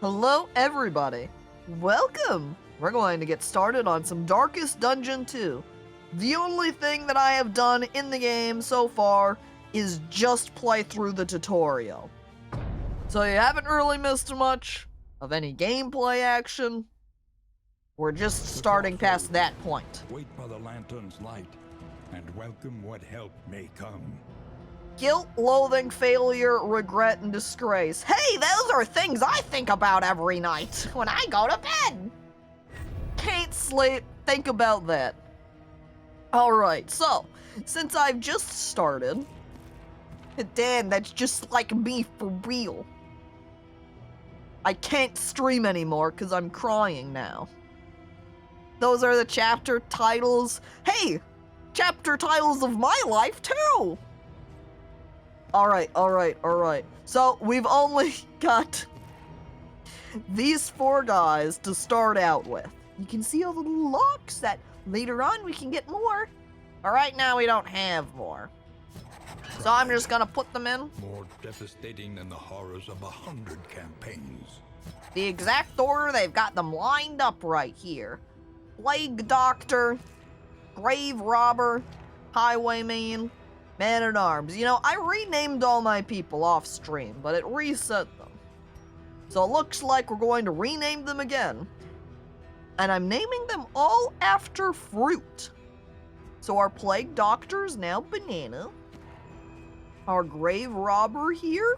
Hello, everybody. Welcome. We're going to get started on some Darkest Dungeon 2. The only thing that I have done in the game so far is just play through the tutorial. So you haven't really missed much of any gameplay action. We're just starting past that point. Wait by the lantern's light and welcome what help may come. Guilt, loathing, failure, regret, and disgrace. Hey, those are things I think about every night when I go to bed. Can't sleep, think about that. Alright, so, since I've just started, Dan, that's just like me for real. I can't stream anymore because I'm crying now. Those are the chapter titles. Hey, chapter titles of my life too. Alright. So, we've only got these 4 guys to start out with. You can see all the little locks that later on we can get more. But right now we don't have more. So I'm just gonna put them in. More devastating than the horrors of 100 campaigns. The exact order, they've got them lined up right here. Plague Doctor, Grave Robber, Highwayman, Man-at-Arms. You know, I renamed all my people off stream, but it reset them. So it looks like we're going to rename them again. And I'm naming them all after fruit. So our Plague Doctor is now Banana. Our Grave Robber here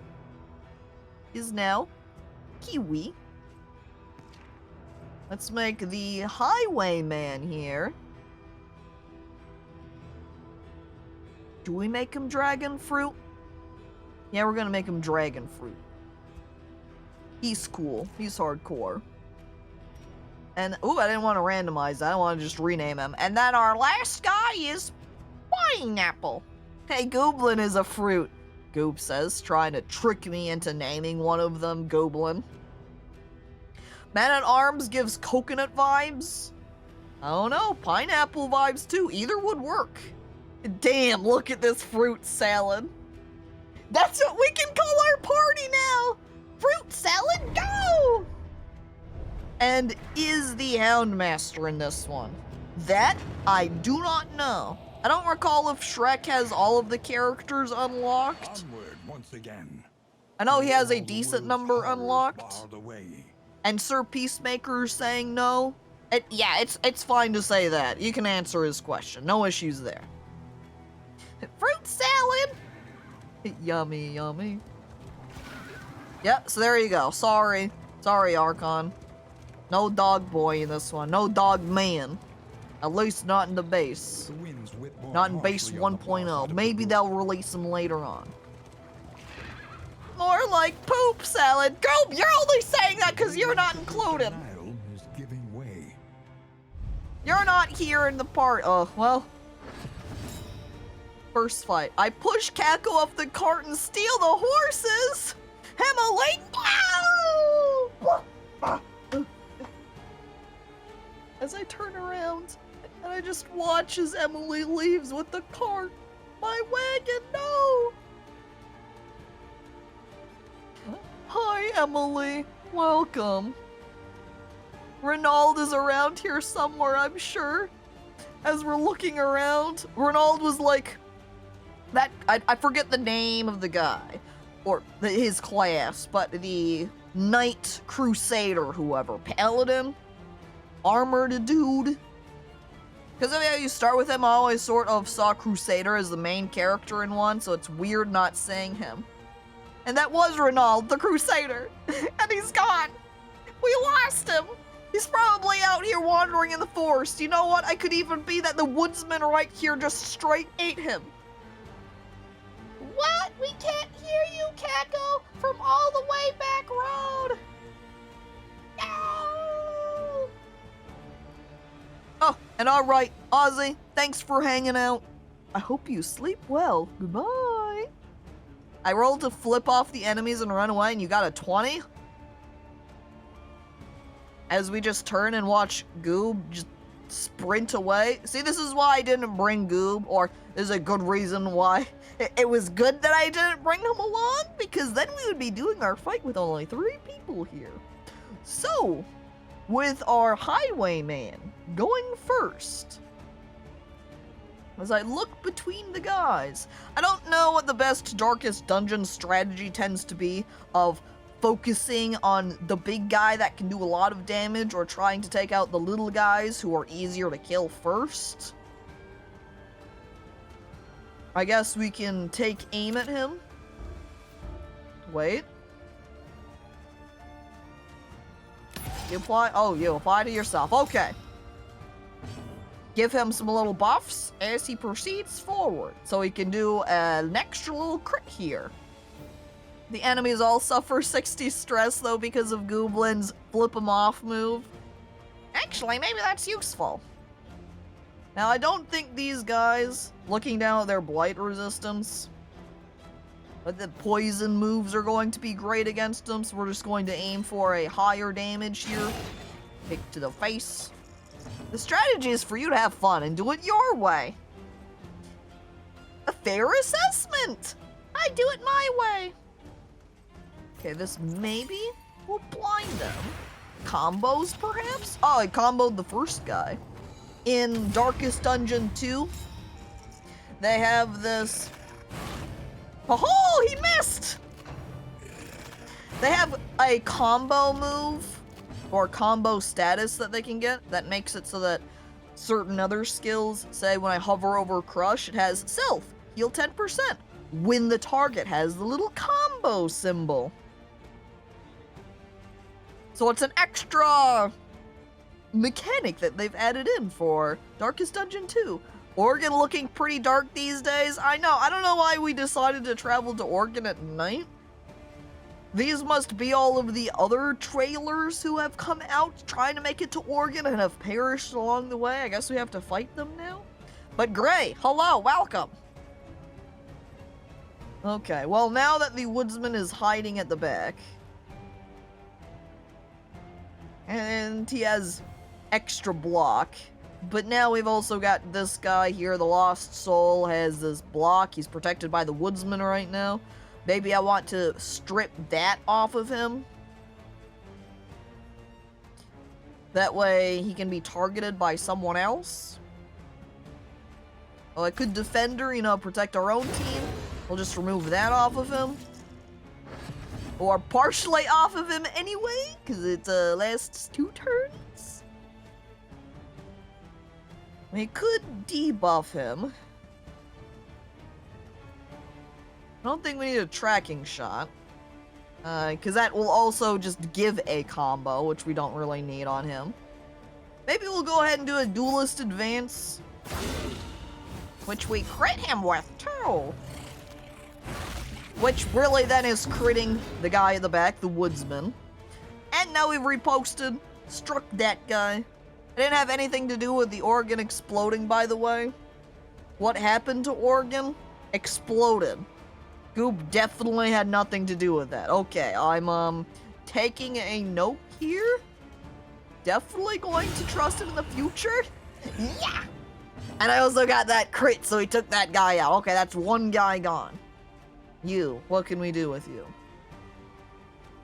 is now Kiwi. Let's make the Highwayman here. Do we make him dragon fruit? Yeah, we're gonna make him dragon fruit. He's cool. He's hardcore. And, ooh, I didn't want to randomize that. I want to just rename him. And then our last guy is Pineapple. Hey, Goblin is a fruit, Goob says, trying to trick me into naming one of them Goblin. Man-at-Arms gives coconut vibes. I don't know, pineapple vibes too. Either would work. Damn, look at this fruit salad. That's what we can call our party now! Fruit salad, go! And is the Houndmaster in this one? That I do not know. I don't recall if Shrek has all of the characters unlocked. Onward once again. I know he has a decent number unlocked. Bar the way. And Sir Peacemaker's saying no. Yeah, it's fine to say that. You can answer his question. No issues there. Fruit salad! Yummy, yummy. Yep, so there you go. Sorry, Archon. No dog boy in this one. No dog man. At least not in the base. The winds whip more Not in base harshly on the blast 1.0. of Maybe the they'll release them later on. More like poop salad. Goop, you're only saying that because you're not included. Nile is giving way. You're not here in the part. Oh, well. First fight. I push Caco off the cart and steal the horses. Emily, no! As I turn around, and I just watch as Emily leaves with the cart. My wagon, no! Hi, Emily. Welcome. Renaud is around here somewhere, I'm sure. As we're looking around, Renaud was like... I forget the name of the guy, or his class, but the Knight Crusader, whoever. Paladin? Armored dude? Because of how you start with him, I always sort of saw Crusader as the main character in one, so it's weird not saying him. And that was Renaud, the Crusader. And he's gone. We lost him. He's probably out here wandering in the forest. You know what? I could even be that the woodsman right here just straight ate him. What? We can't hear you, Caco, from all the way back road. No! Oh, and alright, Ozzy, thanks for hanging out. I hope you sleep well. Goodbye. I rolled to flip off the enemies and run away, and you got a 20? As we just turn and watch Goob just sprint away. See, this is why I didn't bring Goob, or there's a good reason why. It was good that I didn't bring him along, because then we would be doing our fight with only 3 people here. So, with our highwayman going first, as I look between the guys, I don't know what the best Darkest Dungeon strategy tends to be of focusing on the big guy that can do a lot of damage or trying to take out the little guys who are easier to kill first. I guess we can take aim at him. Wait. You apply? Oh, you apply to yourself. Okay. Give him some little buffs as he proceeds forward, so he can do an extra little crit here. The enemies all suffer 60 stress, though, because of Gooblin's flip 'em off move. Actually, maybe that's useful. Now, I don't think these guys, looking down at their blight resistance, but the poison moves are going to be great against them, so we're just going to aim for a higher damage here. Kick to the face. The strategy is for you to have fun and do it your way. A fair assessment! I do it my way. Okay, this maybe will blind them. Combos, perhaps? Oh, I comboed the first guy. In Darkest Dungeon 2, they have this... Oh, he missed! They have a combo move, or combo status that they can get, that makes it so that certain other skills, say when I hover over Crush, it has Self, heal 10%, when the target has the little combo symbol. So it's an extra mechanic that they've added in for Darkest Dungeon 2. Oregon looking pretty dark these days. I know, I don't know why we decided to travel to Oregon at night. These must be all of the other trailers who have come out trying to make it to Oregon and have perished along the way. I guess we have to fight them now? But Gray, hello, welcome! Okay, well now that the woodsman is hiding at the back, and he has extra block, but now we've also got this guy here, the Lost Soul, has this block. He's protected by the woodsman right now. Maybe I want to strip that off of him. That way he can be targeted by someone else. Oh, I could Defender, you know, protect our own team. We'll just remove that off of him. Or partially off of him anyway, because it lasts 2 turns. We could debuff him. I don't think we need a tracking shot. Because that will also just give a combo, which we don't really need on him. Maybe we'll go ahead and do a Duelist Advance, which we crit him with, too. Which really then is critting the guy in the back, the woodsman. And now we've reposted, struck that guy. It didn't have anything to do with the Oregon exploding, by the way. What happened to Oregon? Exploded. Goob definitely had nothing to do with that. Okay, I'm, taking a note here. Definitely going to trust him in the future. Yeah! And I also got that crit, so he took that guy out. Okay, that's 1 guy gone. You, what can we do with you?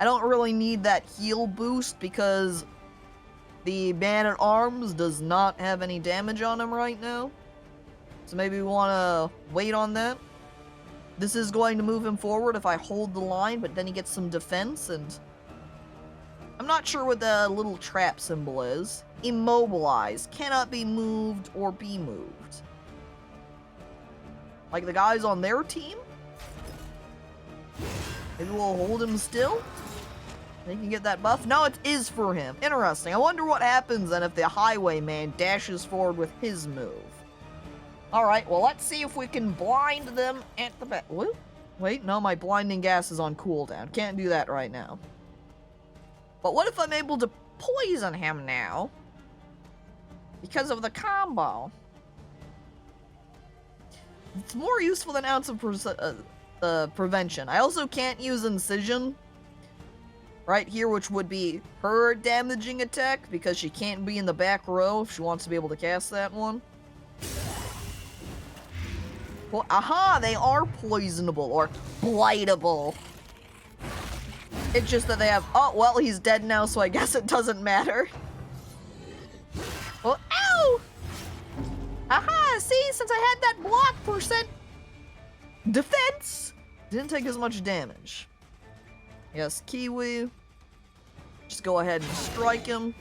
I don't really need that heal boost because the Man-at-Arms does not have any damage on him right now. So maybe we want to wait on that. This is going to move him forward if I hold the line, but then he gets some defense, and I'm not sure what the little trap symbol is. Immobilize. Cannot be moved or be moved. Like the guys on their team? Maybe we'll hold him still? They can get that buff? No, it is for him. Interesting. I wonder what happens then if the highwayman dashes forward with his move. Alright, well let's see if we can blind them at the back. Wait, no, my blinding gas is on cooldown. Can't do that right now. But what if I'm able to poison him now? Because of the combo. It's more useful than Ounce of Prevention. I also can't use Incision right here, which would be her damaging attack, because she can't be in the back row if she wants to be able to cast that one. Well, aha, they are poisonable, or blightable. It's just that they have, oh, well, he's dead now, so I guess it doesn't matter. Well, ow! Aha, see, since I had that block percent defense, didn't take as much damage. Yes, Kiwi. Just go ahead and strike him.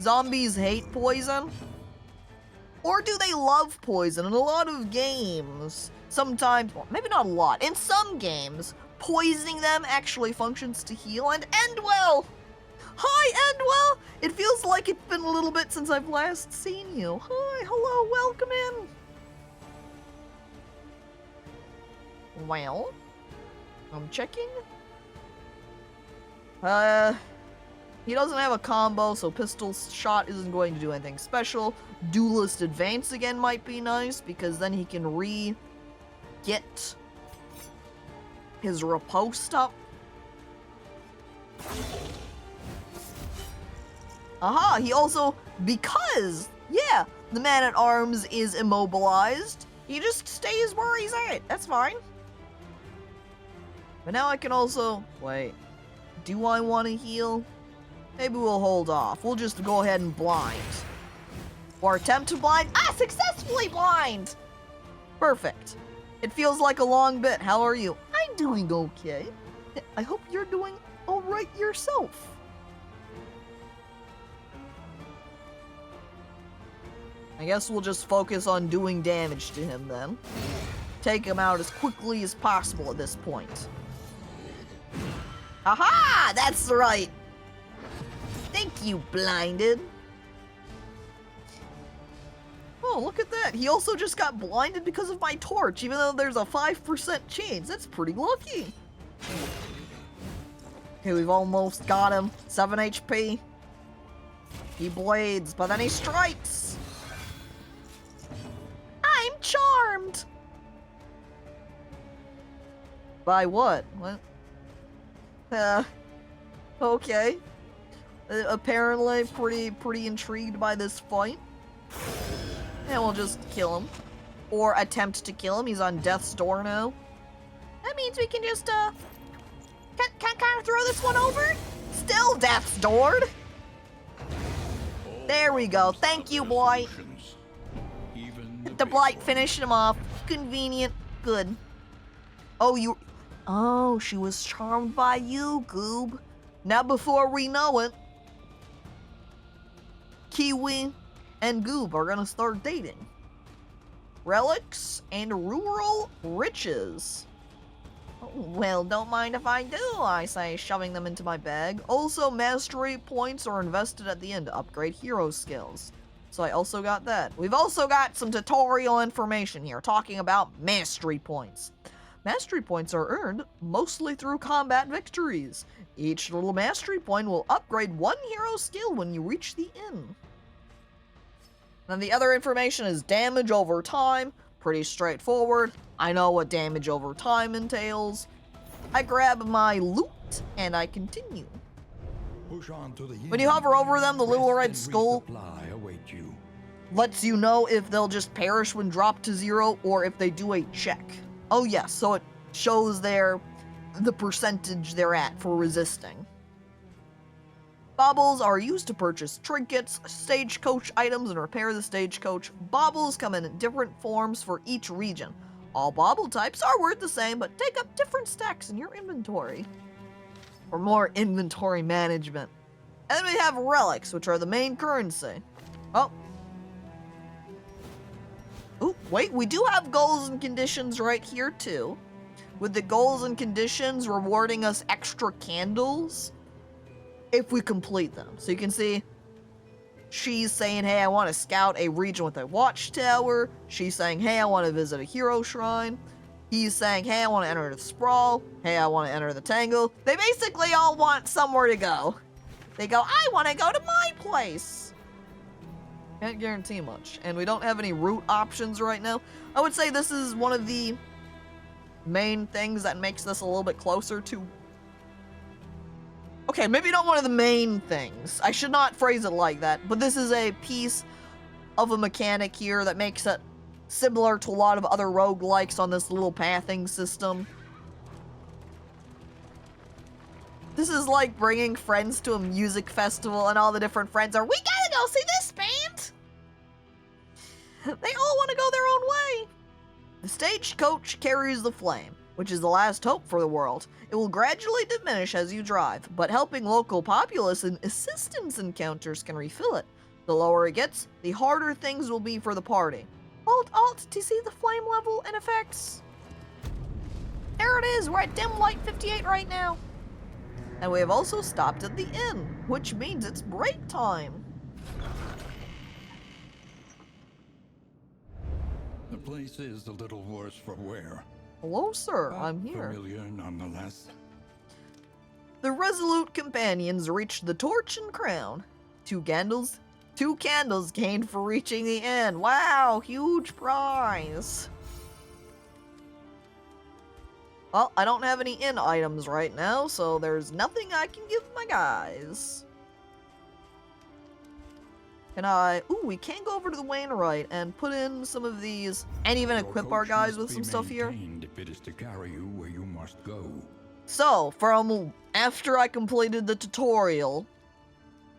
Zombies hate poison. Or do they love poison? In a lot of games, sometimes, well, maybe not a lot, in some games, poisoning them actually functions to heal. And Endwell! Hi, Endwell! It feels like it's been a little bit since I've last seen you. Hi, hello, welcome in. Well, I'm checking. He doesn't have a combo, so pistol shot isn't going to do anything special. Duelist advance again might be nice, because then he can get his riposte up. Aha, he also, because, yeah, the man-at-arms is immobilized, he just stays where he's at. That's fine. But now I can also, wait, do I want to heal? Maybe we'll hold off. We'll just go ahead and blind. Or attempt to blind. Ah, successfully blind! Perfect. It feels like a long bit. How are you? I'm doing okay. I hope you're doing alright yourself. I guess we'll just focus on doing damage to him then. Take him out as quickly as possible at this point. Aha! That's right! Thank you, blinded. Oh, look at that. He also just got blinded because of my torch, even though there's a 5% chance. That's pretty lucky. Okay, we've almost got him. 7 HP. He blades, but then he strikes. I'm charmed. By what? What? Okay. Apparently pretty intrigued by this fight. And we'll just kill him. Or attempt to kill him. He's on death's door now. That means we can just, kind of throw this one over? Still death's door. There we go. Thank you, Blight. The Blight finished him off. Convenient. Good. Oh, she was charmed by you, Goob. Now before we know it, Kiwi and Goob are gonna start dating. Relics and rural riches. Oh, well, don't mind if I do, I say, shoving them into my bag. Also, mastery points are invested at the end to upgrade hero skills. So I also got that. We've also got some tutorial information here talking about mastery points. Mastery points are earned mostly through combat victories. Each little mastery point will upgrade one hero skill when you reach the inn. Then the other information is damage over time. Pretty straightforward. I know what damage over time entails. I grab my loot and I continue. Push on to the When you hover over them, the little red Rest and skull resupply await you. lets you know if they'll just perish when dropped to 0 or if they do a check. Oh yes, so it shows the percentage they're at for resisting. Baubles are used to purchase trinkets, stagecoach items, and repair the stagecoach. Baubles come in different forms for each region. All bauble types are worth the same, but take up different stacks in your inventory. For more inventory management. And then we have relics, which are the main currency. Oh. Ooh, wait, we do have goals and conditions right here too. With the goals and conditions rewarding us extra candles if we complete them. So you can see she's saying, hey, I want to scout a region with a watchtower. She's saying, hey, I want to visit a hero shrine. He's saying, hey, I want to enter the sprawl. Hey, I want to enter the tangle. They basically all want somewhere to go. They go, I want to go to my place. Can't guarantee much. And we don't have any route options right now. I would say this is one of the main things that makes this a little bit closer to Okay, maybe not one of the main things. I should not phrase it like that, but this is a piece of a mechanic here that makes it similar to a lot of other roguelikes on this little pathing system. This is like bringing friends to a music festival and all the different friends are, we gotta go see this band! They all want to go their own way. The stagecoach carries the flame, which is the last hope for the world. It will gradually diminish as you drive, but helping local populace and assistance encounters can refill it. The lower it gets, the harder things will be for the party. Alt to see the flame level and effects. There it is, we're at dim light 58 right now. And we have also stopped at the inn, which means it's break time. The place is a little worse for wear. Hello, sir, But I'm here. Familiar nonetheless. The resolute companions reached the torch and crown. Two candles gained for reaching the inn. Wow, huge prize. Well, I don't have any inn items right now, so there's nothing I can give my guys. Can I... Ooh, we can go over to the Wainwright and put in some of these, and even Your equip our coach guys must with be some stuff here. maintained if it is to carry you where you must go. So, from after I completed the tutorial,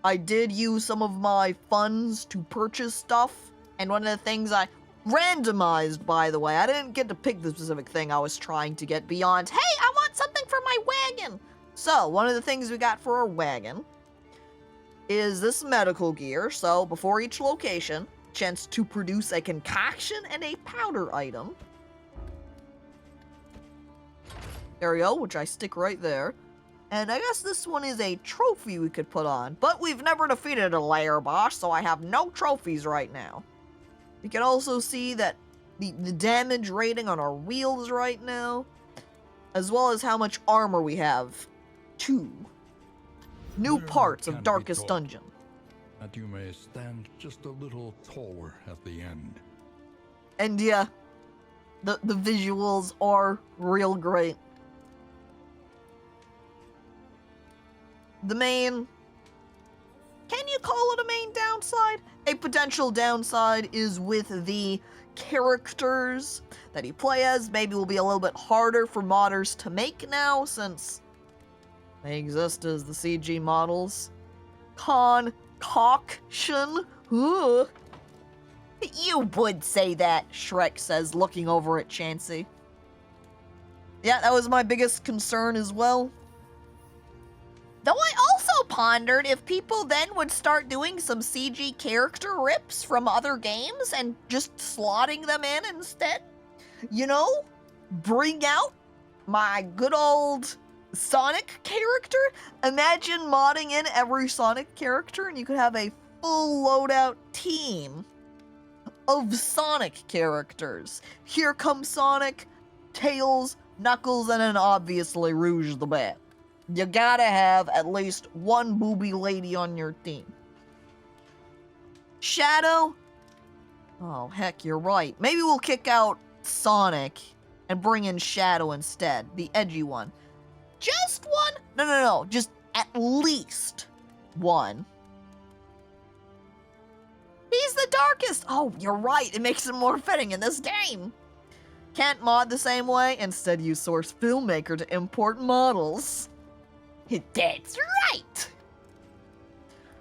I did use some of my funds to purchase stuff, and one of the things I randomized, by the way, I didn't get to pick the specific thing I was trying to get beyond, hey, I want something for my wagon! So, one of the things we got for our wagon is this medical gear. So, before each location, chance to produce a concoction and a powder item. There we go, which I stick right there. And I guess this one is a trophy we could put on. But we've never defeated a lair boss, so I have no trophies right now. You can also see that the damage rating on our wheels right now, as well as how much armor we have. 2. New There parts can of be Darkest thought Dungeon. That you may stand just a little taller at the end. And yeah, the visuals are real great. The main... Can you call it a main downside? A potential downside is with the characters that you play as. Maybe will be a little bit harder for modders to make now, since they exist as the CG models. Concoction? Ugh. You would say that, Shrek says, looking over at Chansey. Yeah, that was my biggest concern as well. Though I also pondered if people then would start doing some CG character rips from other games and just slotting them in instead. You know, bring out my good old Sonic character. Imagine modding in every Sonic character and you could have a full loadout team of Sonic characters. Here comes Sonic, Tails, Knuckles, and then obviously Rouge the Bat. You gotta have at least one booby lady on your team. Shadow? Oh, heck, you're right. Maybe we'll kick out Sonic and bring in Shadow instead, the edgy one. Just one? No. Just at least one. He's the darkest. Oh, you're right. It makes him more fitting in this game. Can't mod the same way. Instead, use Source Filmmaker to import models. That's right!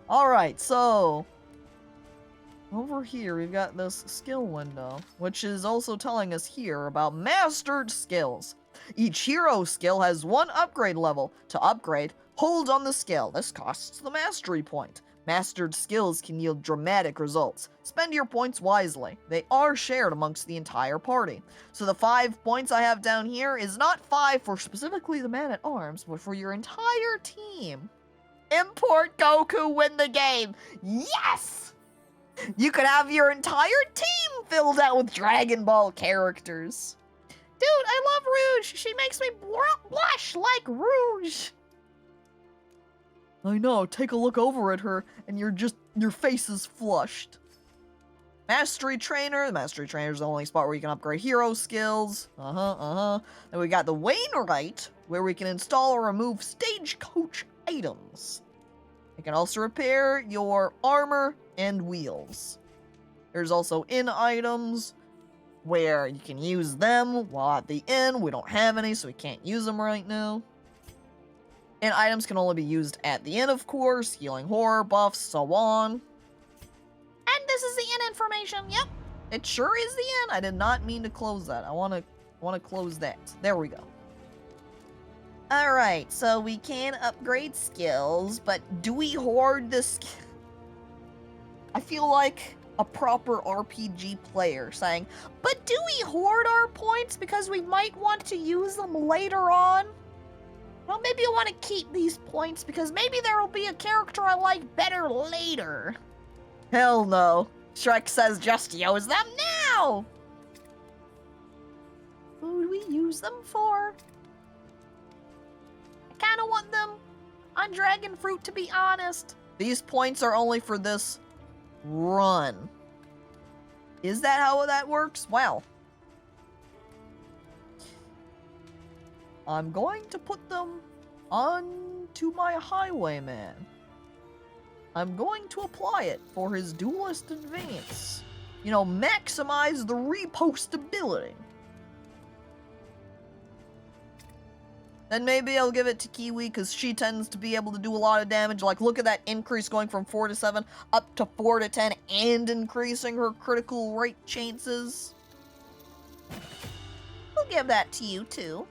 Alright, so... over here, we've got this skill window, which is also telling us here about mastered skills. Each hero skill has 1 upgrade level. To upgrade, hold on the skill. This costs the mastery point. Mastered skills can yield dramatic results. Spend your points wisely. They are shared amongst the entire party. So the 5 points I have down here is not 5 for specifically the man-at-arms, but for your entire team. Import Goku, win the game. Yes! You could have your entire team filled out with Dragon Ball characters. Dude, I love Rouge. She makes me blush like Rouge. I know, take a look over at her, and your face is flushed. Mastery Trainer. The Mastery Trainer is the only spot where you can upgrade hero skills. Then we got the Wainwright, where we can install or remove stagecoach items. It can also repair your armor and wheels. There's also inn items, where you can use them while at the inn. We don't have any, so we can't use them right now. And items can only be used at the inn, of course. Healing horror buffs, so on. And this is the inn information. Yep, it sure is the inn. I did not mean to close that. I want to close that. There we go. Alright, so we can upgrade skills, but do we hoard this? I feel like a proper RPG player saying, but do we hoard our points because we might want to use them later on? Well, maybe I want to keep these points because maybe there will be a character I like better later. Hell no. Shrek says just use them now! Who do we use them for? I kind of want them on Dragon Fruit, to be honest. These points are only for this run. Is that how that works? Well, I'm going to put them onto my highwayman. I'm going to apply it for his duelist advance. You know, maximize the repostability. Then maybe I'll give it to Kiwi, because she tends to be able to do a lot of damage. Like, look at that increase going from 4 to 7 up to 4 to 10, and increasing her critical rate chances. I'll give that to you, too.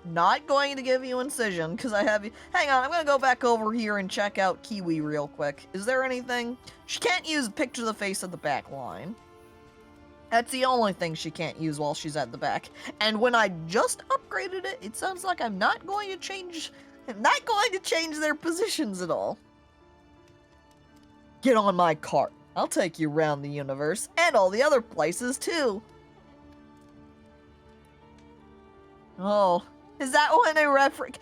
Not going to give you Incision, because I have you... Hang on, I'm going to go back over here and check out Kiwi real quick. Is there anything? She can't use Picture the Face at the back line. That's the only thing she can't use while she's at the back. And when I just upgraded it, it sounds like I'm not going to change their positions at all. Get on my cart. I'll take you around the universe and all the other places too. Oh, is that when I reference?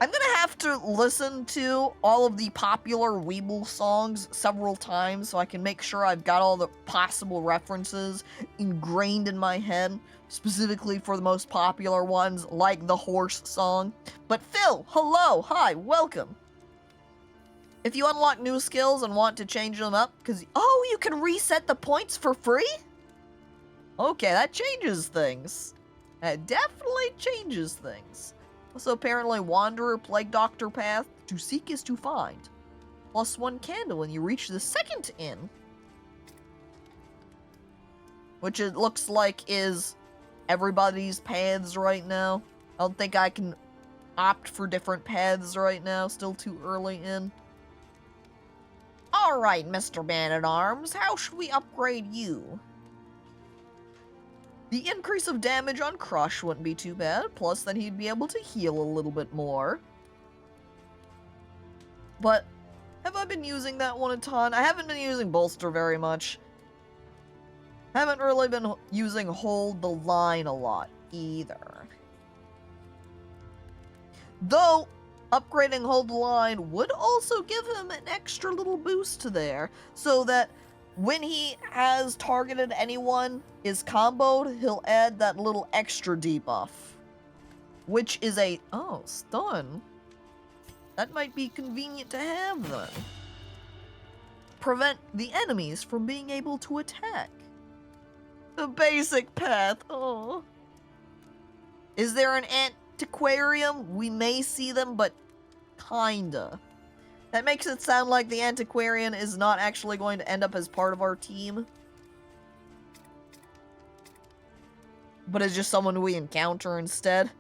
I'm gonna have to listen to all of the popular Weeble songs several times so I can make sure I've got all the possible references ingrained in my head, specifically for the most popular ones, like the horse song. But Phil, hello, hi, welcome. If you unlock new skills and want to change them up, oh, you can reset the points for free? Okay, that changes things. That definitely changes things. Also, apparently, Wanderer Plague Doctor path. To seek is to find. +1 candle when you reach the second inn. Which it looks like is everybody's paths right now. I don't think I can opt for different paths right now. Still too early in. Alright, Mr. Man-at-Arms. How should we upgrade you? The increase of damage on Crush wouldn't be too bad, plus then he'd be able to heal a little bit more. But, have I been using that one a ton? I haven't been using Bolster very much. Haven't really been using Hold the Line a lot, either. Though, upgrading Hold the Line would also give him an extra little boost to there, so that when he has targeted anyone, is comboed, he'll add that little extra debuff. Which is a... oh, stun. That might be convenient to have, then. Prevent the enemies from being able to attack. The basic path, oh. Is there an antiquarium? We may see them, but kinda. That makes it sound like the antiquarian is not actually going to end up as part of our team. But it's just someone we encounter instead.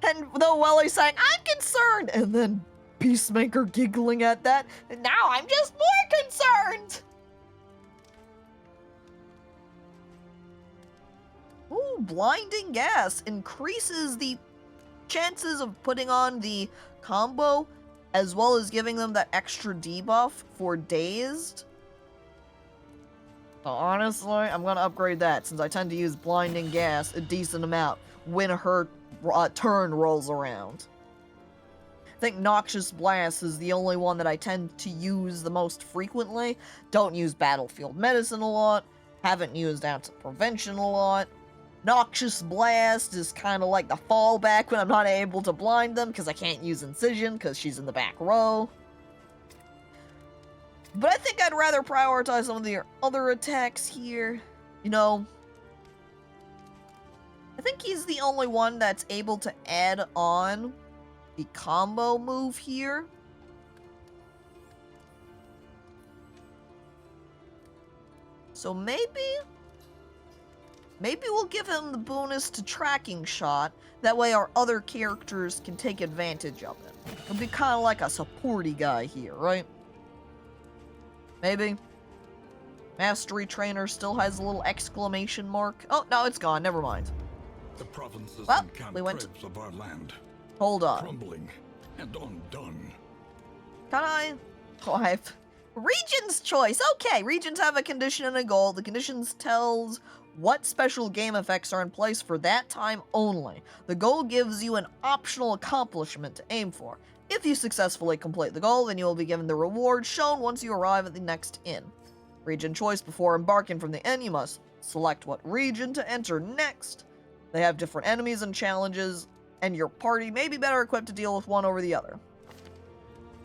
And though Welly's saying, I'm concerned! And then Peacemaker giggling at that. And now I'm just more concerned! Ooh, Blinding Gas increases the chances of putting on the combo, as well as giving them that extra debuff for Dazed. So honestly, I'm gonna upgrade that, since I tend to use Blinding Gas a decent amount when her turn rolls around. I think Noxious Blast is the only one that I tend to use the most frequently. Don't use Battlefield Medicine a lot. Haven't used Ounce of Prevention a lot. Noxious Blast is kind of like the fallback when I'm not able to blind them because I can't use Incision because she's in the back row. But I think I'd rather prioritize some of the other attacks here. You know, I think he's the only one that's able to add on the combo move here. So maybe we'll give him the bonus to Tracking Shot. That way our other characters can take advantage of it. He'll be kind of like a supporty guy here, right? Maybe. Mastery Trainer still has a little exclamation mark. Oh, no, it's gone. Never mind. The provinces Well, and camp we went- cribs of our land, Hold on. crumbling and undone. Can I? Oh, I have... Region's choice. Okay, regions have a condition and a goal. The conditions tells what special game effects are in place for that time only. The goal gives you an optional accomplishment to aim for. If you successfully complete the goal, then you will be given the reward shown once you arrive at the next inn. Region choice. Before embarking from the inn, you must select what region to enter next. They have different enemies and challenges, and your party may be better equipped to deal with one over the other.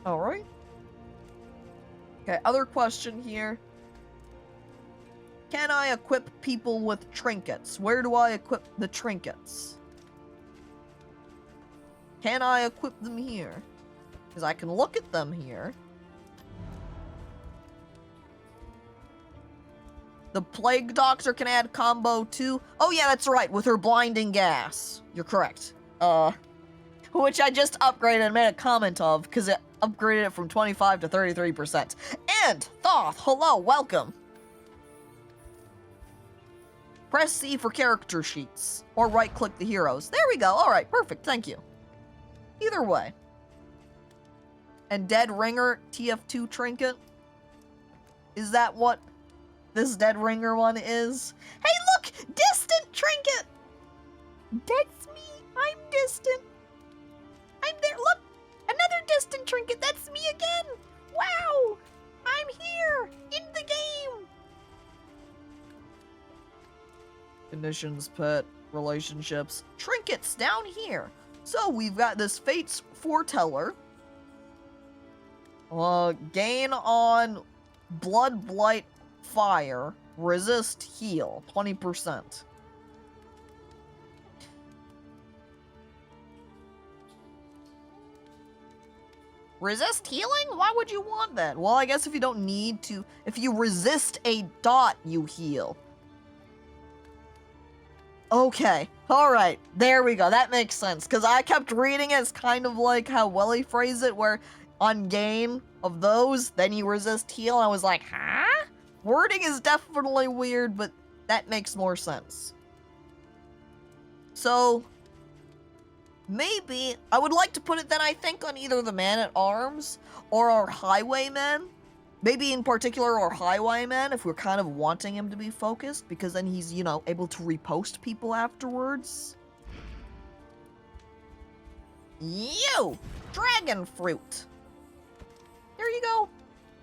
Alright. Okay, other question here. Can I equip people with trinkets? Where do I equip the trinkets? Can I equip them here? Because I can look at them here. The Plague Doctor can add combo too. Oh yeah, that's right, with her blinding gas. You're correct. Which I just upgraded and made a comment of, because it upgraded it from 25 to 33%. And Thoth, hello, welcome. Press C for character sheets, or right-click the heroes. There we go. All right, perfect. Thank you. Either way. And Dead Ringer TF2 trinket. Is that what this Dead Ringer one is? Hey, look! Distant trinket! That's me. I'm distant. I'm there. Look! Another distant trinket. That's me again. Wow! I'm here in the game. Conditions, pet, relationships, trinkets down here. So we've got this Fate's Foreteller. Gain on Blood, Blight, Fire, resist, heal, 20%. Resist healing? Why would you want that? Well, I guess if you don't need to, if you resist a dot, you heal. Okay, alright, there we go, that makes sense, because I kept reading it as kind of like how Welly phrased it, where on gain of those, then you resist heal, and I was like, huh? Wording is definitely weird, but that makes more sense. So, maybe, I would like to put it then, I think, on either the Man-at-Arms or our Highwayman. Maybe in particular our Highwayman, if we're kind of wanting him to be focused, because then he's, you know, able to repost people afterwards. You! Dragon Fruit! There you go.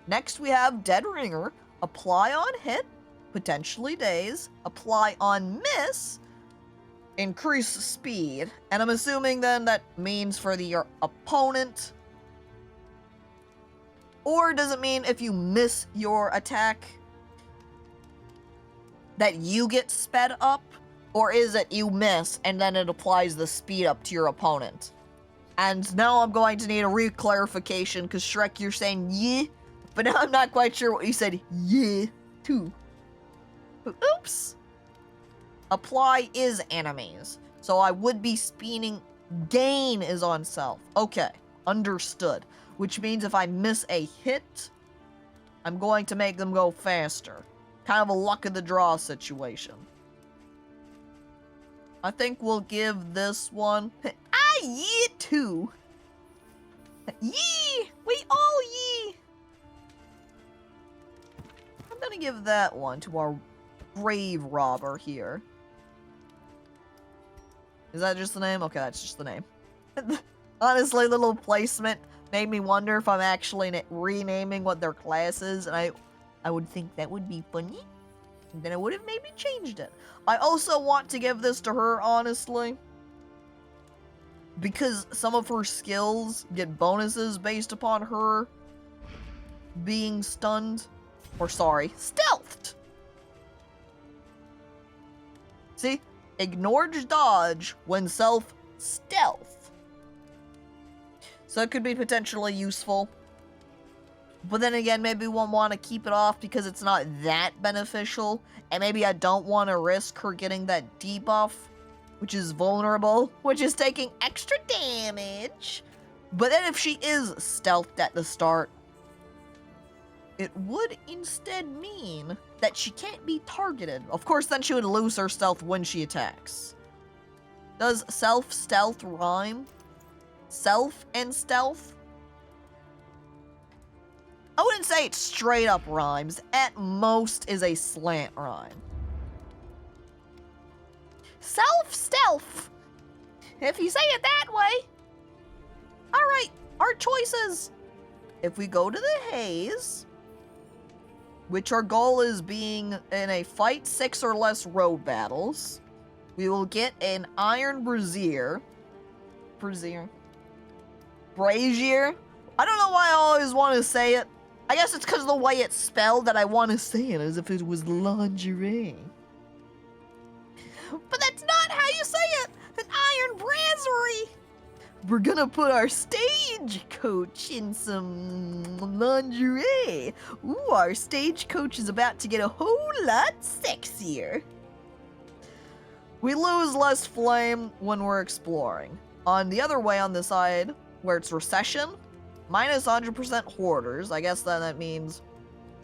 Next we have Dead Ringer. Apply on hit, potentially daze. Apply on miss, increase speed. And I'm assuming then that means for your opponent. Or does it mean if you miss your attack that you get sped up? Or is it you miss and then it applies the speed up to your opponent? And now I'm going to need a re-clarification because Shrek, you're saying yeah, but now I'm not quite sure what you said yeah to. Oops. Apply is enemies. So I would be speeding. Gain is on self. Okay, understood. Which means if I miss a hit, I'm going to make them go faster. Kind of a luck of the draw situation. I think we'll give this one... yee too. Yee! We all yee! I'm gonna give that one to our grave robber here. Is that just the name? Okay, that's just the name. Honestly, little placement made me wonder if I'm actually renaming what their class is, and I would think that would be funny. then I would have maybe changed it. I also want to give this to her, honestly, because some of her skills get bonuses based upon her being stunned. Or sorry, stealthed. See? Ignored dodge when self-stealth. So it could be potentially useful. But then again, maybe we'll want to keep it off because it's not that beneficial. And maybe I don't want to risk her getting that debuff, which is vulnerable, which is taking extra damage. But then if she is stealthed at the start, it would instead mean that she can't be targeted. Of course, then she would lose her stealth when she attacks. Does self-stealth rhyme? Self and stealth? I wouldn't say it straight up rhymes. At most is a slant rhyme. Self-stealth. If you say it that way. Alright, our choices. If we go to the haze, which our goal is being in a fight 6 or less road battles, we will get an iron brazier. Brazier. I don't know why I always want to say it. I guess it's because of the way it's spelled that I want to say it as if it was lingerie. But that's not how you say it! An iron brasserie! We're gonna put our stagecoach in some lingerie. Ooh, our stagecoach is about to get a whole lot sexier. We lose less flame when we're exploring. On the other way on the side, where it's recession, minus 100% hoarders. I guess then that means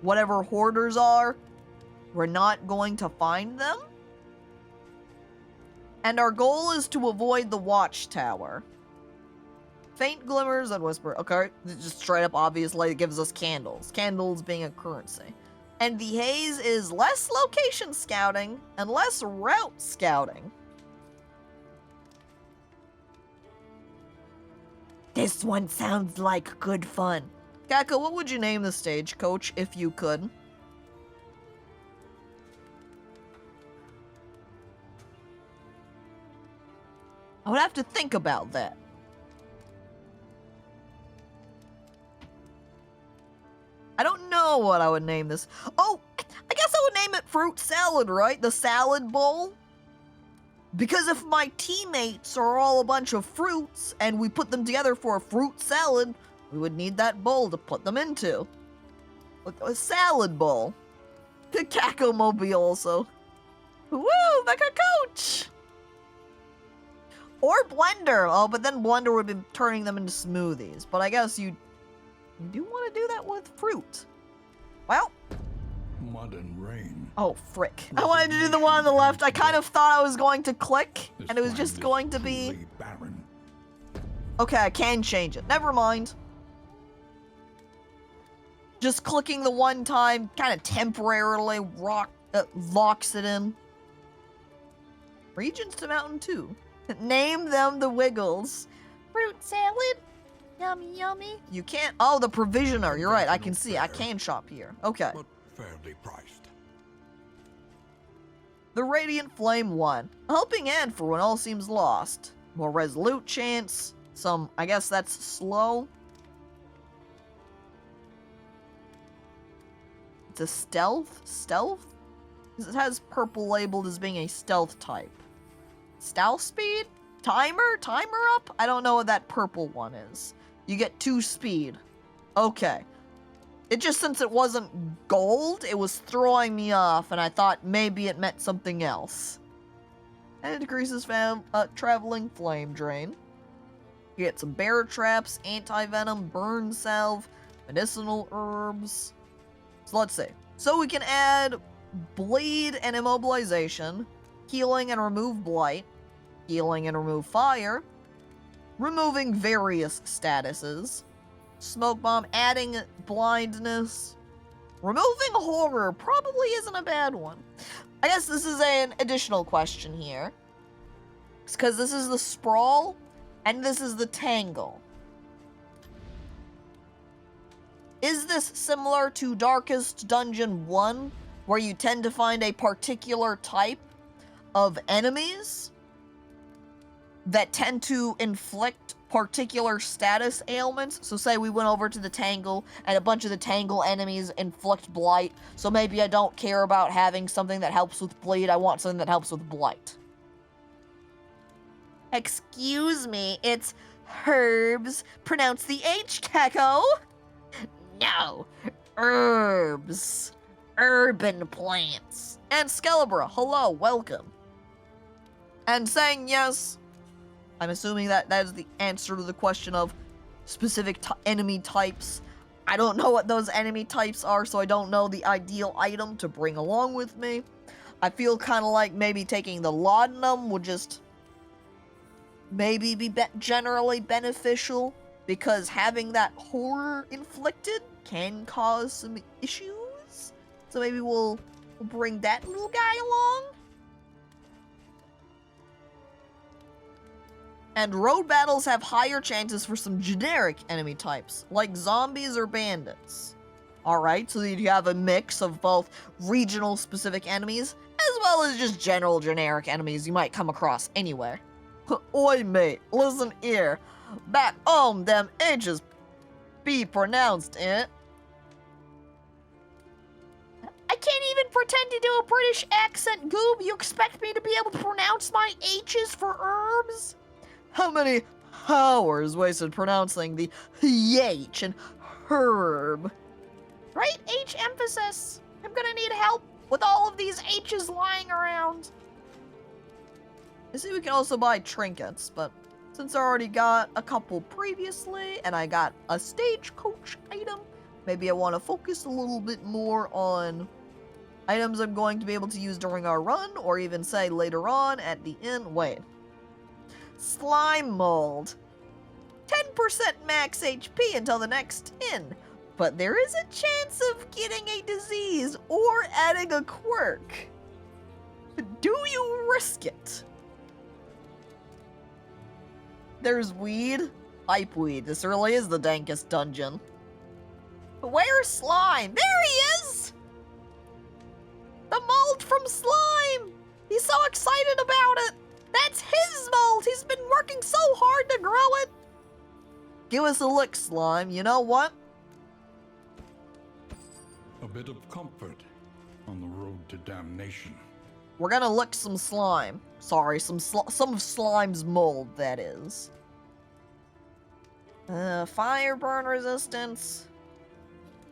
whatever hoarders are, we're not going to find them. And our goal is to avoid the watchtower. Faint glimmers and whisper. Okay, just straight up obviously it gives us candles. Candles being a currency. And the haze is less location scouting and less route scouting. This one sounds like good fun. Caco, what would you name the stagecoach if you could? I would have to think about that. I don't know what I would name this. Oh, I guess I would name it fruit salad, right? The salad bowl? Because if my teammates are all a bunch of fruits and we put them together for a fruit salad, we would need that bowl to put them into. A salad bowl. The Cacomobile also. Woo, like a coach! Or blender. Oh, but then blender would be turning them into smoothies. But I guess you do want to do that with fruit. Well. Mud and rain. Oh, frick. I wanted to do the one on the left. I kind of thought I was going to click, and it was just going to be... barren. Okay, I can change it. Never mind. Just clicking the one time kind of temporarily locks it in. Regions to Mountain 2. Name them the Wiggles. Fruit salad. Yummy, yummy. You can't... Oh, the provisioner. You're right. I can see. I can shop here. Okay. But fairly priced. The Radiant Flame 1. A helping hand for when all seems lost. More resolute chance. Some... I guess that's slow. It's a stealth? Stealth? It has purple labeled as being a stealth type. Stealth speed? Timer? Timer up? I don't know what that purple one is. You get 2 speed. Okay. It just, since it wasn't gold, it was throwing me off, and I thought maybe it meant something else. And it decreases traveling flame drain. You get some bear traps, anti-venom, burn salve, medicinal herbs. So let's see. So we can add bleed and immobilization, healing and remove blight, healing and remove fire, removing various statuses, smoke bomb, adding blindness, removing horror probably isn't a bad one. I guess this is an additional question here. Because this is the sprawl, and this is the tangle. Is this similar to Darkest Dungeon 1, where you tend to find a particular type of enemies that tend to inflict particular status ailments. So say we went over to the Tangle, and a bunch of the Tangle enemies inflict Blight, so maybe I don't care about having something that helps with Bleed, I want something that helps with Blight. Excuse me, it's herbs. Pronounce the H, Caco. No, herbs. Urban plants. And Skelebra, hello, welcome. And saying yes, I'm assuming that is the answer to the question of specific enemy types. I don't know what those enemy types are, so I don't know the ideal item to bring along with me. I feel kind of like maybe taking the laudanum would just maybe be generally beneficial, because having that horror inflicted can cause some issues. So maybe we'll bring that little guy along. And road battles have higher chances for some generic enemy types, like zombies or bandits. Alright, so you have a mix of both regional specific enemies, as well as just general generic enemies you might come across anywhere. Oi mate, listen here. Back home, them H's be pronounced, eh? I can't even pretend to do a British accent, Goob. You expect me to be able to pronounce my H's for herbs? How many hours wasted pronouncing the H and herb? Right, H emphasis. I'm gonna need help with all of these H's lying around. I see we can also buy trinkets, but since I already got a couple previously, and I got a stagecoach item, maybe I want to focus a little bit more on items I'm going to be able to use during our run, or even say later on at the end. Wait. Slime mold. 10% max HP until the next inn, but there is a chance of getting a disease or adding a quirk. Do you risk it? There's weed. Pipeweed. This really is the dankest dungeon. But where's Slime? There he is! The mold from Slime! He's so excited about it! That's his mold! He's been working so hard to grow it! Give us a lick, Slime. You know what? A bit of comfort on the road to damnation. We're gonna lick some slime. Sorry, some of Slime's mold, that is. Fire burn resistance.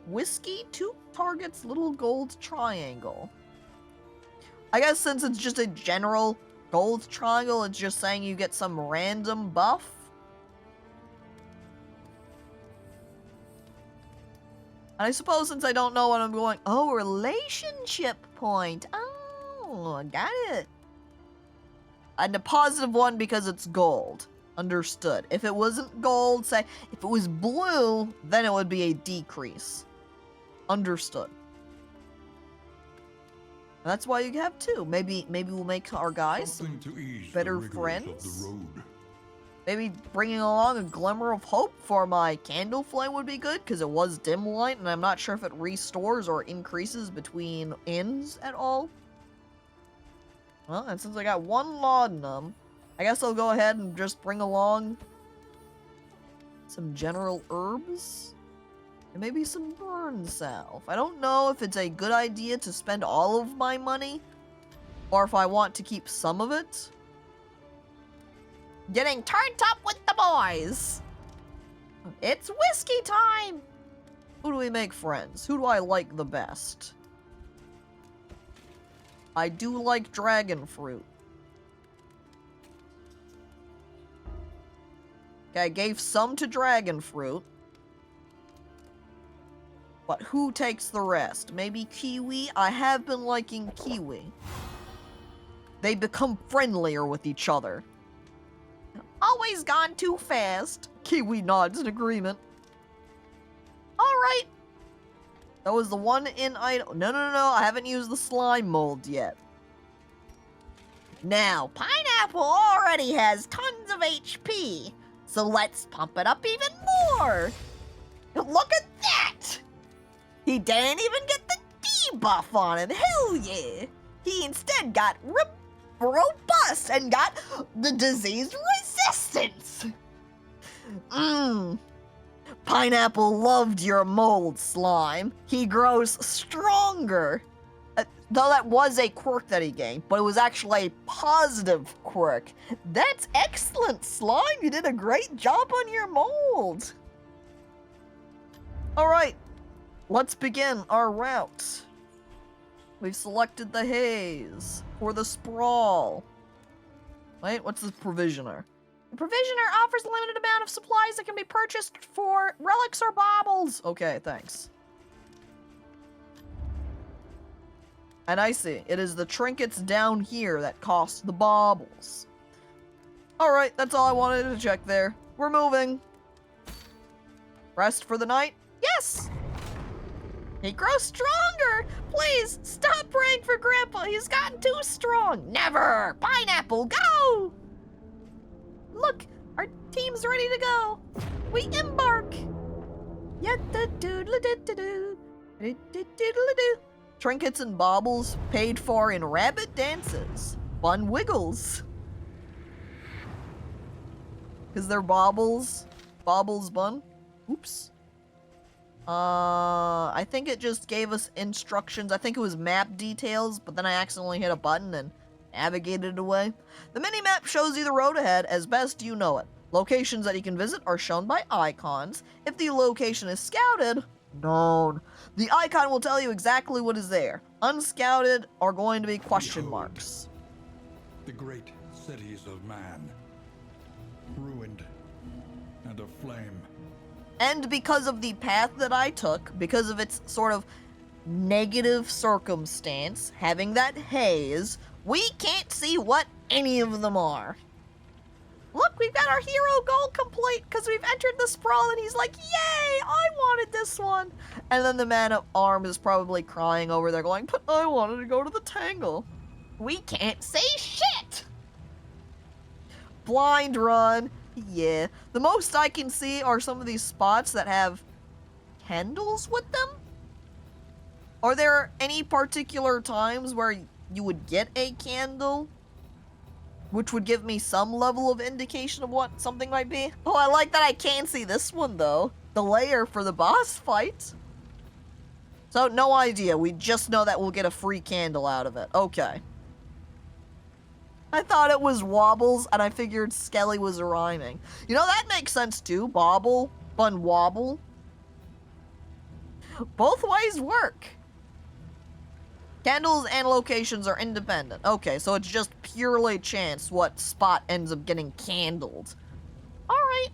Whiskey, 2 targets, little gold triangle. I guess since it's just a general gold triangle, it's just saying you get some random buff. And I suppose since I don't know what I'm going... Oh, relationship point. Oh, I got it. And a positive one because it's gold. Understood. If it wasn't gold, say, if it was blue, then it would be a decrease. Understood. That's why you have 2. Maybe we'll make our guys better friends. Of the road. Maybe bringing along a glimmer of hope for my candle flame would be good, because it was dim light, and I'm not sure if it restores or increases between inns at all. Well, and since I got 1 laudanum, I guess I'll go ahead and just bring along some general herbs. And maybe some burn salve. I don't know if it's a good idea to spend all of my money, or if I want to keep some of it. Getting turned up with the boys! It's whiskey time! Who do we make friends? Who do I like the best? I do like dragon fruit. Okay, I gave some to dragon fruit. But who takes the rest? Maybe kiwi? I have been liking kiwi. They become friendlier with each other. Always gone too fast. Kiwi nods in agreement. Alright. That was the one in item. No, I haven't used the slime mold yet. Now, pineapple already has tons of HP. So let's pump it up even more. Look at that! He didn't even get the debuff on him. Hell yeah. He instead got robust and got the disease resistance. Pineapple loved your mold, Slime. He grows stronger. Though that was a quirk that he gained, but it was actually a positive quirk. That's excellent, Slime. You did a great job on your mold. Alright, let's begin our route. We've selected the haze or the sprawl. Wait, what's the provisioner? The provisioner offers a limited amount of supplies that can be purchased for relics or baubles. Okay, thanks. And I see, it is the trinkets down here that cost the baubles. Alright, that's all I wanted to check there. We're moving. Rest for the night? Yes! He grows stronger! Please, stop praying for Grandpa. He's gotten too strong. Never! Pineapple, go! Look, our team's ready to go. We embark. Trinkets and baubles paid for in rabbit dances. Fun wiggles. Is there baubles? Baubles bun? Oops. I think it just gave us instructions. I think it was map details, but then I accidentally hit a button and navigated away. The mini-map shows you the road ahead as best you know it. Locations that you can visit are shown by icons. If the location is scouted, known. The icon will tell you exactly what is there. Unscouted are going to be question marks. The great cities of man, ruined and aflame. And because of the path that I took, because of its sort of negative circumstance, having that haze, we can't see what any of them are. Look, we've got our hero goal complete because we've entered the sprawl and he's like, yay, I wanted this one. And then the man at arms is probably crying over there going, but I wanted to go to the tangle. We can't say shit. Blind run. Yeah. The most I can see are some of these spots that have candles with them. Are there any particular times where you would get a candle? Which would give me some level of indication of what something might be. Oh, I like that I can see this one, though. The layer for the boss fight. So, no idea. We just know that we'll get a free candle out of it. Okay. I thought it was wobbles, and I figured Skelly was rhyming. You know, that makes sense, too. Bobble, bun wobble. Both ways work. Candles and locations are independent. Okay, so it's just purely chance what spot ends up getting candled. Alright.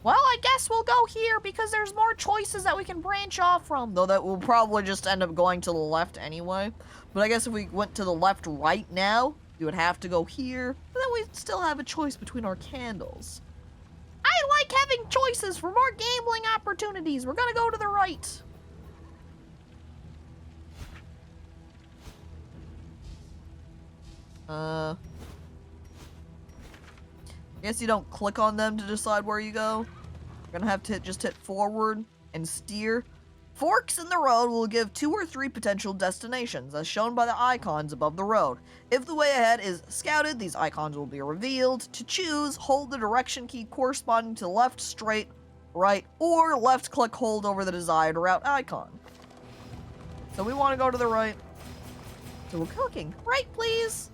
Well, I guess we'll go here because there's more choices that we can branch off from. Though that will probably just end up going to the left anyway. But I guess if we went to the left right now, you would have to go here. But then we'd still have a choice between our candles. I like having choices for more gambling opportunities. We're gonna go to the right. I guess you don't click on them to decide where you go. You're gonna have to just hit forward and steer. Forks in the road will give 2 or 3 potential destinations, as shown by the icons above the road. If the way ahead is scouted, these icons will be revealed. To choose, hold the direction key corresponding to left, straight, right, or left-click hold over the desired route icon. So we want to go to the right. So we're clicking. Right, please.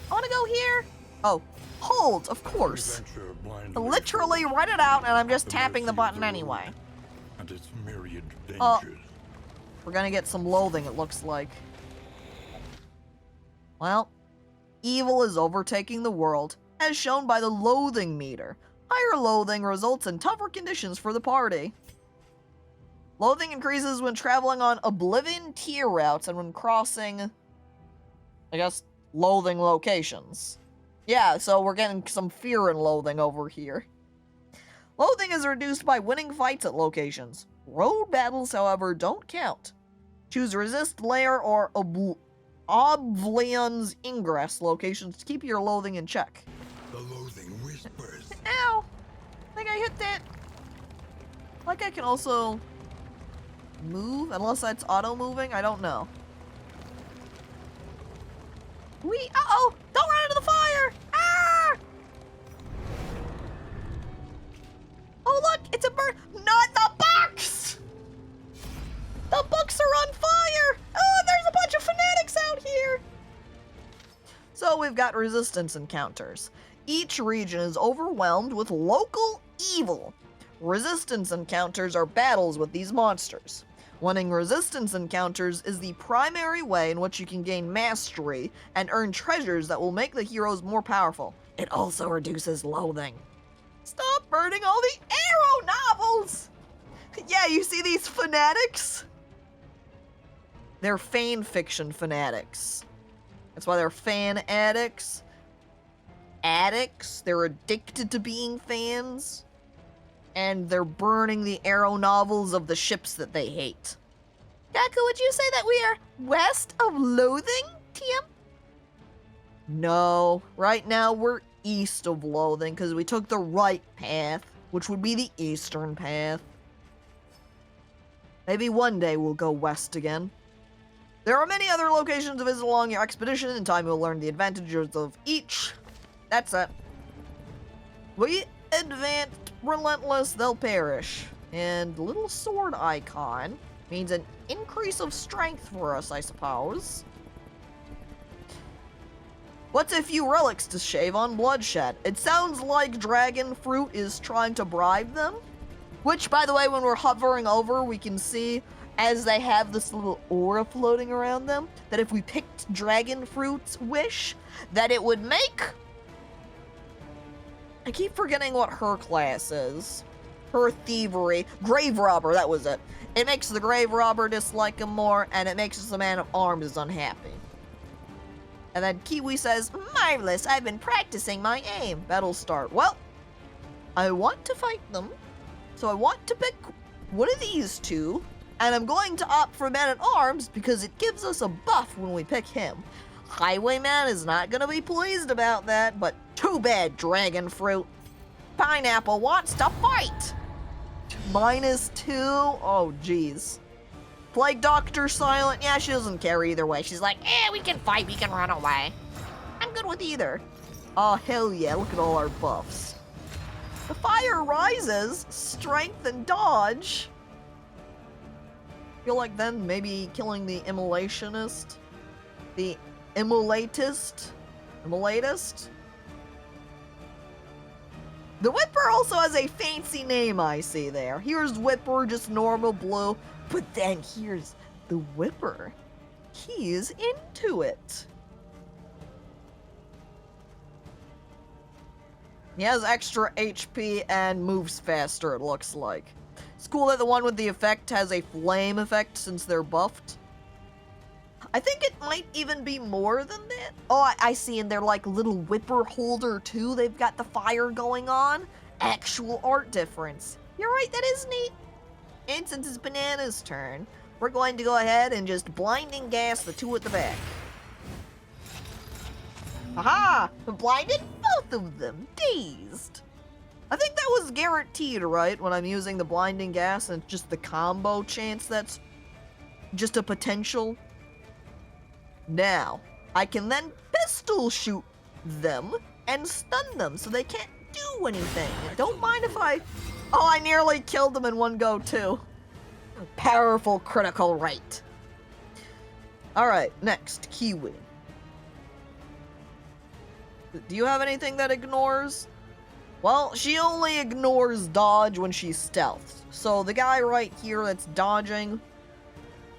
I want to go here. Oh, hold, of course. Literally write it out, and I'm just tapping the button anyway. And its myriad dangers. We're gonna get some loathing, it looks like. Well, evil is overtaking the world, as shown by the loathing meter. Higher loathing results in tougher conditions for the party. Loathing increases when traveling on Oblivion tier routes and when crossing, I guess, loathing locations. Yeah, so we're getting some fear and loathing over here. Loathing is reduced by winning fights at locations. Road battles, however, don't count. Choose Resist, Lair, or Oblivion's Ingress locations to keep your loathing in check. The loathing whispers. Ow! I think I hit that. Like I can also move, unless that's auto-moving, I don't know. Uh-oh! Don't run into the fire! Ah! Oh look, it's a bird! Not the books! The books are on fire! Oh, there's a bunch of fanatics out here! So we've got resistance encounters. Each region is overwhelmed with local evil. Resistance encounters are battles with these monsters. Winning resistance encounters is the primary way in which you can gain mastery and earn treasures that will make the heroes more powerful. It also reduces loathing. Stop burning all the arrow novels! Yeah, you see these fanatics? They're fan fiction fanatics. That's why they're fan addicts. Addicts, they're addicted to being fans. And they're burning the arrow novels of the ships that they hate. Kaku, would you say that we are west of loathing, TM? No, right now we're east of loathing because we took the right path, which would be the eastern path. Maybe one day we'll go west again. There are many other locations to visit along your expedition. In time you'll learn the advantages of each. That's it. We advanced relentless, they'll perish. And little sword icon means an increase of strength for us, I suppose. What's a few relics to shave on bloodshed? It sounds like dragon fruit is trying to bribe them. Which, by the way, when we're hovering over, we can see as they have this little aura floating around them, that if we picked dragon fruit's wish, that it would make... I keep forgetting what her class is. Her thievery. Grave robber, that was it. It makes the grave robber dislike him more, and it makes the man of arms unhappy. And then Kiwi says, marvelous, I've been practicing my aim. Battle start. Well, I want to fight them, so I want to pick one of these two, and I'm going to opt for man at arms because it gives us a buff when we pick him. Highwayman is not going to be pleased about that, but too bad, dragon fruit. Pineapple wants to fight! -2? Oh, jeez. Plague Doctor silent? Yeah, she doesn't care either way. She's like, we can fight, we can run away. I'm good with either. Oh, hell yeah, look at all our buffs. The fire rises, strength and dodge. Feel like then maybe killing the immolationist? The immolatist? Immolatist? The Whipper also has a fancy name I see there. Here's Whipper, just normal blue. But then here's the Whipper. He's into it. He has extra HP and moves faster, it looks like. It's cool that the one with the effect has a flame effect since they're buffed. I think it might even be more than that. Oh, I see, and they're like little whipper holder too. They've got the fire going on. Actual art difference. You're right, that is neat. And since it's Banana's turn, we're going to go ahead and just blinding gas the two at the back. Aha! Blinded both of them. Dazed. I think that was guaranteed, right? When I'm using the blinding gas and just the combo chance that's just a potential. Now, I can then pistol shoot them and stun them so they can't do anything. Don't mind if I... Oh, I nearly killed them in one go, too. Powerful critical rate. Alright, next, Kiwi. Do you have anything that ignores? Well, she only ignores dodge when she's stealthed. So the guy right here that's dodging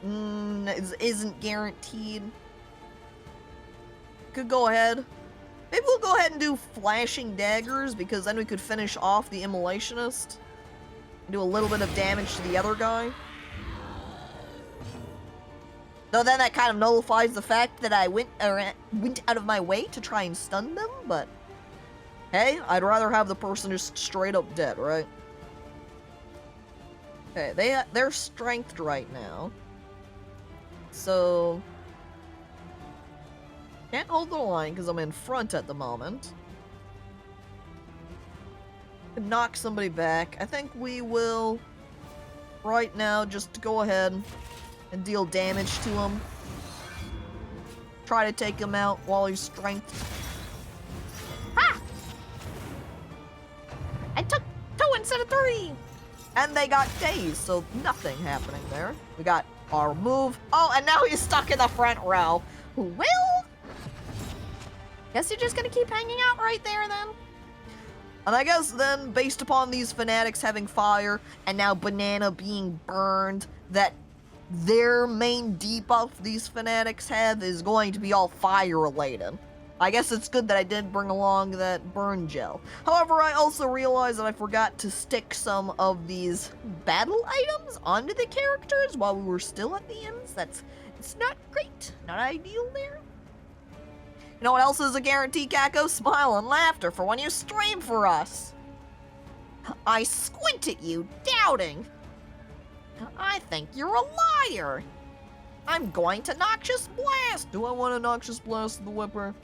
isn't guaranteed. Could go ahead. Maybe we'll go ahead and do flashing daggers because then we could finish off the immolationist. And do a little bit of damage to the other guy. Though then that kind of nullifies the fact that I went out of my way to try and stun them, but hey, I'd rather have the person just straight up dead, right? Okay, they're strengthed right now. So can't hold the line because I'm in front at the moment. Could knock somebody back. I think we will right now just to go ahead and deal damage to him. Try to take him out while he's strength. Ha! I took 2 instead of 3! And they got dazed, so nothing happening there. We got our move. Oh, and now he's stuck in the front row. Well, guess you're just gonna keep hanging out right there then. And I guess then, based upon these fanatics having fire, and now Banana being burned, that their main debuff these fanatics have is going to be all fire related. I guess it's good that I did bring along that burn gel. However, I also realized that I forgot to stick some of these battle items onto the characters while we were still at the ends. It's not great, not ideal there. You know what else is a guarantee, Caco? Smile and laughter for when you stream for us. I squint at you, doubting. I think you're a liar. I'm going to Noxious Blast. Do I want a Noxious Blast the Whipper?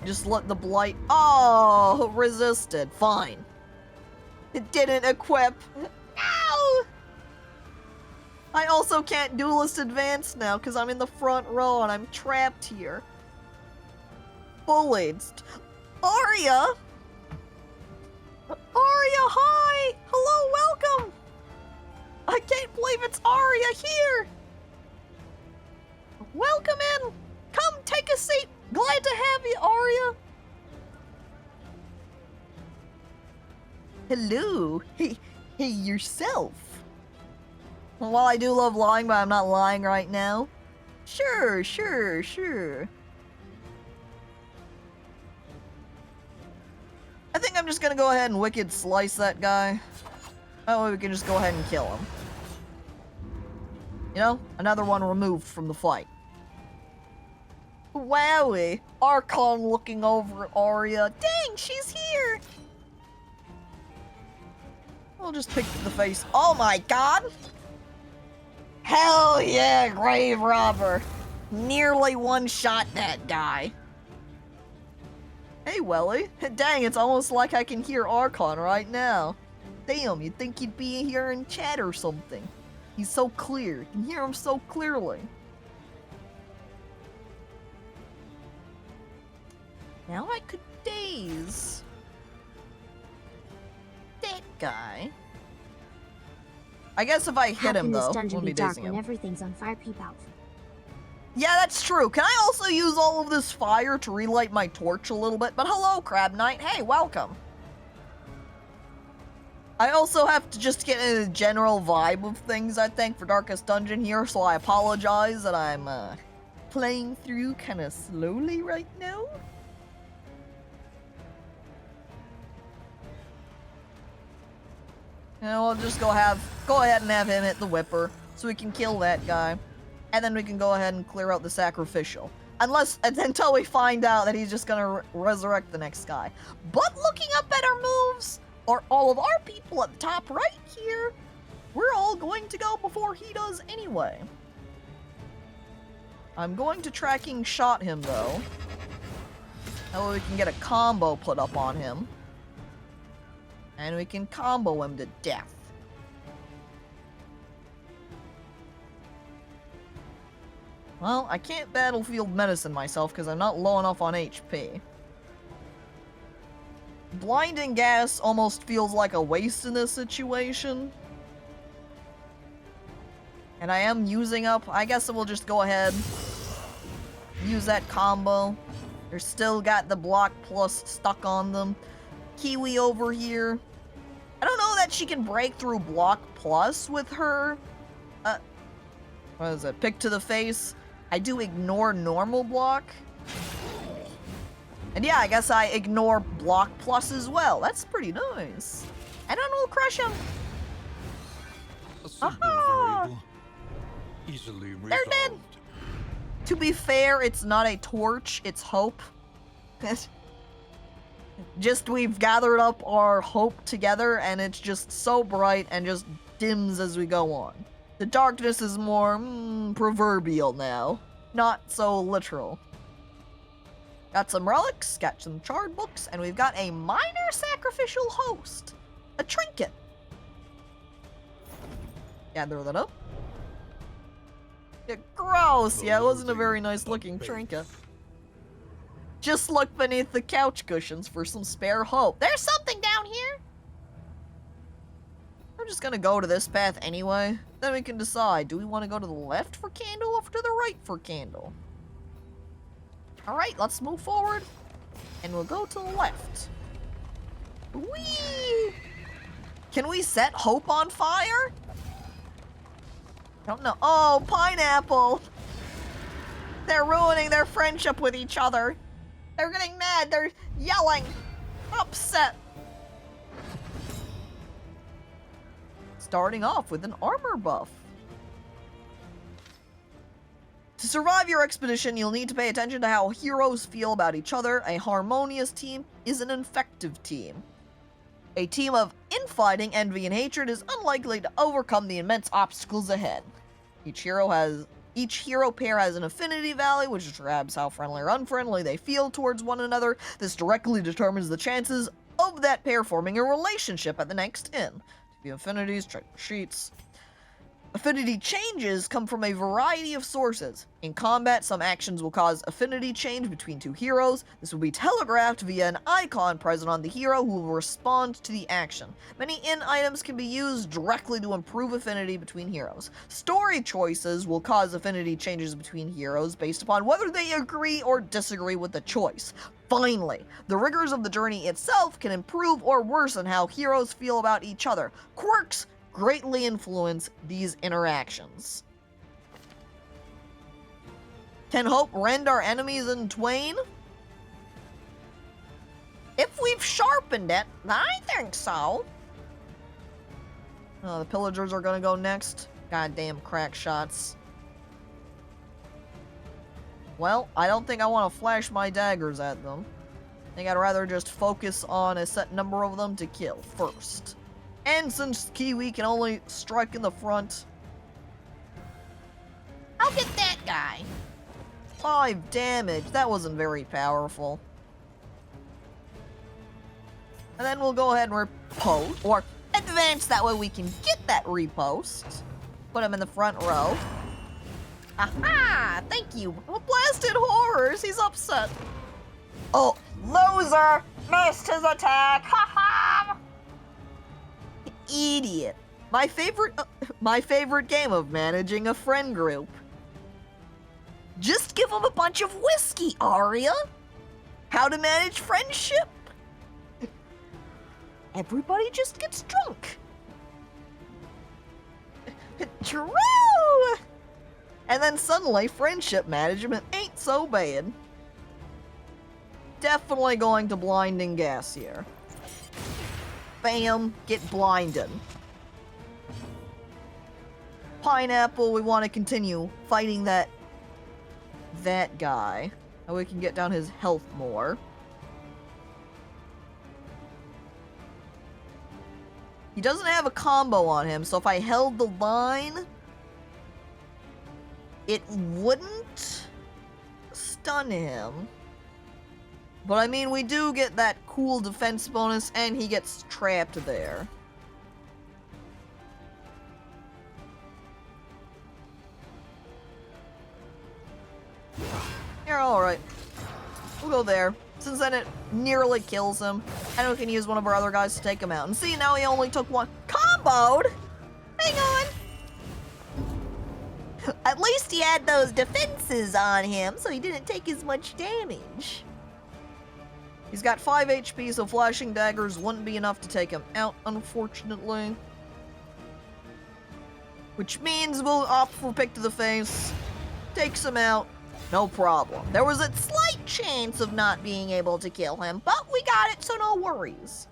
Just let the blight. Oh, resisted. Fine. It didn't equip. No! I also can't duelist advance now because I'm in the front row and I'm trapped here. Bullied. Arya! Arya, hi! Hello, welcome! I can't believe it's Arya here! Welcome in! Come, take a seat! Glad to have you, Arya! Hello! Hey, yourself! Well, while I do love lying, but I'm not lying right now. Sure. I think I'm just gonna go ahead and Wicked Slice that guy. That way we can just go ahead and kill him. You know, another one removed from the fight. Wowie! Archon looking over at Arya. Dang, she's here! We'll just pick the face. Oh my god! Hell yeah, Grave Robber! Nearly one-shot that guy. Hey, Welly. Dang, it's almost like I can hear Archon right now. Damn, you'd think he'd be here in chat or something. He's so clear. You can hear him so clearly. Now I could daze that guy. I guess if I hit him, though, we'll be dazing him. Everything's on fire, peep out. Yeah, that's true. Can I also use all of this fire to relight my torch a little bit? But hello, Crab Knight. Hey, welcome. I also have to just get in a general vibe of things, I think, for Darkest Dungeon here, so I apologize that I'm playing through kind of slowly right now. And we'll just go ahead and have him hit the Whipper, so we can kill that guy. And then we can go ahead and clear out the Sacrificial. Until we find out that he's just gonna resurrect the next guy. But looking up at our moves, or all of our people at the top right here, we're all going to go before he does anyway. I'm going to tracking shot him, though. That way we can get a combo put up on him. And we can combo him to death. Well, I can't battlefield medicine myself because I'm not low enough on HP. Blinding gas almost feels like a waste in this situation. And I am using up, I guess we'll just go ahead. Use that combo. They're still got the block plus stuck on them. Kiwi over here. I don't know that she can break through block plus with her. What is it? Pick to the face. I do ignore normal block. And yeah, I guess I ignore block plus as well. That's pretty nice. And then we'll crush him. A simple variable, easily resolved. They're dead. To be fair, it's not a torch, it's hope. Just we've gathered up our hope together and it's just so bright and just dims as we go on. The darkness is more proverbial now, not so literal. Got some relics, got some charred books, and we've got a minor sacrificial host. A trinket. Gather that up. Yeah, gross. Yeah, it wasn't a very nice looking trinket. Just look beneath the couch cushions for some spare hope. There's something down here. I'm just gonna go to this path anyway. Then we can decide, do we want to go to the left for candle or to the right for candle? Alright, let's move forward. And we'll go to the left. Whee! Can we set hope on fire? Don't know. Oh, pineapple! They're ruining their friendship with each other. They're getting mad. They're yelling. Upset. Starting off with an armor buff. To survive your expedition, you'll need to pay attention to how heroes feel about each other. A harmonious team is an effective team. A team of infighting, envy, and hatred is unlikely to overcome the immense obstacles ahead. Each hero pair has an affinity value, which describes how friendly or unfriendly they feel towards one another. This directly determines the chances of that pair forming a relationship at the next inn. To view affinities, check sheets. Affinity changes come from a variety of sources. In combat, some actions will cause affinity change between two heroes. This will be telegraphed via an icon present on the hero who will respond to the action. Many inn items can be used directly to improve affinity between heroes. Story choices will cause affinity changes between heroes based upon whether they agree or disagree with the choice. Finally, the rigors of the journey itself can improve or worsen how heroes feel about each other. Quirks greatly influence these interactions. Can hope rend our enemies in twain? If we've sharpened it, I think so. Oh, the pillagers are gonna go next. Goddamn crack shots. Well, I don't think I want to flash my daggers at them. I think I'd rather just focus on a set number of them to kill first. And since Kiwi can only strike in the front, I'll get that guy. 5 damage. That wasn't very powerful. And then we'll go ahead and repost, or advance, that way we can get that repost. Put him in the front row. Aha! Thank you. Oh, blasted horrors. He's upset. Oh, loser! Missed his attack. Ha ha! Idiot. My favorite game of managing a friend group. Just give them a bunch of whiskey, Arya. How to manage friendship? Everybody just gets drunk. True. And then suddenly friendship management ain't so bad. Definitely going to blinding gas here. Bam, get blinded. Pineapple, we want to continue fighting that guy. And we can get down his health more. He doesn't have a combo on him, so if I held the line, it wouldn't stun him. But I mean, we do get that cool defense bonus, and he gets trapped there. You're alright. We'll go there. Since then it nearly kills him, and we can use one of our other guys to take him out. And see, now he only took one. Comboed? Hang on. At least he had those defenses on him, so he didn't take as much damage. He's got 5 HP, so flashing daggers wouldn't be enough to take him out, unfortunately. Which means we'll opt for pick to the face. Takes him out. No problem. There was a slight chance of not being able to kill him, but we got it, so no worries.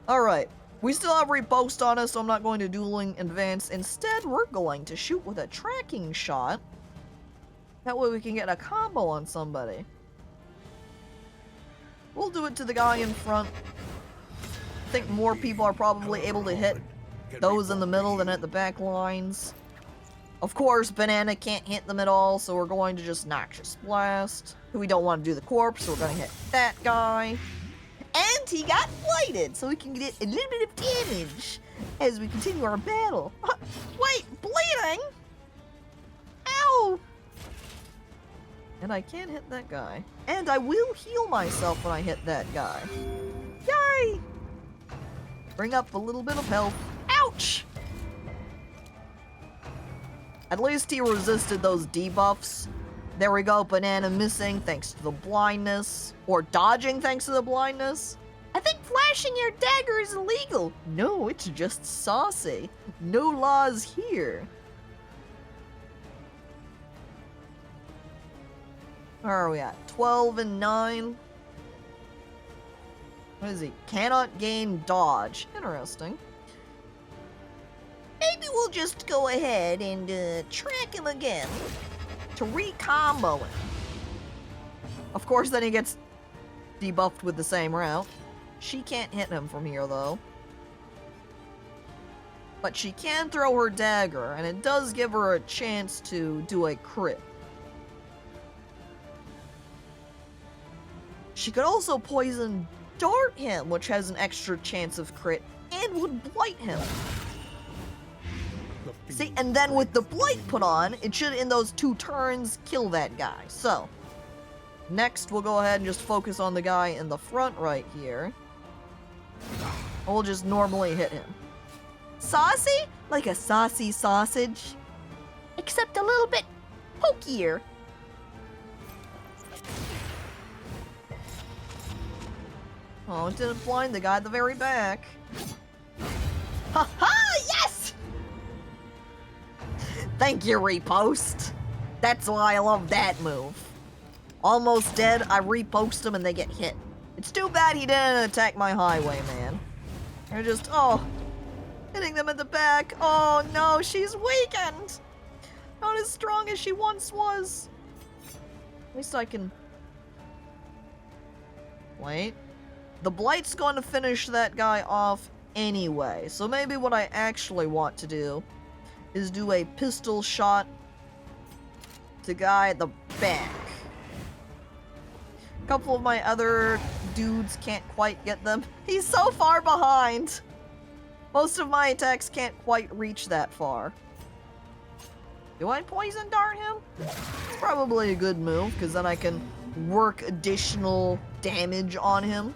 Alright. We still have repost on us, so I'm not going to dueling advance. Instead, we're going to shoot with a tracking shot. That way we can get a combo on somebody. We'll do it to the guy in front. I think more people are probably able to hit those in the middle than at the back lines. Of course, Banana can't hit them at all, so we're going to just Noxious Blast. We don't want to do the corpse, so we're going to hit that guy. And he got blighted, so we can get a little bit of damage as we continue our battle. Wait, bleeding? Ow! And I can't hit that guy. And I will heal myself when I hit that guy. Yay! Bring up a little bit of health. Ouch! At least he resisted those debuffs. There we go, Banana missing thanks to the blindness. Or dodging thanks to the blindness. I think flashing your dagger is illegal. No, it's just saucy. No laws here. Where are we at? 12 and 9. What is he? Cannot gain dodge. Interesting. Maybe we'll just go ahead and track him again to re-combo him. Of course, then he gets debuffed with the same route. She can't hit him from here, though. But she can throw her dagger, and it does give her a chance to do a crit. She could also poison dart him, which has an extra chance of crit, and would blight him. See, and then with the blight put on, it should, in those 2 turns, kill that guy. So, next we'll go ahead and just focus on the guy in the front right here. We'll just normally hit him. Saucy? Like a saucy sausage. Except a little bit pokier. Oh, it didn't blind the guy at the very back. Ha ha! Yes! Thank you, repost. That's why I love that move. Almost dead, I repost them and they get hit. It's too bad he didn't attack my highwayman. They're just, oh, hitting them at the back. Oh no, she's weakened. Not as strong as she once was. At least I can... Wait. The Blight's going to finish that guy off anyway. So maybe what I actually want to do is do a pistol shot to guy at the back. A couple of my other dudes can't quite get them. He's so far behind. Most of my attacks can't quite reach that far. Do I poison dart him? It's probably a good move, because then I can work additional damage on him.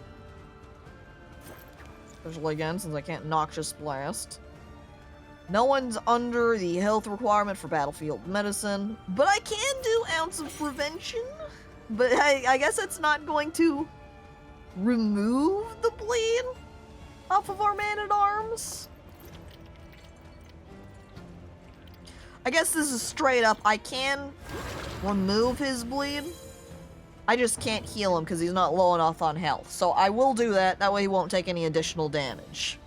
Especially again, since I can't Noxious Blast. No one's under the health requirement for Battlefield Medicine, but I can do Ounce of Prevention. But I guess it's not going to remove the bleed off of our Man-at-Arms. I guess this is straight up, I can remove his bleed. I just can't heal him because he's not low enough on health. So I will do that, that way he won't take any additional damage.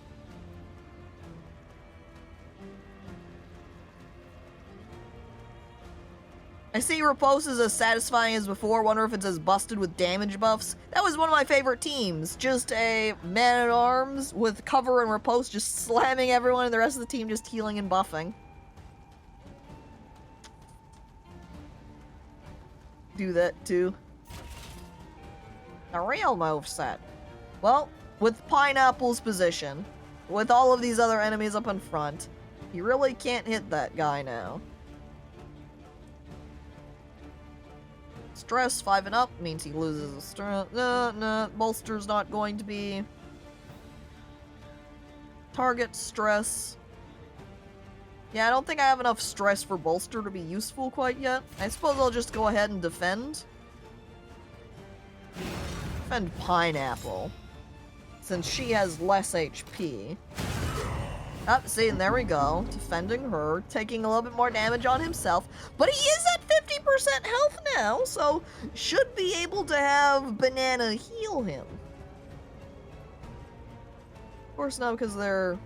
I see Repose is as satisfying as before. Wonder if it's as busted with damage buffs. That was one of my favorite teams. Just a Man-at-Arms with cover and Repose just slamming everyone and the rest of the team just healing and buffing. Do that too. A real moveset. Well, with Pineapple's position, with all of these other enemies up in front, you really can't hit that guy now. Stress 5 and up means he loses a strength. No, bolster's not going to be. Target stress. Yeah, I don't think I have enough stress for bolster to be useful quite yet. I suppose I'll just go ahead and defend. Defend Pineapple, since she has less HP. Oh, see, and there we go. Defending her, taking a little bit more damage on himself. But he is at 50% health now, so should be able to have Banana heal him. Of course, not because they're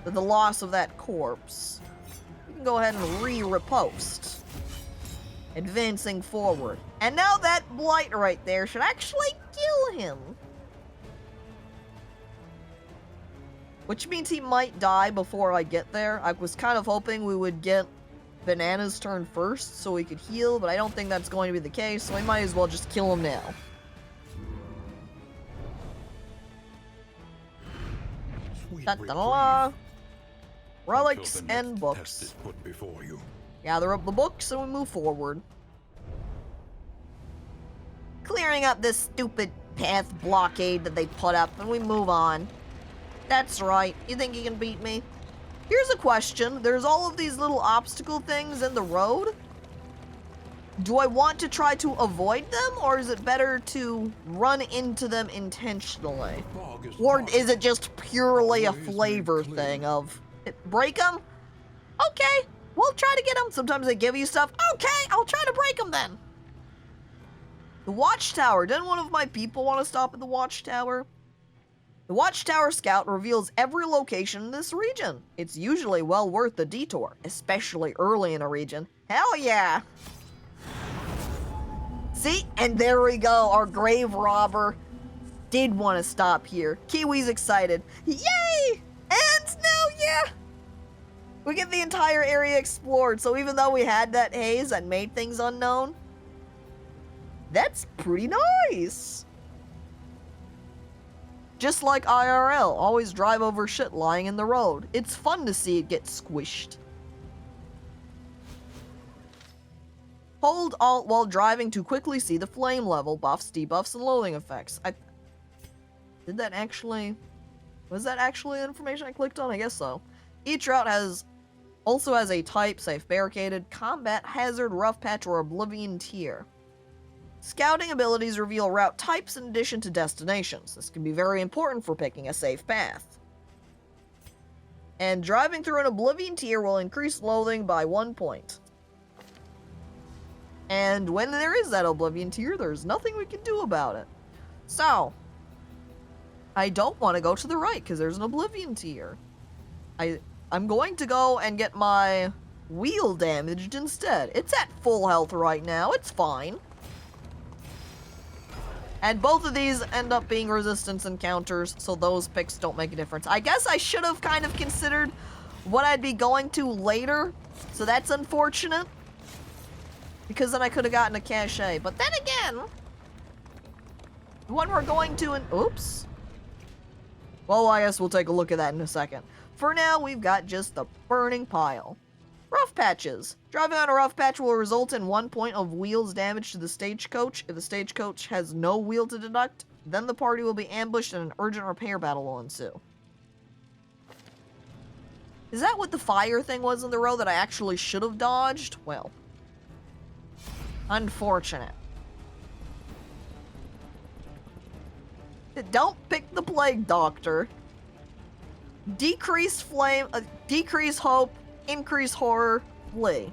the loss of that corpse. We can go ahead and re-repost. Advancing forward. And now that blight right there should actually kill him. Which means he might die before I get there. I was kind of hoping we would get Banana's turn first so we could heal, but I don't think that's going to be the case, so we might as well just kill him now. Da-da-da-da. Relics and books. Put before you. Gather up the books and we move forward. Clearing up this stupid path blockade that they put up, and we move on. That's right. You think you can beat me? Here's a question. There's all of these little obstacle things in the road. Do I want to try to avoid them, or is it better to run into them intentionally? Or is it just purely a flavor thing of, break them? Okay, we'll try to get them. Sometimes they give you stuff. Okay, I'll try to break them then. The Watchtower. Didn't one of my people want to stop at the Watchtower? The Watchtower Scout reveals every location in this region. It's usually well worth the detour, especially early in a region. Hell yeah! See? And there we go. Our grave robber did want to stop here. Kiwi's excited. Yay! And now, yeah! We get the entire area explored, so even though we had that haze that made things unknown, that's pretty nice. Just like IRL, always drive over shit lying in the road. It's fun to see it get squished. Hold Alt while driving to quickly see the flame level, buffs, debuffs, and loading effects. Did that actually... Was that actually the information I clicked on? I guess so. Each route also has a type, safe barricaded, combat, hazard, rough patch, or oblivion tier. Scouting abilities reveal route types in addition to destinations. This can be very important for picking a safe path. And driving through an oblivion tier will increase loathing by 1 point. And when there is that oblivion tier, there's nothing we can do about it. So, I don't want to go to the right because there's an oblivion tier. I'm going to go and get my wheel damaged instead. It's at full health right now. It's fine. And both of these end up being resistance encounters, so those picks don't make a difference. I guess I should have kind of considered what I'd be going to later, so that's unfortunate. Because then I could have gotten a cachet. But then again, the one we're going to... Oops. Well, I guess we'll take a look at that in a second. For now, we've got just the burning pile. Rough patches. Driving on a rough patch will result in 1 point of wheels damage to the stagecoach. If the stagecoach has no wheel to deduct, then the party will be ambushed and an urgent repair battle will ensue. Is that what the fire thing was in the road that I actually should have dodged? Well, unfortunate. Don't pick the plague doctor. Decrease flame, decrease hope, increase horror, flee.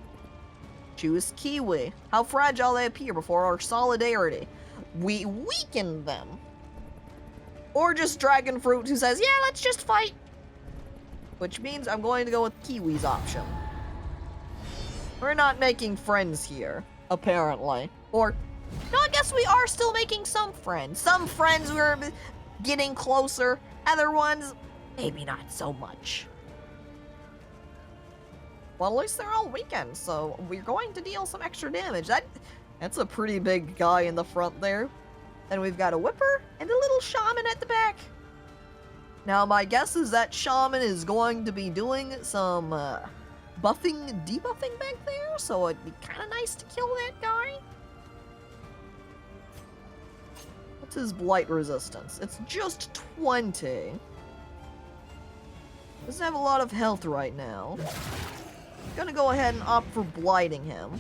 Choose Kiwi. How fragile they appear before our solidarity. We weaken them. Or just Dragon Fruit who says, yeah, let's just fight. Which means I'm going to go with Kiwi's option. We're not making friends here, apparently. Or, no, I guess we are still making some friends. Some friends we're getting closer. Other ones, maybe not so much. Well, at least they're all weakened, so we're going to deal some extra damage. That's a pretty big guy in the front there. Then we've got a whipper and a little shaman at the back. Now, my guess is that shaman is going to be doing some buffing, debuffing back there, so it'd be kind of nice to kill that guy. What's his blight resistance? It's just 20. Doesn't have a lot of health right now. Gonna go ahead and opt for blighting him.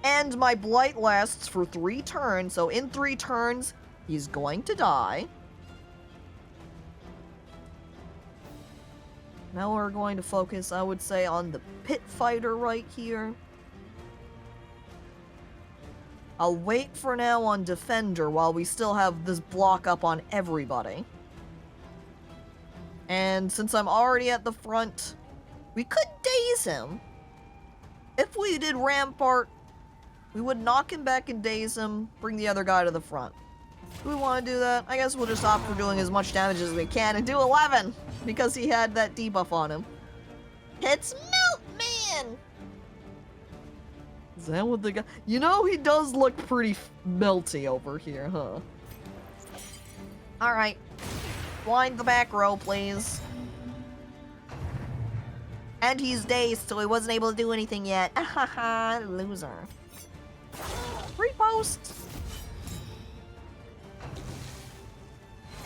And my blight lasts for 3 turns, so in 3 turns, he's going to die. Now we're going to focus, I would say, on the pit fighter right here. I'll wait for now on defender while we still have this block up on everybody. And since I'm already at the front, we could daze him. If we did Rampart, we would knock him back and daze him, bring the other guy to the front. Do we want to do that? I guess we'll just opt for doing as much damage as we can and do 11! Because he had that debuff on him. It's Milkman! Is that what the guy... You know, he does look pretty melty over here, huh? Alright. Blind the back row, please. And he's dazed, so he wasn't able to do anything yet. Ahaha, loser. Repost!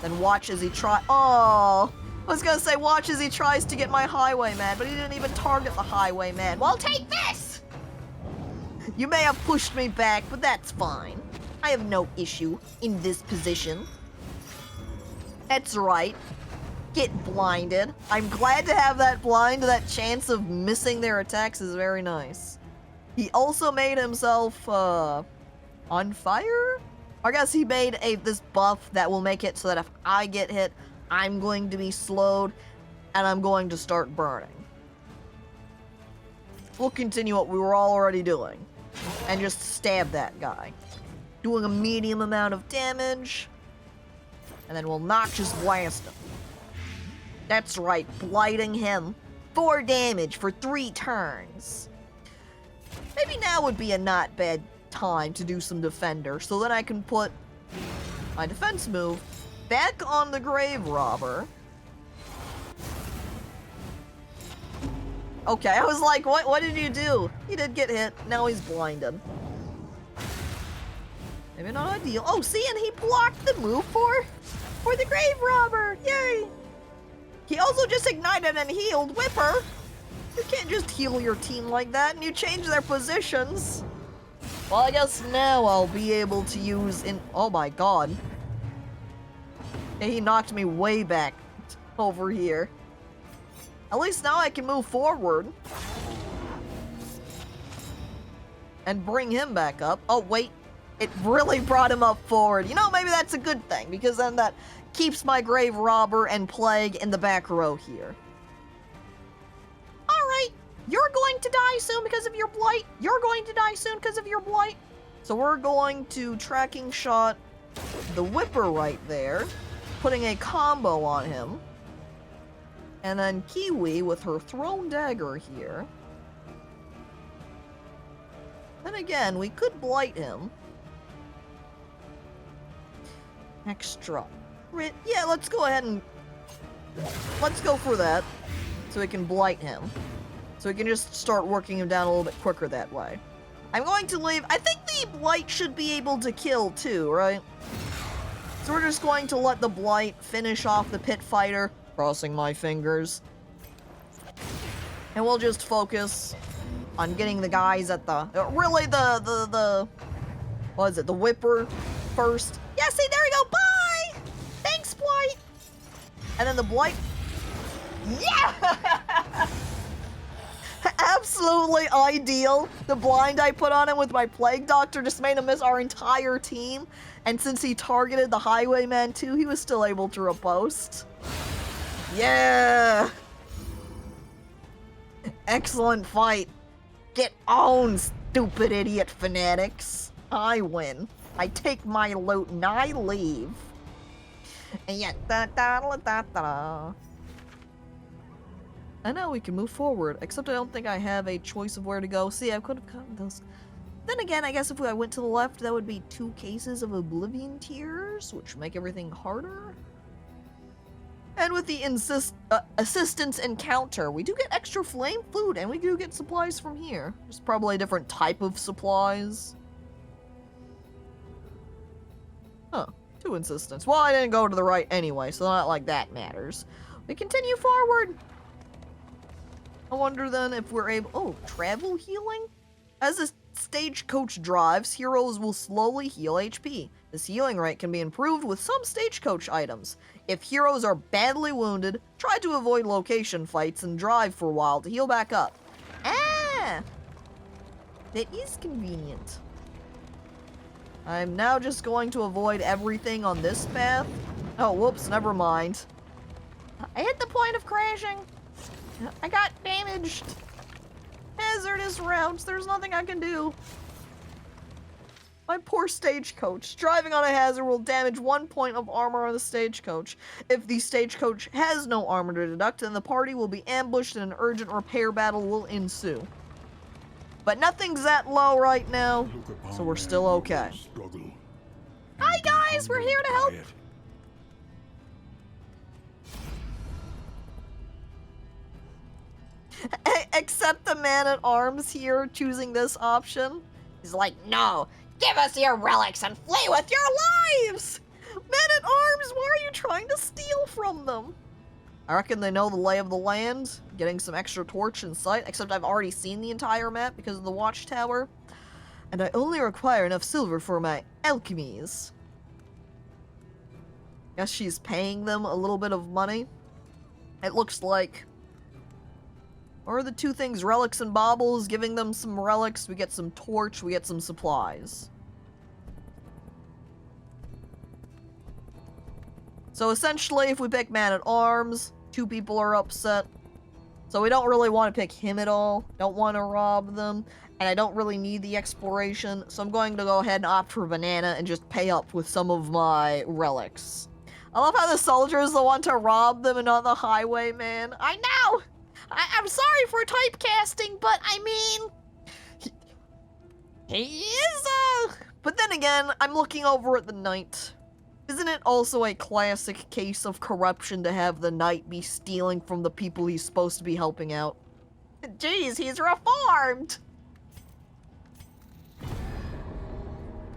Then watch as he Oh! I was gonna say watch as he tries to get my Highwayman, but he didn't even target the Highwayman. Well, take this! You may have pushed me back, but that's fine. I have no issue in this position. That's right. Get blinded. I'm glad to have that blind. That chance of missing their attacks is very nice. He also made himself, on fire? I guess he made this buff that will make it so that if I get hit, I'm going to be slowed, and I'm going to start burning. We'll continue what we were already doing, and just stab that guy. Doing a medium amount of damage, and then we'll not just blast him. That's right, blighting him. 4 damage for 3 turns. Maybe now would be a not bad time to do some defender, so that I can put my defense move back on the grave robber. Okay, I was like, what did you do? He did get hit, now he's blinded. Maybe not ideal. Oh, see, and he blocked the move for the grave robber. Yay! He also just ignited and healed Whipper. You can't just heal your team like that, and you change their positions. Well, I guess now I'll be able to use oh my god. Yeah, he knocked me way back over here. At least now I can move forward. And bring him back up. Oh, wait. It really brought him up forward. You know, maybe that's a good thing, because then that keeps my grave robber and plague in the back row here. Alright, you're going to die soon because of your blight. You're going to die soon because of your blight. So we're going to tracking shot the Whipper right there, putting a combo on him. And then Kiwi with her thrown dagger here. Then again, we could blight him. Extra. Yeah, let's go ahead and... Let's go for that. So we can blight him. So we can just start working him down a little bit quicker that way. I'm going to leave... I think the blight should be able to kill too, right? So we're just going to let the blight finish off the pit fighter. Crossing my fingers. And we'll just focus on getting the guys at the... really the what is it? The Whipper first. Yeah, see, there we go. Bye! Thanks, Blight! And then the Blight... Yeah! Absolutely ideal. The blind I put on him with my Plague Doctor just made him miss our entire team. And since he targeted the Highwayman too, he was still able to riposte. Yeah! Excellent fight. Get owned, stupid idiot fanatics. I win. I take my loot and I leave. And yet, I know we can move forward, except I don't think I have a choice of where to go. See, I could have gotten those. Then again, I guess if I went to the left, that would be 2 cases of Oblivion Tears, which make everything harder. And with the assistance encounter, we do get extra flame food, and we do get supplies from here. Just probably a different type of supplies. Huh, 2 insistence. Well, I didn't go to the right anyway, so not like that matters. We continue forward. I wonder then if we're able... Oh, travel healing? As the stagecoach drives, heroes will slowly heal HP. This healing rate can be improved with some stagecoach items. If heroes are badly wounded, try to avoid location fights and drive for a while to heal back up. Ah! That is convenient. I'm now just going to avoid everything on this path. Oh, whoops, never mind. I hit the point of crashing. I got damaged. Hazardous routes, there's nothing I can do. My poor stagecoach. Driving on a hazard will damage 1 point of armor on the stagecoach. If the stagecoach has no armor to deduct, then the party will be ambushed and an urgent repair battle will ensue. But nothing's that low right now, so we're still okay. Hi guys, we're here to help. Except the man-at-arms here choosing this option. He's like, no, give us your relics and flee with your lives! Men-at-arms, why are you trying to steal from them? I reckon they know the lay of the land, getting some extra torch in sight, except I've already seen the entire map because of the watchtower. And I only require enough silver for my alchemies. Guess she's paying them a little bit of money. It looks like... What are the two things? Relics and baubles. Giving them some relics, we get some torch, we get some supplies. So essentially, if we pick man-at-arms, 2 people are upset. So we don't really want to pick him at all. Don't want to rob them. And I don't really need the exploration. So I'm going to go ahead and opt for banana and just pay up with some of my relics. I love how the soldier is the one to rob them and not the highwayman. I know! I'm sorry for typecasting, but I mean... He is, But then again, I'm looking over at the knight. Isn't it also a classic case of corruption to have the knight be stealing from the people he's supposed to be helping out? Jeez, he's reformed!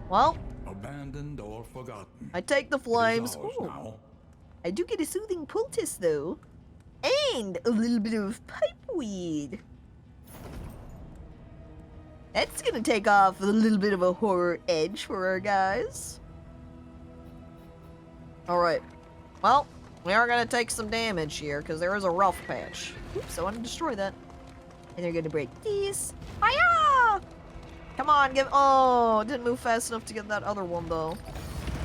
Well... Abandoned or forgotten. I take the flames. Ooh. Now. I do get a soothing poultice, though. And a little bit of pipeweed. That's gonna take off a little bit of a horror edge for our guys. Alright. Well, we are gonna take some damage here, because there is a rough patch. Oops, I want to destroy that. And they're gonna break these. Hiya! Come on, give- oh, didn't move fast enough to get that other one, though.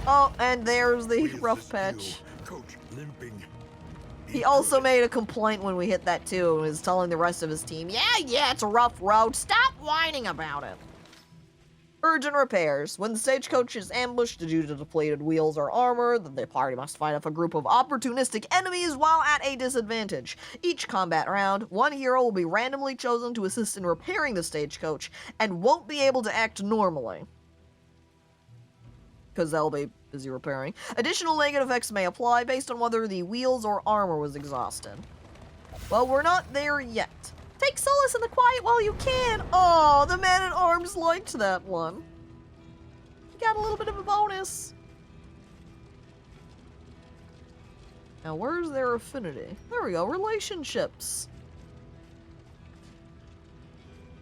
Oh, and there's the rough patch. Coach limping. He also made a complaint when we hit that too, and was telling the rest of his team, yeah, it's a rough road, stop whining about it. Urgent repairs. When the stagecoach is ambushed due to depleted wheels or armor, then the party must fight off a group of opportunistic enemies while at a disadvantage. Each combat round, 1 hero will be randomly chosen to assist in repairing the stagecoach, and won't be able to act normally, because they'll be busy repairing. Additional negative effects may apply based on whether the wheels or armor was exhausted. Well, we're not there yet. Take solace in the quiet while you can. Oh, the man-at-arms liked that one. He got a little bit of a bonus. Now, where's their affinity? There we go, relationships.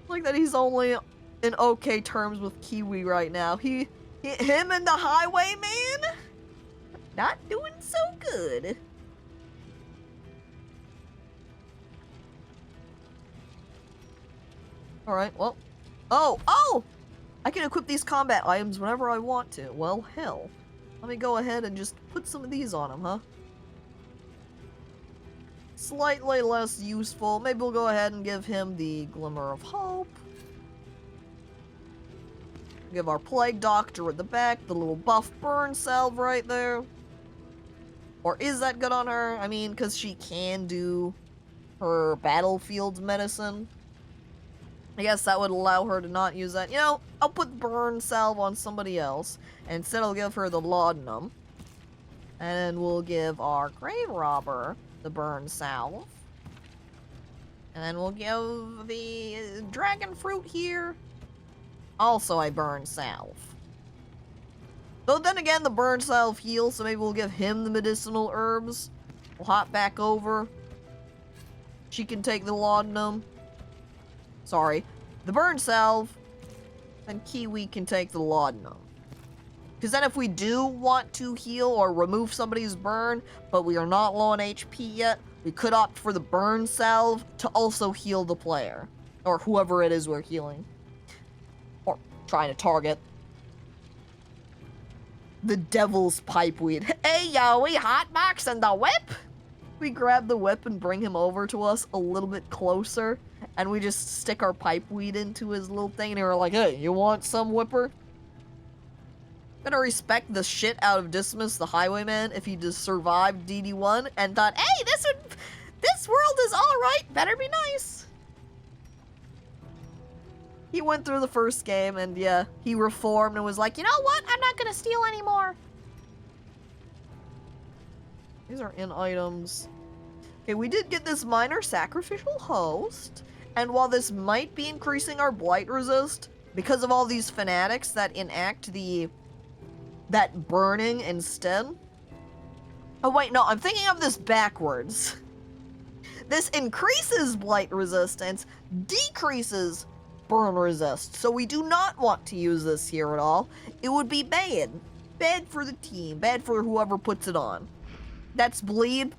Like that he's only in okay terms with Kiwi right now. Him and the highwayman? Not doing so good. Alright, well. Oh! I can equip these combat items whenever I want to. Well, hell. Let me go ahead and just put some of these on him, huh? Slightly less useful. Maybe we'll go ahead and give him the Glimmer of Hope. Give our Plague Doctor at the back the little buff burn salve right there. Or is that good on her? I mean, because she can do her battlefield medicine. I guess that would allow her to not use that. You know, I'll put burn salve on somebody else. And instead I'll give her the laudanum. And then we'll give our grave robber the burn salve. And then we'll give the dragon fruit here also a burn salve. Though then again, the burn salve heals, so maybe we'll give him the medicinal herbs. We'll hop back over. She can take the laudanum. Sorry, the burn salve. And Kiwi can take the laudanum. Because then if we do want to heal or remove somebody's burn, but we are not low on HP yet, we could opt for the burn salve to also heal the player. Or whoever it is we're healing. Or trying to target. The devil's pipeweed. Hey yo, we hotboxing the whip? We grab the whip and bring him over to us a little bit closer. And we just stick our pipeweed into his little thing and we're like, hey, you want some, whipper? Gonna respect the shit out of Dismas the Highwayman if he just survived DD1 and thought, hey, this world is alright, better be nice. He went through the first game and yeah, he reformed and was like, you know what? I'm not gonna steal anymore. These are in items. Okay, we did get this minor sacrificial host, and while this might be increasing our blight resist, because of all these fanatics that enact that burning instead. Oh wait, no, I'm thinking of this backwards. This increases blight resistance, decreases burn resist, so we do not want to use this here at all. It would be bad. Bad for the team, bad for whoever puts it on. That's bleed.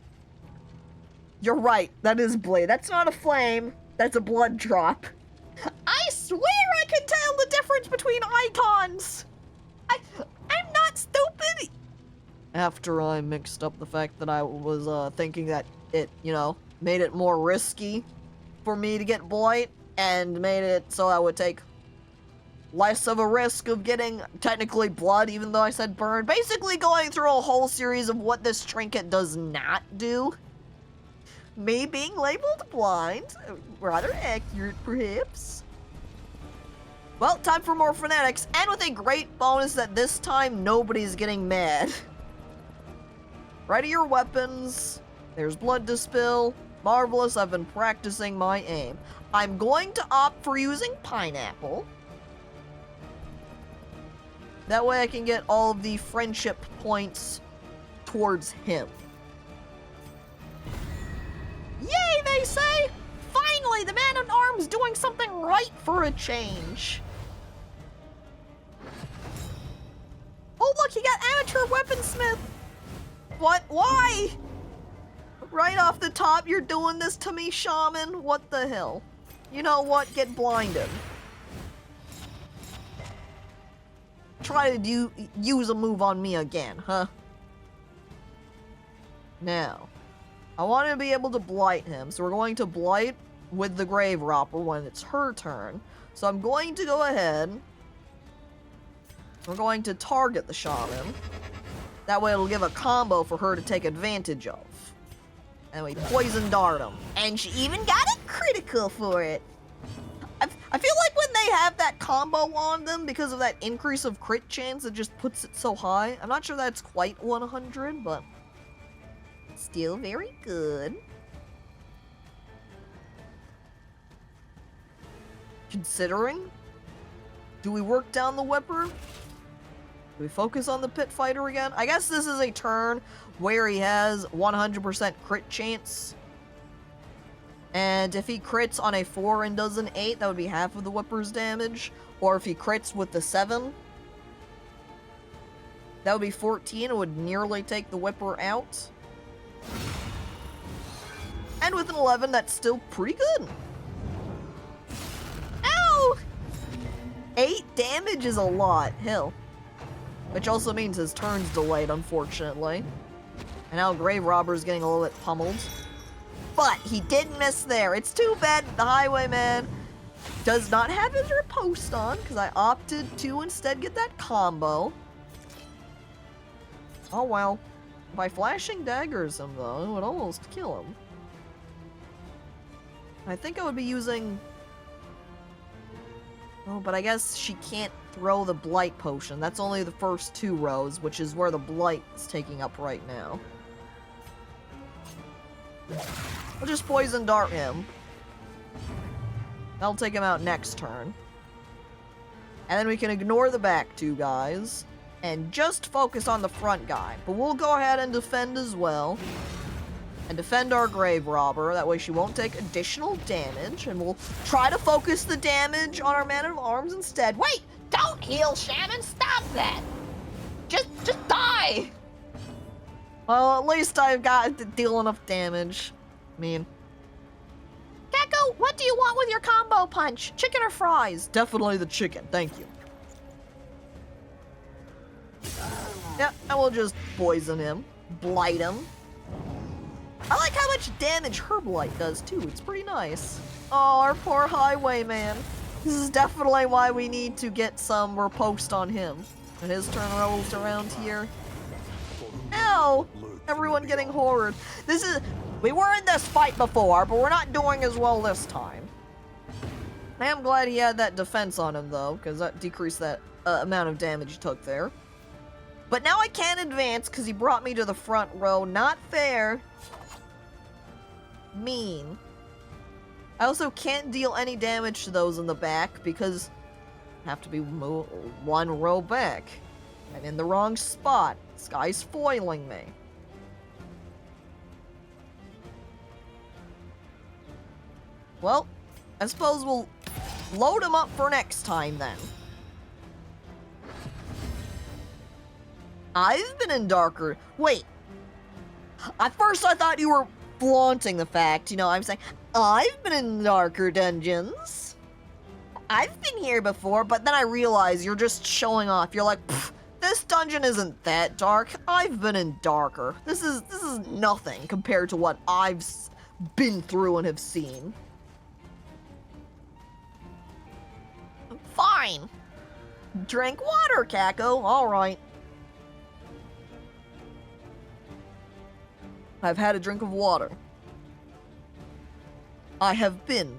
You're right, that is bleed. That's not a flame, that's a blood drop. I swear I can tell the difference between icons! I'm not stupid! After I mixed up the fact that I was thinking that it, you know, made it more risky for me to get blight, and made it so I would take less of a risk of getting technically blood, even though I said burn. Basically going through a whole series of what this trinket does not do. Me being labeled blind, rather accurate perhaps. Well, time for more fanatics, and with a great bonus that this time nobody's getting mad. Ready your weapons. There's blood to spill. Marvelous, I've been practicing my aim. I'm going to opt for using pineapple. That way I can get all of the friendship points towards him. Yay, they say! Finally, the man-at-arms doing something right for a change. Oh look, he got amateur weaponsmith! What? Why? Right off the top, you're doing this to me, shaman? What the hell? You know what? Get blinded. Try to use a move on me again, huh? Now, I want to be able to blight him, so we're going to blight with the grave robber when it's her turn. So I'm going to go ahead. We're going to target the shaman. That way it'll give a combo for her to take advantage of. And we poison dart him. And she even got a critical for it. I feel like when they have that combo on them, because of that increase of crit chance, it just puts it so high. I'm not sure that's quite 100, but still very good. Considering, do we work down the whipper? Do we focus on the pit fighter again? I guess this is a turn where he has 100% crit chance. And if he crits on a 4 and does an 8, that would be half of the whipper's damage. Or if he crits with the 7, that would be 14. It would nearly take the whipper out. And with an 11, that's still pretty good. Ow! 8 damage is a lot. Hell. Which also means his turn's delayed, unfortunately. And now Grave Robber's getting a little bit pummeled. But he did miss there. It's too bad the Highwayman does not have his riposte on, because I opted to instead get that combo. Oh well. By flashing daggers him, though, it would almost kill him. I think I would be using... Oh, but I guess she can't throw the Blight Potion. That's only the first 2 rows, which is where the Blight is taking up right now. I'll just Poison Dart him. That'll take him out next turn. And then we can ignore the back 2 guys and just focus on the front guy. But we'll go ahead and defend as well. And defend our Grave Robber. That way she won't take additional damage. And we'll try to focus the damage on our Man-at-Arms instead. Wait! Don't heal, Shaman! Stop that! Just die! Well, at least I've got to deal enough damage. I mean... Caco, what do you want with your combo punch? Chicken or fries? Definitely the chicken, thank you. Yeah, and we'll just poison him. Blight him. I like how much damage her blight does, too. It's pretty nice. Oh, our poor Highwayman. This is definitely why we need to get some riposte on him. And his turn rolls around here. Ow! Everyone getting horrored. We were in this fight before, but we're not doing as well this time. I am glad he had that defense on him, though, because that decreased that amount of damage he took there. But now I can't advance, because he brought me to the front row. Not fair. Mean. I also can't deal any damage to those in the back, because I have to be one row back. I'm in the wrong spot. This guy's foiling me. Well, I suppose we'll load him up for next time then. I've been in darker... Wait. At first I thought you were flaunting the fact, you know, I'm saying, I've been in darker dungeons. I've been here before, but then I realized you're just showing off. You're like, this dungeon isn't that dark. I've been in darker. This is nothing compared to what I've been through and have seen. Fine. Drink water, Caco. All right. I've had a drink of water. I have been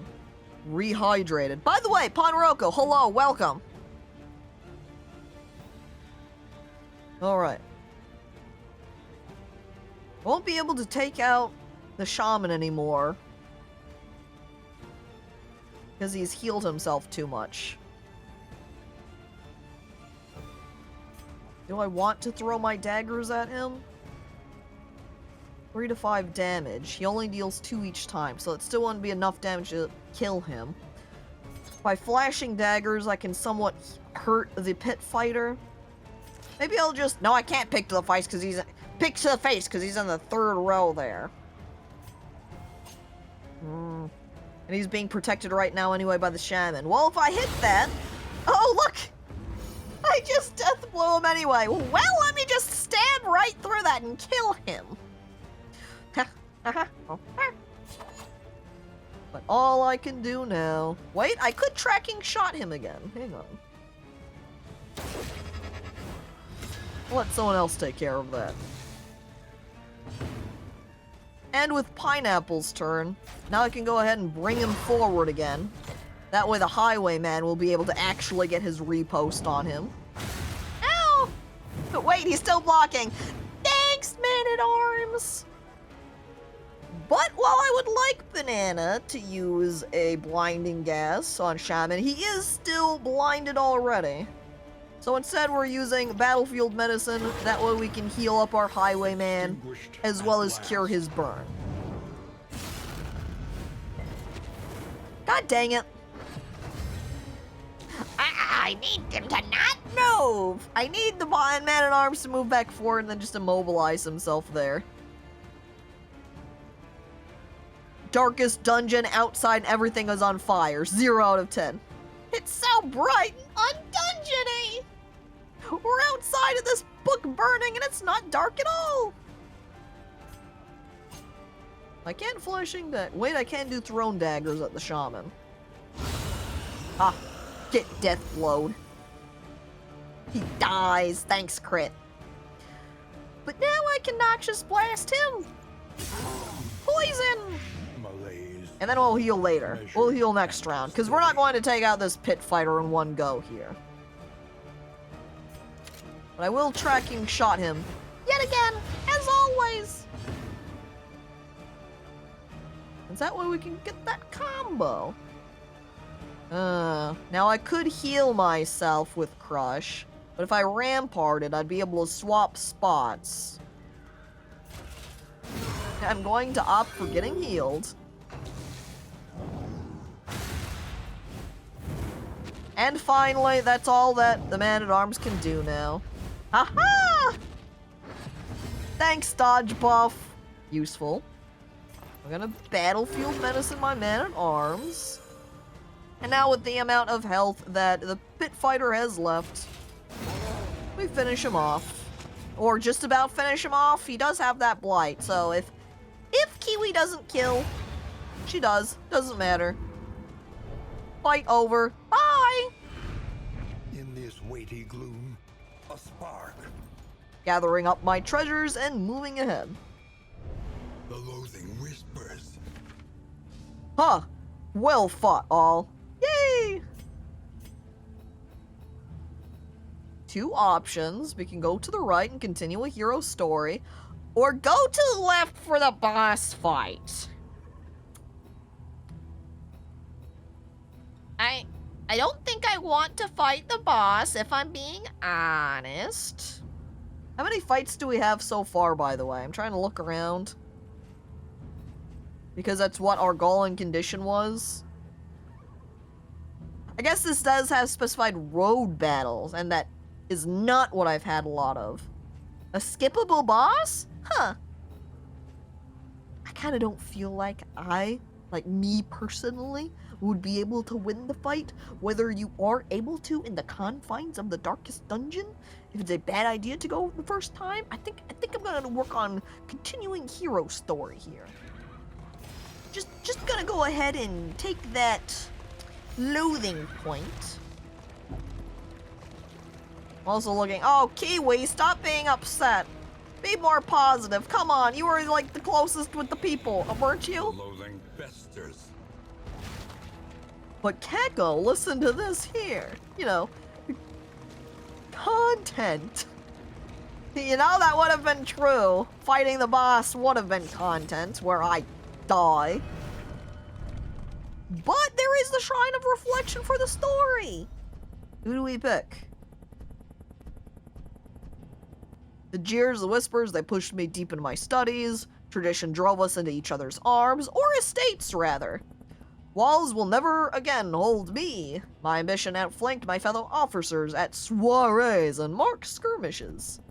rehydrated. By the way, Ponroko, hello, welcome. Alright. Won't be able to take out the shaman anymore. Because he's healed himself too much. Do I want to throw my daggers at him? 3 to 5 damage. He only deals 2 each time, so it still wouldn't be enough damage to kill him. By flashing daggers, I can somewhat hurt the pit fighter. Maybe I'll just... No, I can't pick to the face because he's... Pick to the face because he's in the 3rd row there. And he's being protected right now anyway by the shaman. Well, if I hit that... Oh, look! I just death blow him anyway. Well, let me just stand right through that and kill him. But all I can do now... Wait, I could tracking shot him again. Hang on. I'll let someone else take care of that. And with Pineapple's turn, now I can go ahead and bring him forward again. That way the Highwayman will be able to actually get his repost on him. Ow! But wait, he's still blocking. Thanks, Man-at-Arms! But while I would like Banana to use a blinding gas on Shaman, he is still blinded already. So instead we're using Battlefield Medicine, that way we can heal up our Highwayman, as well as cure his burn. God dang it. I need them to not move! I need the Man-at-Arms to move back forward and then just immobilize himself there. Darkest dungeon outside, everything is on fire. 0 out of 10. It's so bright and undungeony! We're outside of this book burning and it's not dark at all! I can't flashing that. Wait, I can't do thrown daggers at the shaman. Ah, get death blowed. He dies. Thanks, crit. But now I can Noxious Blast him. Poison! And then we'll heal later. We'll heal next round, because we're not going to take out this pit fighter in one go here. But I will tracking shot him. Yet again, as always. Is that way we can get that combo? Now I could heal myself with Crush, but if I ramparted, I'd be able to swap spots. I'm going to opt for getting healed. And finally, that's all that the Man-at-Arms can do now. Haha! Thanks, dodge buff. Useful. I'm gonna Battlefield Medicine my Man-at-Arms. And now with the amount of health that the pit fighter has left, we finish him off. Or just about finish him off. He does have that blight, so if Kiwi doesn't kill, she does. Doesn't matter. Fight over. Bye! In this weighty gloom, A spark. Gathering up my treasures and moving ahead. The loathing whispers. Huh. Well fought, all. Yay! 2 options. We can go to the right and continue a hero story, or go to the left for the boss fight. I don't think I want to fight the boss, if I'm being honest. How many fights do we have so far, by the way? I'm trying to look around. Because that's what our goal and condition was. I guess this does have specified road battles, and that is not what I've had a lot of. A skippable boss? Huh. I kind of don't feel like me personally, would be able to win the fight, whether you are able to in the confines of the darkest dungeon. If it's a bad idea to go the first time, I think I'm gonna work on continuing hero story here. Just gonna go ahead and take that loathing point. Also looking, oh, Kiwi, stop being upset. Be more positive. Come on, you were like the closest with the people, weren't you? Loathing festers. But Caco, listen to this here. You know, content. You know, that would have been true. Fighting the boss would have been content where I die. But there is the Shrine of Reflection for the story. Who do we pick? The jeers, the whispers, they pushed me deep into my studies. Tradition drove us into each other's arms, or estates, rather. Walls will never again hold me. My ambition outflanked my fellow officers at soirees and mock skirmishes.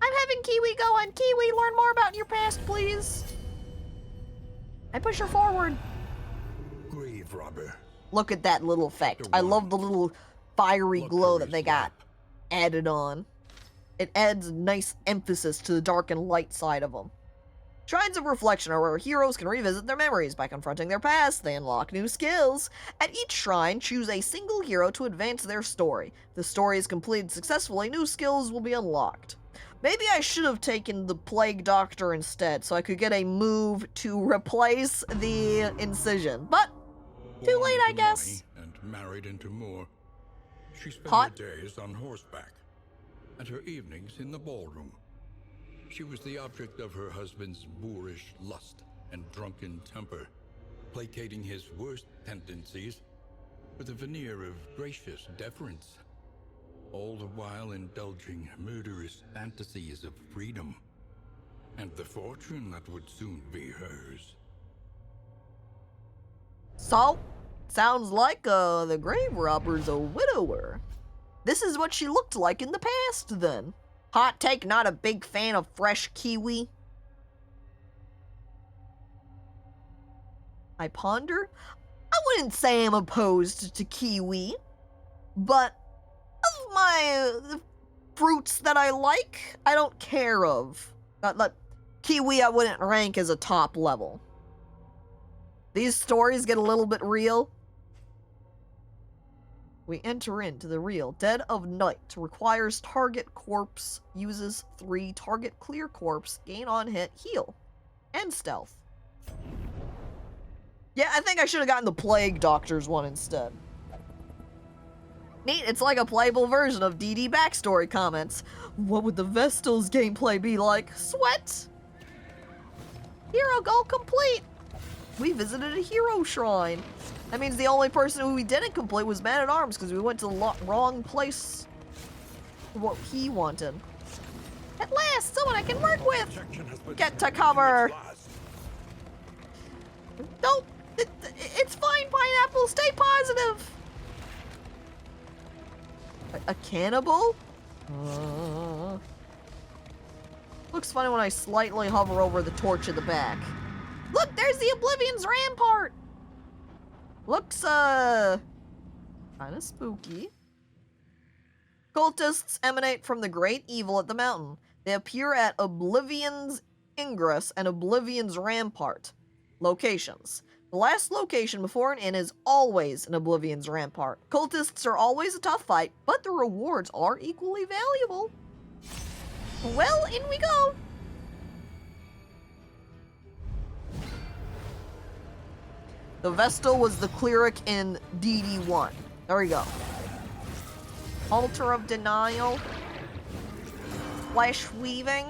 I'm having Kiwi go on. Kiwi, learn more about your past, please. I push her forward. Grave robber. Look at that little effect. I love the little fiery glow that they got added on. It adds nice emphasis to the dark and light side of them. Shrines of Reflection are where heroes can revisit their memories. By confronting their past, they unlock new skills. At each shrine, choose a single hero to advance their story. If the story is completed successfully, new skills will be unlocked. Maybe I should have taken the Plague Doctor instead, so I could get a move to replace the incision. But, too late, I guess. And married into more. She spent Hot. her days on horseback, and her evenings in the ballroom. She was the object of her husband's boorish lust and drunken temper, placating his worst tendencies with a veneer of gracious deference, all the while indulging murderous fantasies of freedom and the fortune that would soon be hers. So, sounds like the grave robber's a widower. This is what she looked like in the past, then. Hot take, not a big fan of fresh Kiwi. I ponder. I wouldn't say I'm opposed to Kiwi, but of the fruits that I like, I don't care of. Kiwi I wouldn't rank as a top level. These stories get a little bit real. We enter into the real. Dead of Night requires target corpse, uses 3 target clear corpse, gain on hit, heal, and stealth. Yeah, I think I should have gotten the Plague Doctor's one instead. Neat, it's like a playable version of DD backstory comments. What would the Vestal's gameplay be like? Sweat! Hero goal complete! We visited a hero shrine. That means the only person who we didn't complete was Man-at-Arms, because we went to the wrong place for what he wanted. At last, someone I can work with! Get to cover! Nope! It's fine, Pineapple! Stay positive! A cannibal? Looks funny when I slightly hover over the torch at the back. Look, there's the Oblivion's rampart! Looks, kinda spooky. Cultists emanate from the great evil at the mountain. They appear at Oblivion's Ingress and Oblivion's Rampart. Locations. The last location before an inn is always an Oblivion's Rampart. Cultists are always a tough fight, but the rewards are equally valuable. Well, in we go. The Vestal was the cleric in DD1. There we go. Altar of Denial. Flesh Weaving.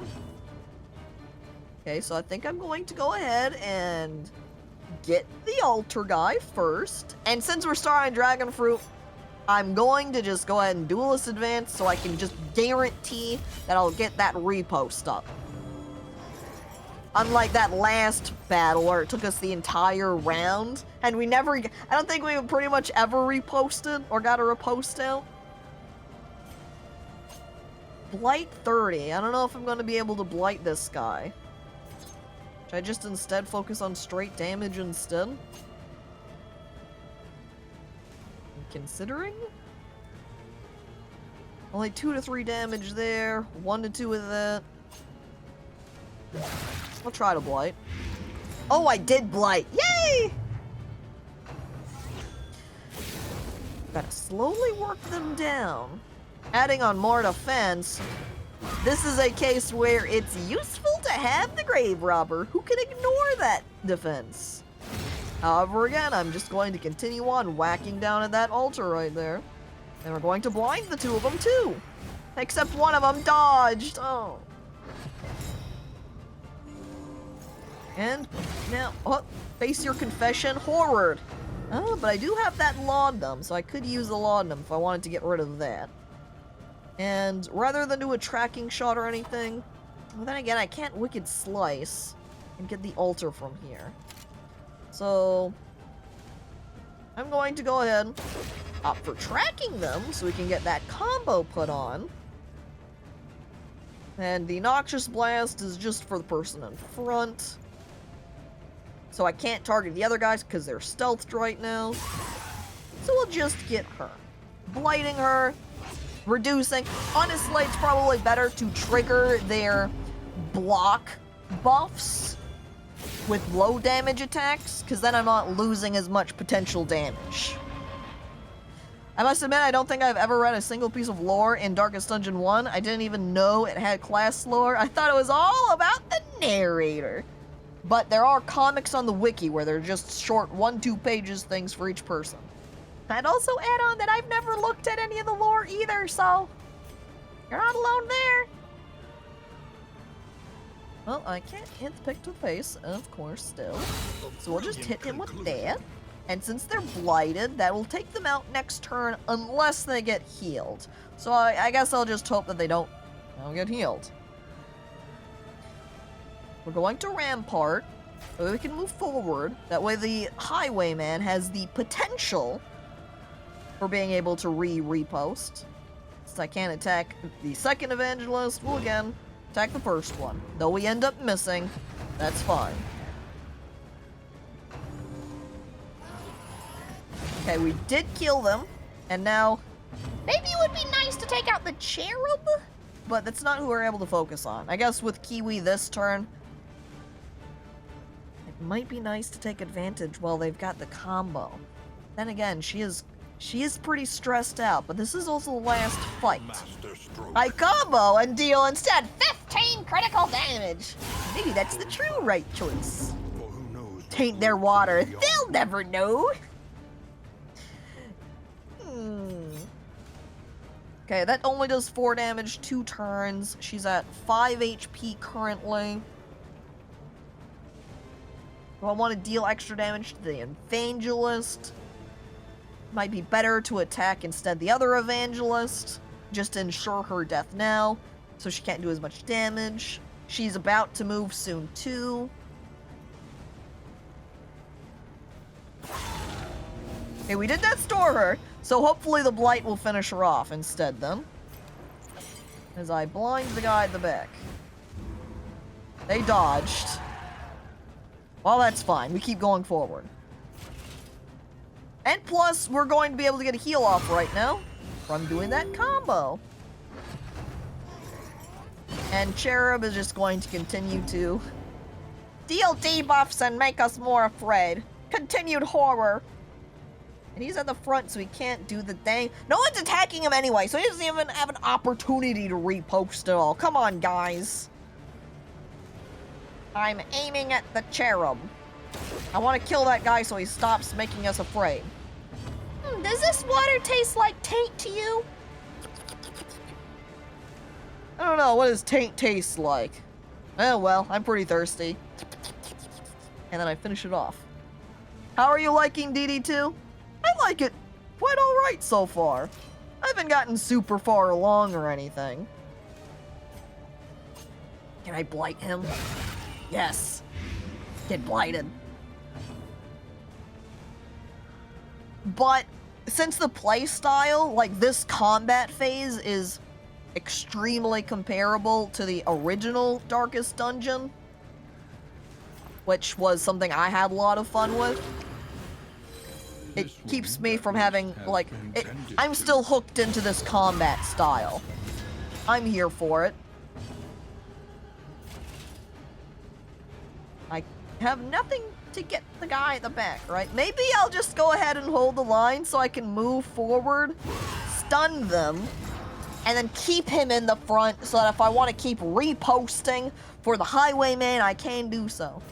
Okay, so I think I'm going to go ahead and get the altar guy first. And since we're starting Dragon Fruit, I'm going to just go ahead and Duelist Advance so I can just guarantee that I'll get that repost up. Unlike that last battle where it took us the entire round, and we never, I don't think we pretty much ever reposted or got a repost out. Blight 30. I don't know if I'm going to be able to blight this guy. Should I just instead focus on straight damage instead? Considering? Only 2 to 3 damage there, 1 to 2 of that. I'll try to blight. Oh, I did blight! Yay! Gotta slowly work them down. Adding on more defense, this is a case where it's useful to have the Grave Robber who can ignore that defense. However, again, I'm just going to continue on whacking down at that altar right there. And we're going to blind the 2 of them too. Except one of them dodged. Oh. And now, face your confession, Horror. Oh, but I do have that Laudanum, so I could use the Laudanum if I wanted to get rid of that. And rather than do a tracking shot or anything, well, then again, I can't Wicked Slice and get the altar from here. So, I'm going to go ahead and opt for tracking them so we can get that combo put on. And the Noxious Blast is just for the person in front. So I can't target the other guys because they're stealthed right now. So we'll just get her. Blighting her, reducing. Honestly, it's probably better to trigger their block buffs with low damage attacks, because then I'm not losing as much potential damage. I must admit, I don't think I've ever read a single piece of lore in Darkest Dungeon 1. I didn't even know it had class lore. I thought it was all about the narrator. But there are comics on the wiki where they're just short 1-2 pages things for each person. I'd also add on that I've never looked at any of the lore either, so you're not alone there. Well, I can't hit the pick to the face, of course, still. So we'll just hit him with that. And since they're blighted, that will take them out next turn unless they get healed. So I guess I'll just hope that they don't get healed. We're going to Rampart, so we can move forward. That way the Highwayman has the potential for being able to repost. Since I can't attack the second Evangelist, we'll again attack the first one. Though we end up missing, that's fine. Okay, we did kill them, and now maybe it would be nice to take out the Cherub, but that's not who we're able to focus on. I guess with Kiwi this turn, it might be nice to take advantage while they've got the combo. Then again, she is pretty stressed out, but this is also the last fight. I combo and deal instead 15 critical damage. Maybe that's the true right choice. Taint their water, they'll never know. Okay, that only does 4 damage, 2 turns. She's at 5 HP currently. Do I want to deal extra damage to the Evangelist? Might be better to attack instead the other Evangelist, just to ensure her death now, so she can't do as much damage. She's about to move soon too. Okay, we did not store her, so hopefully the Blight will finish her off instead then. As I blind the guy at the back. They dodged. Well, that's fine. We keep going forward. And plus, we're going to be able to get a heal off right now from doing that combo. And Cherub is just going to continue to deal debuffs and make us more afraid. continued horror. And he's at the front, so he can't do the dang. No one's attacking him anyway, so he doesn't even have an opportunity to repost at all. Come on, guys. I'm aiming at the cherub. I want to kill that guy so he stops making us afraid. Does this water taste like taint to you? I don't know. What does taint taste like? Oh, well, I'm pretty thirsty. And then I finish it off. How are you liking DD2? I like it quite alright so far. I haven't gotten super far along or anything. Can I blight him? Yes. Get blighted. But since the playstyle, like this combat phase is extremely comparable to the original Darkest Dungeon, which was something I had a lot of fun with. It keeps me from having, like, I'm still hooked into this combat style. I'm here for it. I have nothing to get the guy at the back, right? Maybe I'll just go ahead and hold the line so I can move forward, stun them, and then keep him in the front so that if I want to keep reposting for the highwayman, I can do so.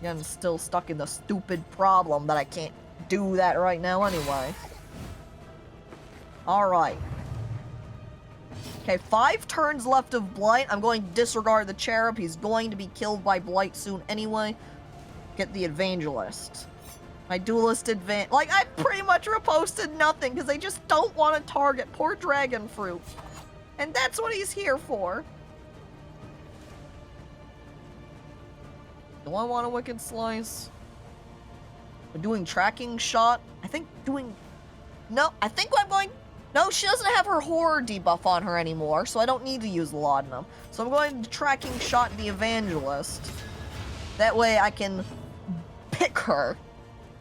I'm still stuck in the stupid problem that I can't do that right now anyway. Alright. Okay, 5 turns left of Blight. I'm going to disregard the Cherub. He's going to be killed by Blight soon anyway. Get the Evangelist. My Duelist like, I pretty much reposted nothing because they just don't want to target poor Dragon Fruit. And that's what he's here for. Do I want a Wicked Slice? We're doing Tracking Shot. I think doing... No, I think I'm going... No, she doesn't have her horror debuff on her anymore, so I don't need to use Laudanum. So I'm going to Tracking Shot the Evangelist. That way I can pick her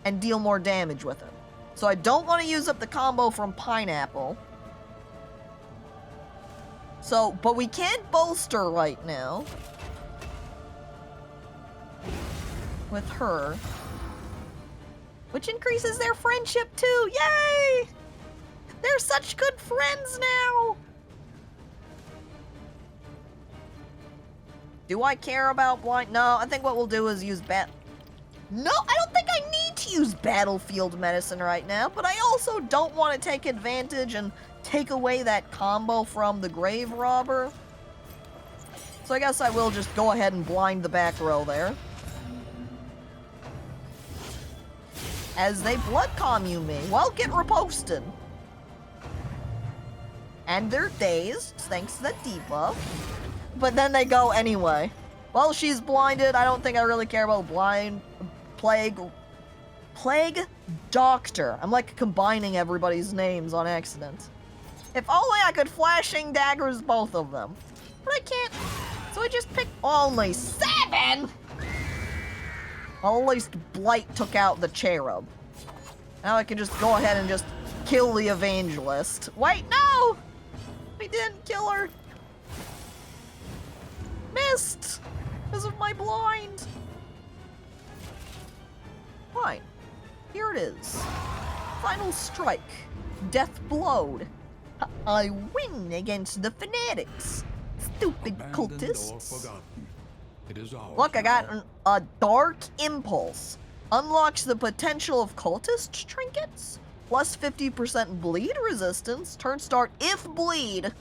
and deal more damage with it. So I don't want to use up the combo from Pineapple. So, but we can't bolster right now. With her. Which increases their friendship too. Yay! They're such good friends now! Do I care about blind? No, I think what we'll do is use No, I don't think I need to use Battlefield Medicine right now, but I also don't want to take advantage and take away that combo from the Grave Robber. So I guess I will just go ahead and blind the back row there. As they blood commune me. Well, get reposted. And they're dazed, thanks to the debuff. But then they go anyway. Well, she's blinded. I don't think I really care about Plague Doctor. I'm like combining everybody's names on accident. If only I could flashing daggers both of them. But I can't. So I just picked only 7! Well, at least Blight took out the Cherub. Now I can just go ahead and just kill the Evangelist. Wait, no! We didn't kill her. Missed! Because of my blind. Fine. Here it is. Final strike. Death blowed. I win against the fanatics. Stupid cultists. Look, I got a Dark Impulse. Unlocks the potential of cultist trinkets. Plus 50% bleed resistance. Turn start if bleed.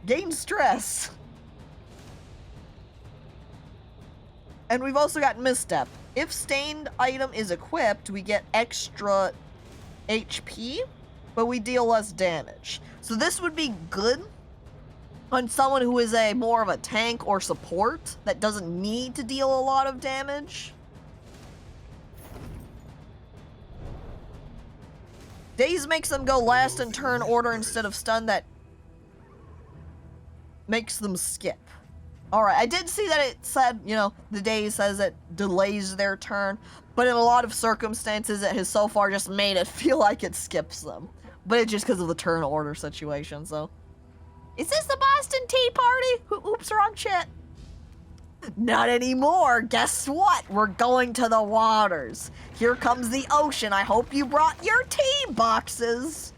Gain stress. And we've also got Misstep. If stained item is equipped, we get extra HP, but we deal less damage. So this would be good on someone who is a more of a tank or support that doesn't need to deal a lot of damage. Daze makes them go last in turn order instead of stun. That makes them skip. Alright, I did see that it said, you know, the Daze says it delays their turn, but in a lot of circumstances it has so far just made it feel like it skips them. But it's just because of the turn order situation, so. Is this the Boston Tea Party? Oops, wrong chat. Not anymore. Guess what? We're going to the waters. Here comes the ocean. I hope you brought your tea boxes.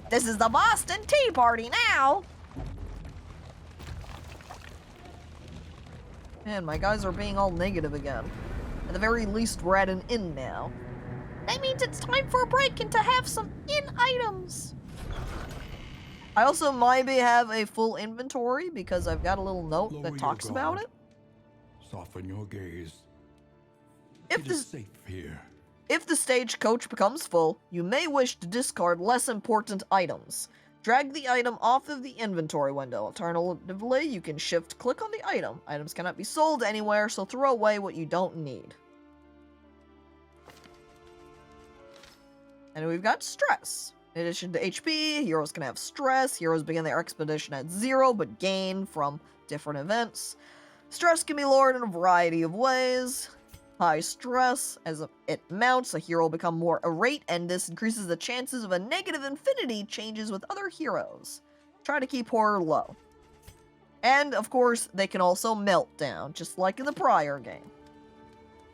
This is the Boston Tea Party now. Man, my guys are being all negative again. At the very least, we're at an inn now. That means it's time for a break and to have some inn items. I also maybe have a full inventory because I've got a little note that talks about it. Soften your gaze. If It is safe here. If the stagecoach becomes full, you may wish to discard less important items. Drag the item off of the inventory window. Alternatively, you can shift-click on the item. Items cannot be sold anywhere, so throw away what you don't need. And we've got stress. In addition to HP, heroes can have stress. Heroes begin their expedition at 0, but gain from different events. Stress can be lowered in a variety of ways. High stress, as it mounts, a hero will become more irate, and this increases the chances of a negative infinity changes with other heroes. Try to keep horror low. And, of course, they can also melt down, just like in the prior game.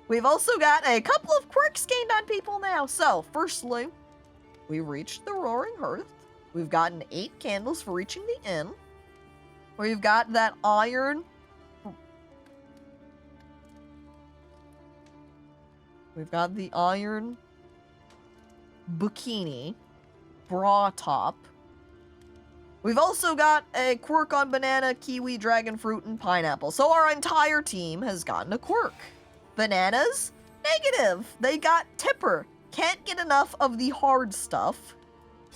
We've also got a couple of quirks gained on people now. So, firstly, we reached the Roaring Hearth. We've gotten 8 candles for reaching the inn. We've got that iron... We've got the iron bikini bra top. We've also got a quirk on banana, kiwi, dragon fruit, and pineapple. So our entire team has gotten a quirk. Bananas, negative. They got tipper. Can't get enough of the hard stuff.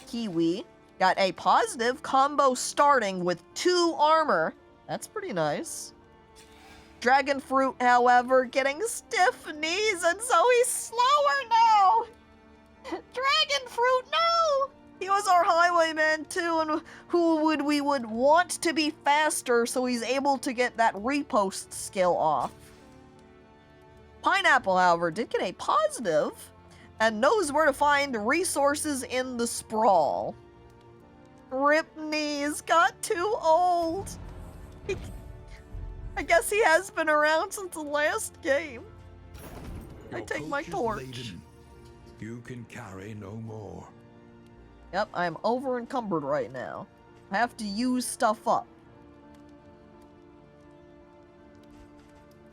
Kiwi got a positive combo starting with 2 armor. That's pretty nice. Dragon fruit, however, getting stiff knees, and so he's slower now. Dragon fruit, no! He was our highwayman too, and we would want to be faster, so he's able to get that repost skill off. Pineapple, however, did get a positive, and knows where to find resources in the sprawl. Rip knees, got too old. I guess he has been around since the last game. I take my torch. You can carry no more. Yep, I'm over encumbered right now. I have to use stuff up.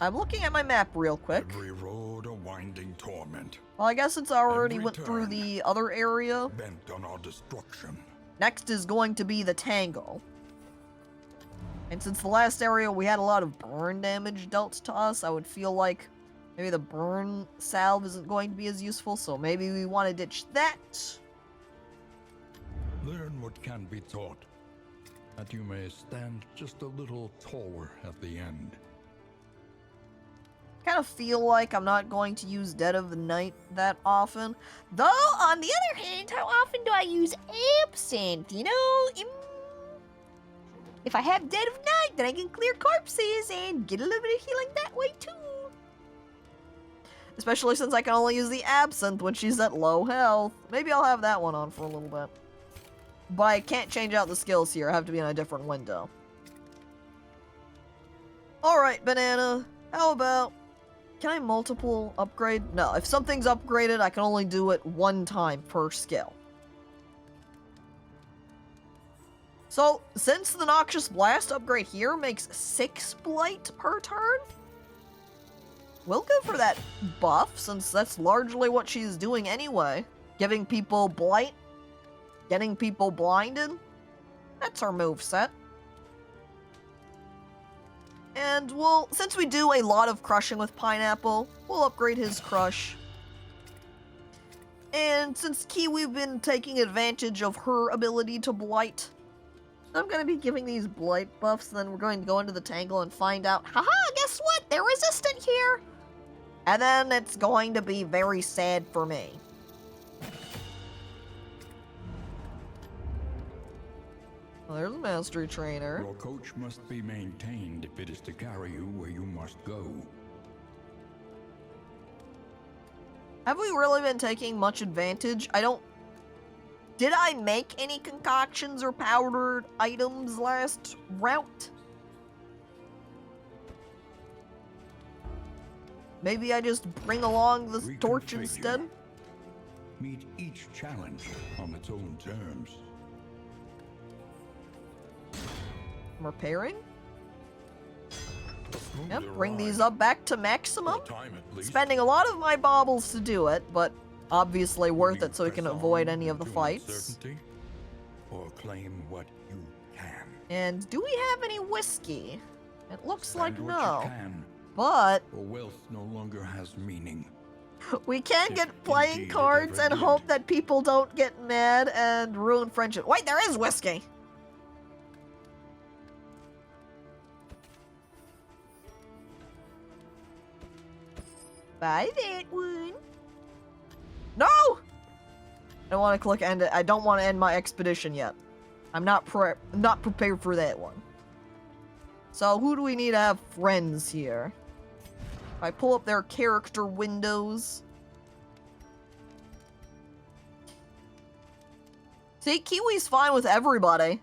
I'm looking at my map real quick. Every road a winding torment. Well, I guess since I already Every went through turn the other area, bent on our destruction. next is going to be the Tangle. And since the last area we had a lot of burn damage dealt to us, I would feel like maybe the burn salve isn't going to be as useful, so maybe we want to ditch that. Learn what can be taught, that you may stand just a little taller at the end. Kind of feel like I'm not going to use Dead of the Night that often. Though, on the other hand, how often do I use Absinthe? You know, if I have Dead of Night, then I can clear corpses and get a little bit of healing that way too. Especially since I can only use the Absinthe when she's at low health. Maybe I'll have that one on for a little bit. But I can't change out the skills here. I have to be in a different window. Alright, Banana. How about... Can I multiple upgrade? No, if something's upgraded, I can only do it one time per skill. So, since the Noxious Blast upgrade here makes 6 Blight per turn, we'll go for that buff, since that's largely what she's doing anyway. Giving people Blight, getting people blinded, that's our moveset. And we'll, since we do a lot of crushing with Pineapple, we'll upgrade his crush. And since Kiwi's been taking advantage of her ability to blight, I'm going to be giving these blight buffs, then we're going to go into the Tangle and find out, haha, guess what? They're resistant here! And then it's going to be very sad for me. Well, there's a Mastery Trainer. Your coach must be maintained if it is to carry you where you must go. Have we really been taking much advantage? Did I make any concoctions or powdered items last route? Maybe I just bring along the torch Reconfigure. instead? Meet each challenge on its own terms. I'm repairing? Smooth Yep, the bring these ride. up back to For maximum. a time at least. Spending a lot of my baubles to do it, but obviously worth Will it so we you can press avoid on any of the into fights. uncertainty, or claim what you can? And do we have any whiskey? It looks like Spend what no. you can, But or wealth no longer has meaning. we can If get playing indeed it cards ever and did. hope that people don't get mad and ruin friendship. Wait, there is whiskey! Buy that one. No! I don't want to click end it. I don't want to end my expedition yet. I'm not prepared for that one. So who do we need to have friends here? If I pull up their character windows. See, Kiwi's fine with everybody.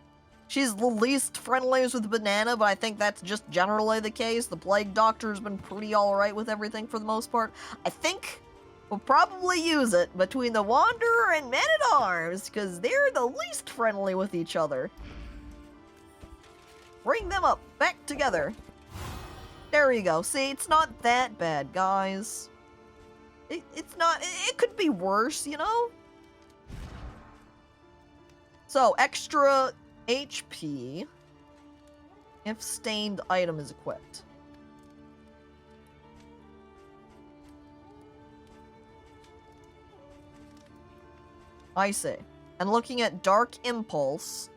She's the least friendliest with Banana, but I think that's just generally the case. The Plague Doctor's been pretty alright with everything for the most part. I think we'll probably use it between the Wanderer and Man-at-Arms, because they're the least friendly with each other. Bring them up, back together. There you go. See, it's not that bad, guys. It's not, it could be worse, you know? So, extra HP if stained item is equipped. I see. And looking at Dark Impulse,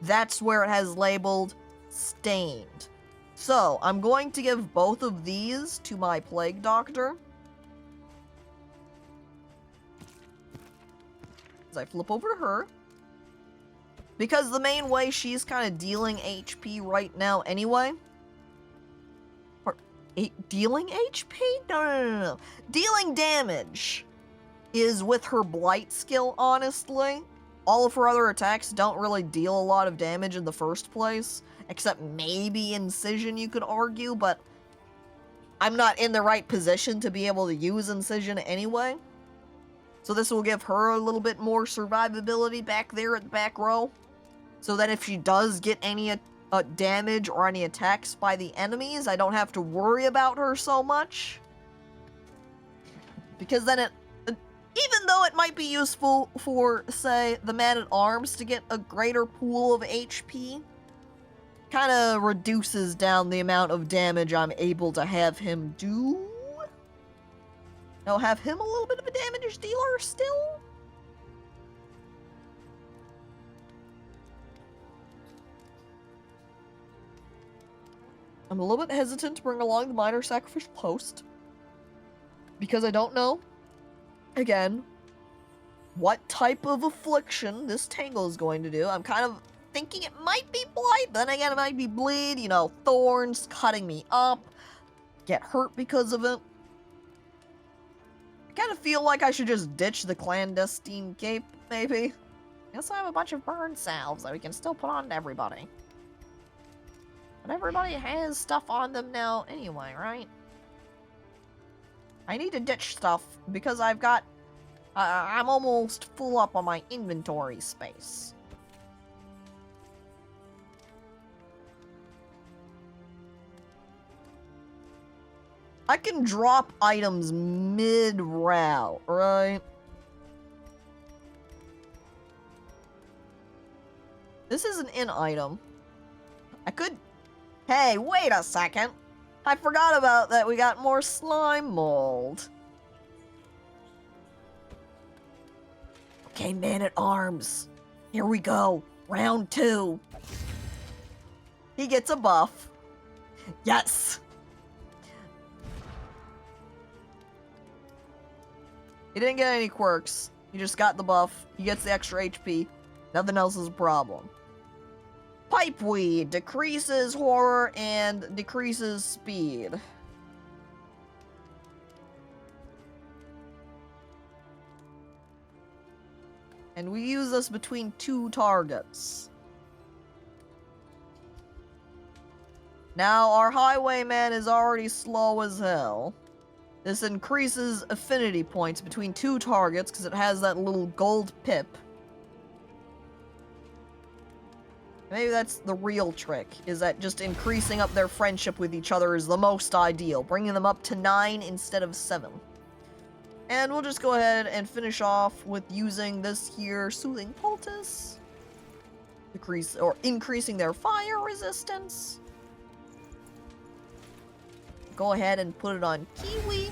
that's where it has labeled stained. So, I'm going to give both of these to my Plague Doctor. As I flip over to her. Because the main way she's kind of dealing HP right now anyway. Or, dealing HP? No. Dealing damage is with her Blight skill, honestly. All of her other attacks don't really deal a lot of damage in the first place. Except maybe Incision, you could argue, but I'm not in the right position to be able to use Incision anyway. So this will give her a little bit more survivability back there at the back row. So that if she does get any damage or any attacks by the enemies, I don't have to worry about her so much. Because then even though it might be useful for, say, the Man-at-Arms to get a greater pool of HP, kind of reduces down the amount of damage I'm able to have him do. I'll have him a little bit of a damage dealer still. I'm a little bit hesitant to bring along the minor sacrificial post. Because I don't know, again, what type of affliction this Tangle is going to do. I'm kind of thinking it might be Blight, then again it might be Bleed, you know, Thorns cutting me up, get hurt because of it. I kind of feel like I should just ditch the clandestine cape, maybe. I also have a bunch of burn salves that we can still put on to everybody. But everybody has stuff on them now anyway, right? I need to ditch stuff because I've got... I'm almost full up on my inventory space. I can drop items mid-route, right? This is an in item. I could... Hey, wait a second. I forgot about that. We got more slime mold. Okay, Man-at-Arms. Here we go. Round 2. He gets a buff. Yes! He didn't get any quirks. He just got the buff. He gets the extra HP. Nothing else is a problem. Pipeweed decreases horror and decreases speed. And we use this between 2 targets. Now, our highwayman is already slow as hell. This increases affinity points between two targets because it has that little gold pip. Maybe that's the real trick, is that just increasing up their friendship with each other is the most ideal, bringing them up to 9 instead of 7. And we'll just go ahead and finish off with using this here Soothing Poultice. Increasing their fire resistance. Go ahead and put it on Kiwi.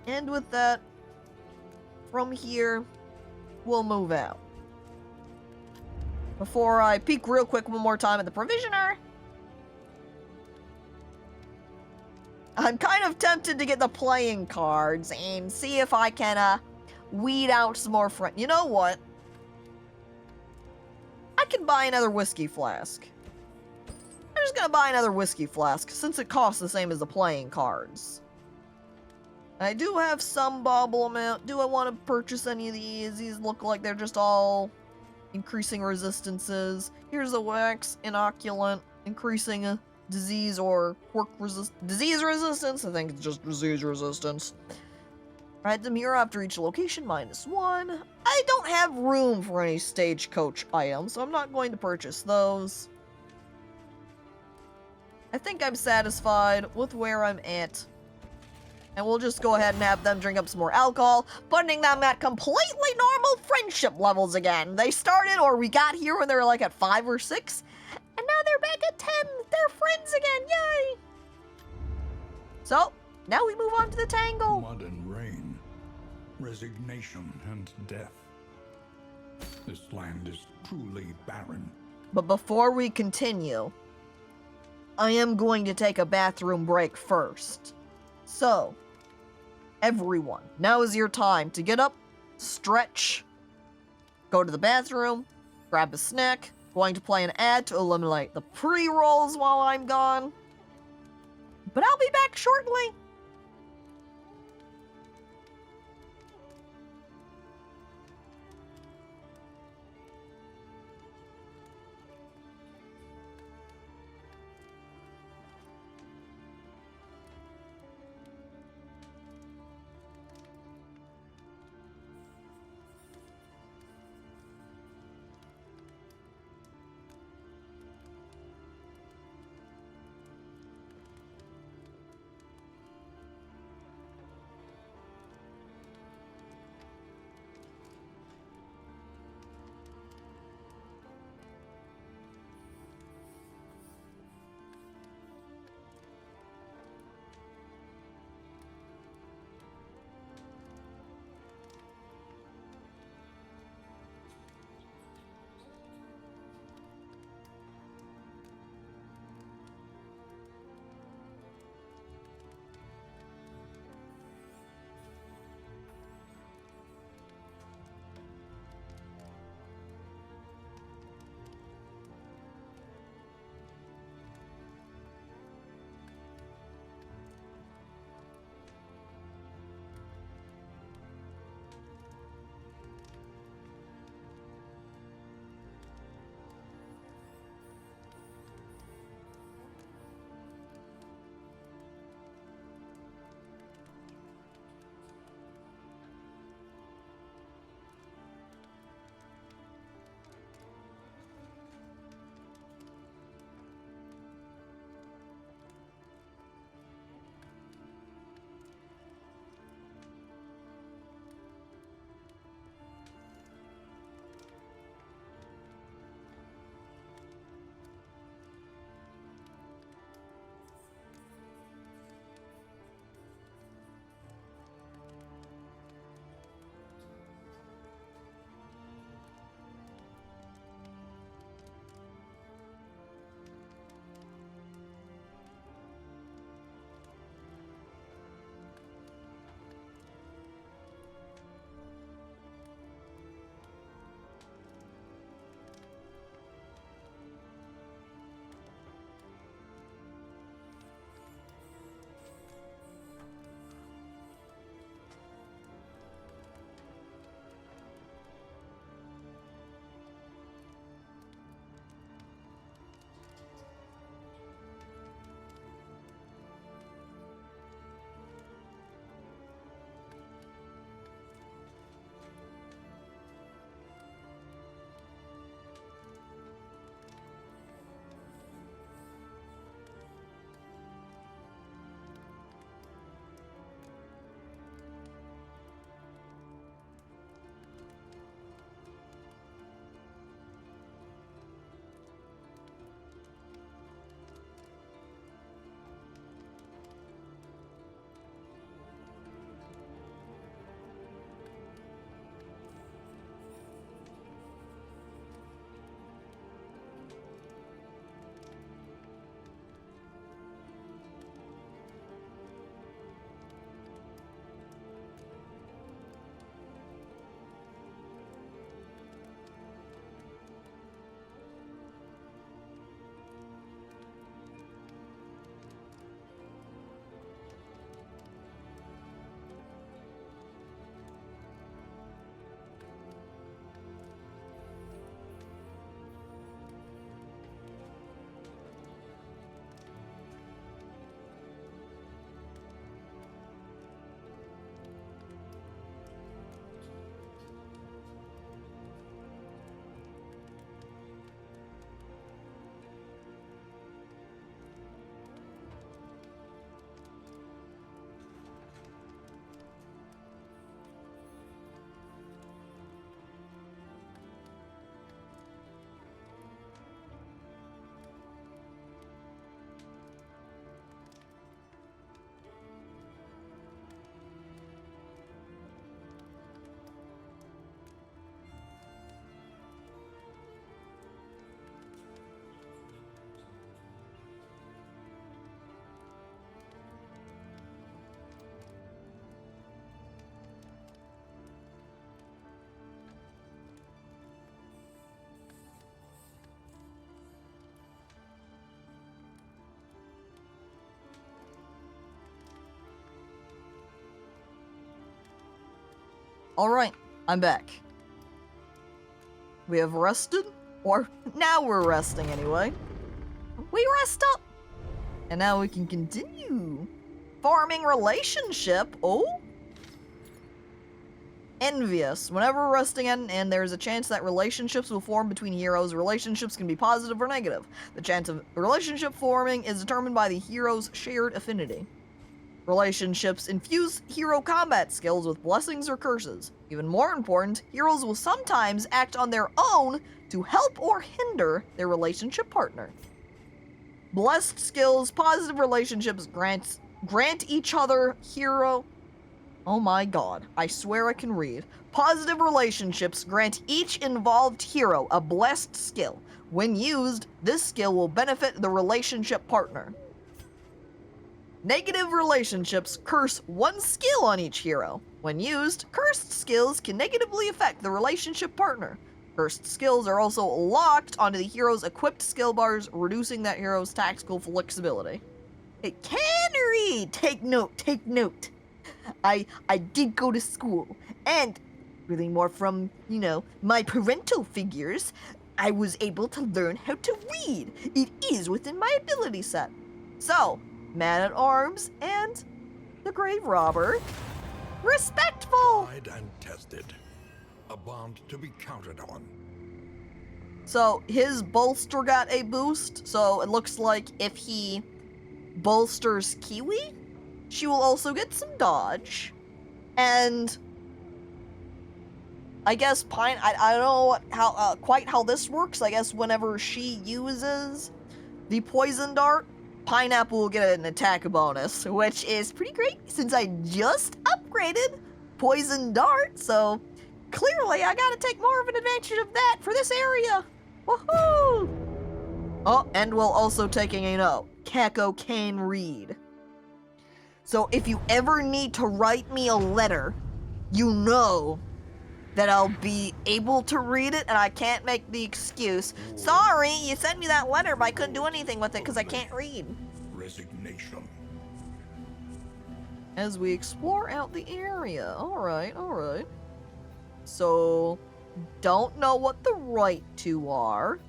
And with that, from here, we'll move out. Before I peek real quick one more time at the Provisioner, I'm kind of tempted to get the playing cards and see if I can weed out some more friends. You know what? I can buy another whiskey flask. I'm just gonna buy another whiskey flask since it costs the same as the playing cards. I do have some bauble amount. Do I want to purchase any of these? These look like they're just all increasing resistances. Here's a wax inoculant, increasing disease or disease resistance. I think it's just disease resistance. Random hero after each location -1. I don't have room for any stagecoach items, so I'm not going to purchase those. I think I'm satisfied with where I'm at. And we'll just go ahead and have them drink up some more alcohol, putting them at completely normal friendship levels again. They started, or we got here when they were like at 5 or 6, and now they're back at 10. They're friends again, yay! So, now we move on to the Tangle. Mud and rain, resignation and death. This land is truly barren. But before we continue, I am going to take a bathroom break first. So, everyone, now is your time to get up, stretch, go to the bathroom, grab a snack. Going to play an ad to eliminate the pre-rolls while I'm gone. But I'll be back shortly. Alright, I'm back. We have rested, or now we're resting anyway. We rest up! And now we can continue. Forming relationship, oh? Envious. Whenever resting and there's a chance that relationships will form between heroes, relationships can be positive or negative. The chance of relationship forming is determined by the hero's shared affinity. Relationships infuse hero combat skills with blessings or curses. Even more important, heroes will sometimes act on their own to help or hinder their relationship partner. Blessed skills, positive relationships grant each other hero. Oh my god, I swear I can read. Positive relationships grant each involved hero a blessed skill. When used, this skill will benefit the relationship partner. Negative relationships curse one skill on each hero. When used, cursed skills can negatively affect the relationship partner. Cursed skills are also locked onto the hero's equipped skill bars, reducing that hero's tactical flexibility. It can read! Take note, take note. I did go to school, and really more from, you know, my parental figures, I was able to learn how to read. It is within my ability set. So, Man-at-Arms and the Grave Robber. Respectful! Tried and tested. A bond to be counted on. So, his bolster got a boost, so it looks like if he bolsters Kiwi, she will also get some dodge. And I guess I don't know quite how this works. I guess whenever she uses the poison dart, Pineapple will get an attack bonus, which is pretty great since I just upgraded Poison Dart, so clearly I gotta take more of an advantage of that for this area. Woohoo! Oh, and we're also taking a note. Caco can read. So if you ever need to write me a letter, you know that I'll be able to read it and I can't make the excuse, sorry, you sent me that letter, but I couldn't do anything with it because I can't read. Resignation. As we explore out the area. Alright, alright. So, don't know what the right two are.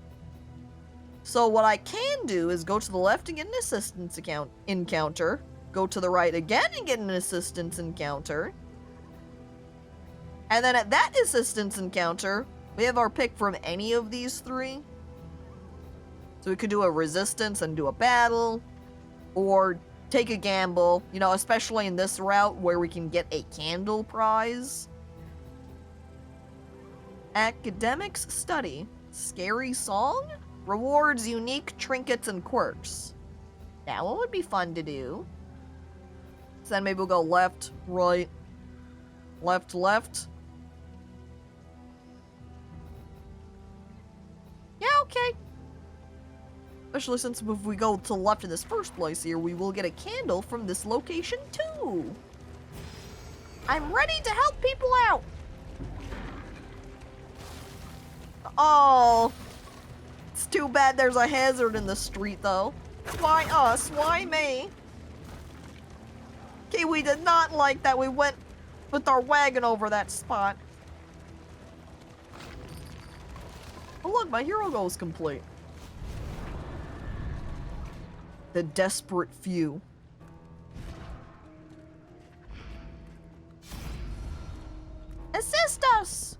So what I can do is go to the left and get an assistance encounter. Go to the right again and get an assistance encounter. And then at that assistance encounter, we have our pick from any of these three. So we could do a resistance and do a battle, or take a gamble, you know, especially in this route where we can get a candle prize. Academics study. Scary song? Rewards unique trinkets and quirks. That one would be fun to do. So then maybe we'll go left, right, left, left. Yeah, okay. Especially since if we go to the left in this first place here, we will get a candle from this location too. I'm ready to help people out. Oh, it's too bad there's a hazard in the street though. Why us? Why me? Okay, we did not like that we went with our wagon over that spot. Oh look, my hero goal is complete. The desperate few. Assist us!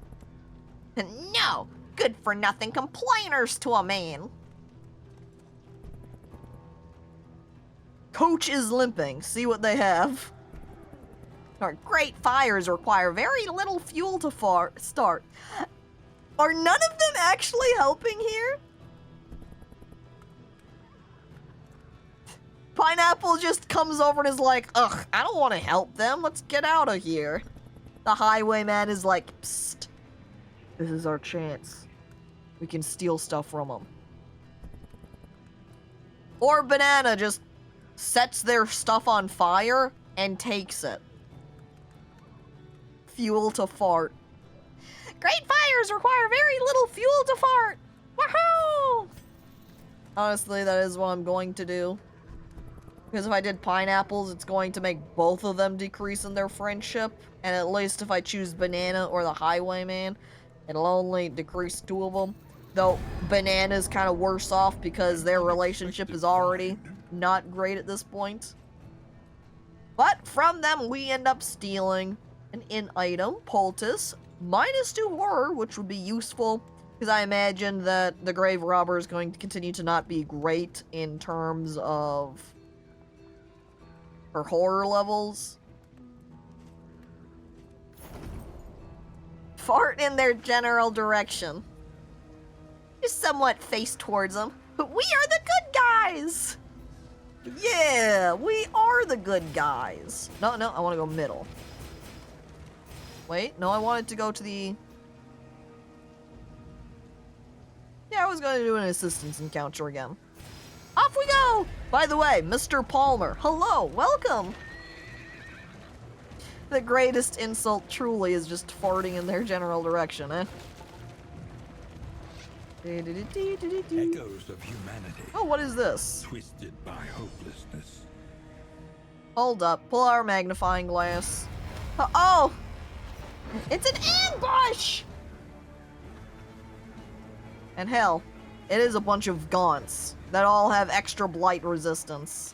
No! Good-for-nothing complainers to a man! Coach is limping. See what they have. Our great fires require very little fuel to start. Are none of them actually helping here? Pineapple just comes over and is like, ugh, I don't want to help them. Let's get out of here. The highwayman is like, psst. This is our chance. We can steal stuff from them. Or Banana just sets their stuff on fire and takes it. Fuel to fart. Great fires require very little fuel to fart. Woohoo! Honestly, that is what I'm going to do. Because if I did pineapples, it's going to make both of them decrease in their friendship. And at least if I choose banana or the highwayman, it'll only decrease 2 of them. Though banana's kind of worse off because their relationship is already not great at this point. But from them, we end up stealing an in item, poultice, -2 horror, which would be useful. Because I imagine that the grave robber is going to continue to not be great in terms of her horror levels. Fart in their general direction. Just somewhat face towards them. But we are the good guys! Yeah, we are the good guys. No, I want to go middle. Wait, no, I wanted to go to the... Yeah, I was going to do an assistance encounter again. Off we go! By the way, Mr. Palmer, hello, welcome! The greatest insult truly is just farting in their general direction, eh? Echoes of humanity. Oh, what is this? Twisted by hopelessness. Hold up, pull our magnifying glass. Oh! It's an ambush! And hell, it is a bunch of gaunts that all have extra blight resistance.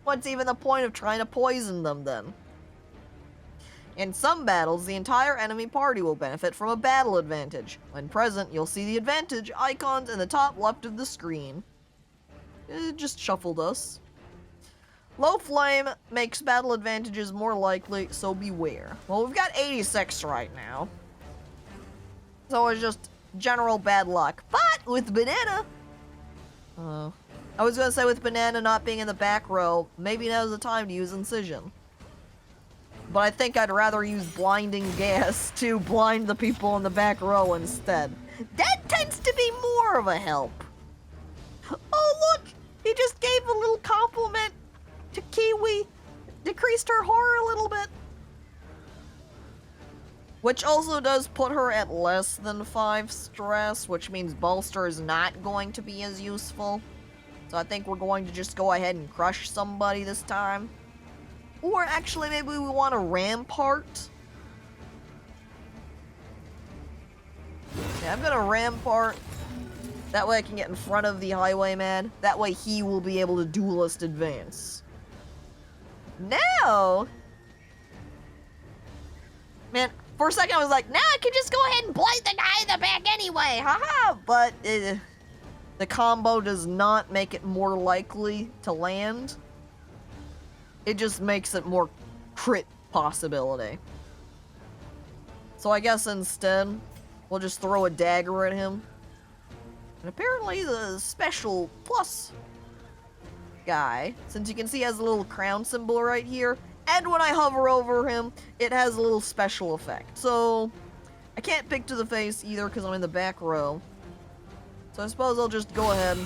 What's even the point of trying to poison them then? In some battles, the entire enemy party will benefit from a battle advantage. When present, you'll see the advantage icons in the top left of the screen. It just shuffled us. Low flame makes battle advantages more likely, so beware. Well, we've got 86 right now. So it's just general bad luck. But with banana... I was gonna say with banana not being in the back row, maybe now's the time to use incision. But I think I'd rather use blinding gas to blind the people in the back row instead. That tends to be more of a help. Oh look! He just gave a little compliment to Kiwi. Decreased her horror a little bit. Which also does put her at less than 5 stress, which means bolster is not going to be as useful. So I think we're going to just go ahead and crush somebody this time. Or actually, maybe we want a rampart. Yeah, I'm gonna rampart. That way I can get in front of the highwayman. That way he will be able to duelist advance. Now... Man, for a second I was like, now I can just go ahead and blight the guy in the back anyway, haha! But the combo does not make it more likely to land. It just makes it more crit possibility. So I guess instead, we'll just throw a dagger at him. And apparently the special plus guy, since you can see he has a little crown symbol right here, and when I hover over him, it has a little special effect. So I can't pick to the face either because I'm in the back row. So I suppose I'll just go ahead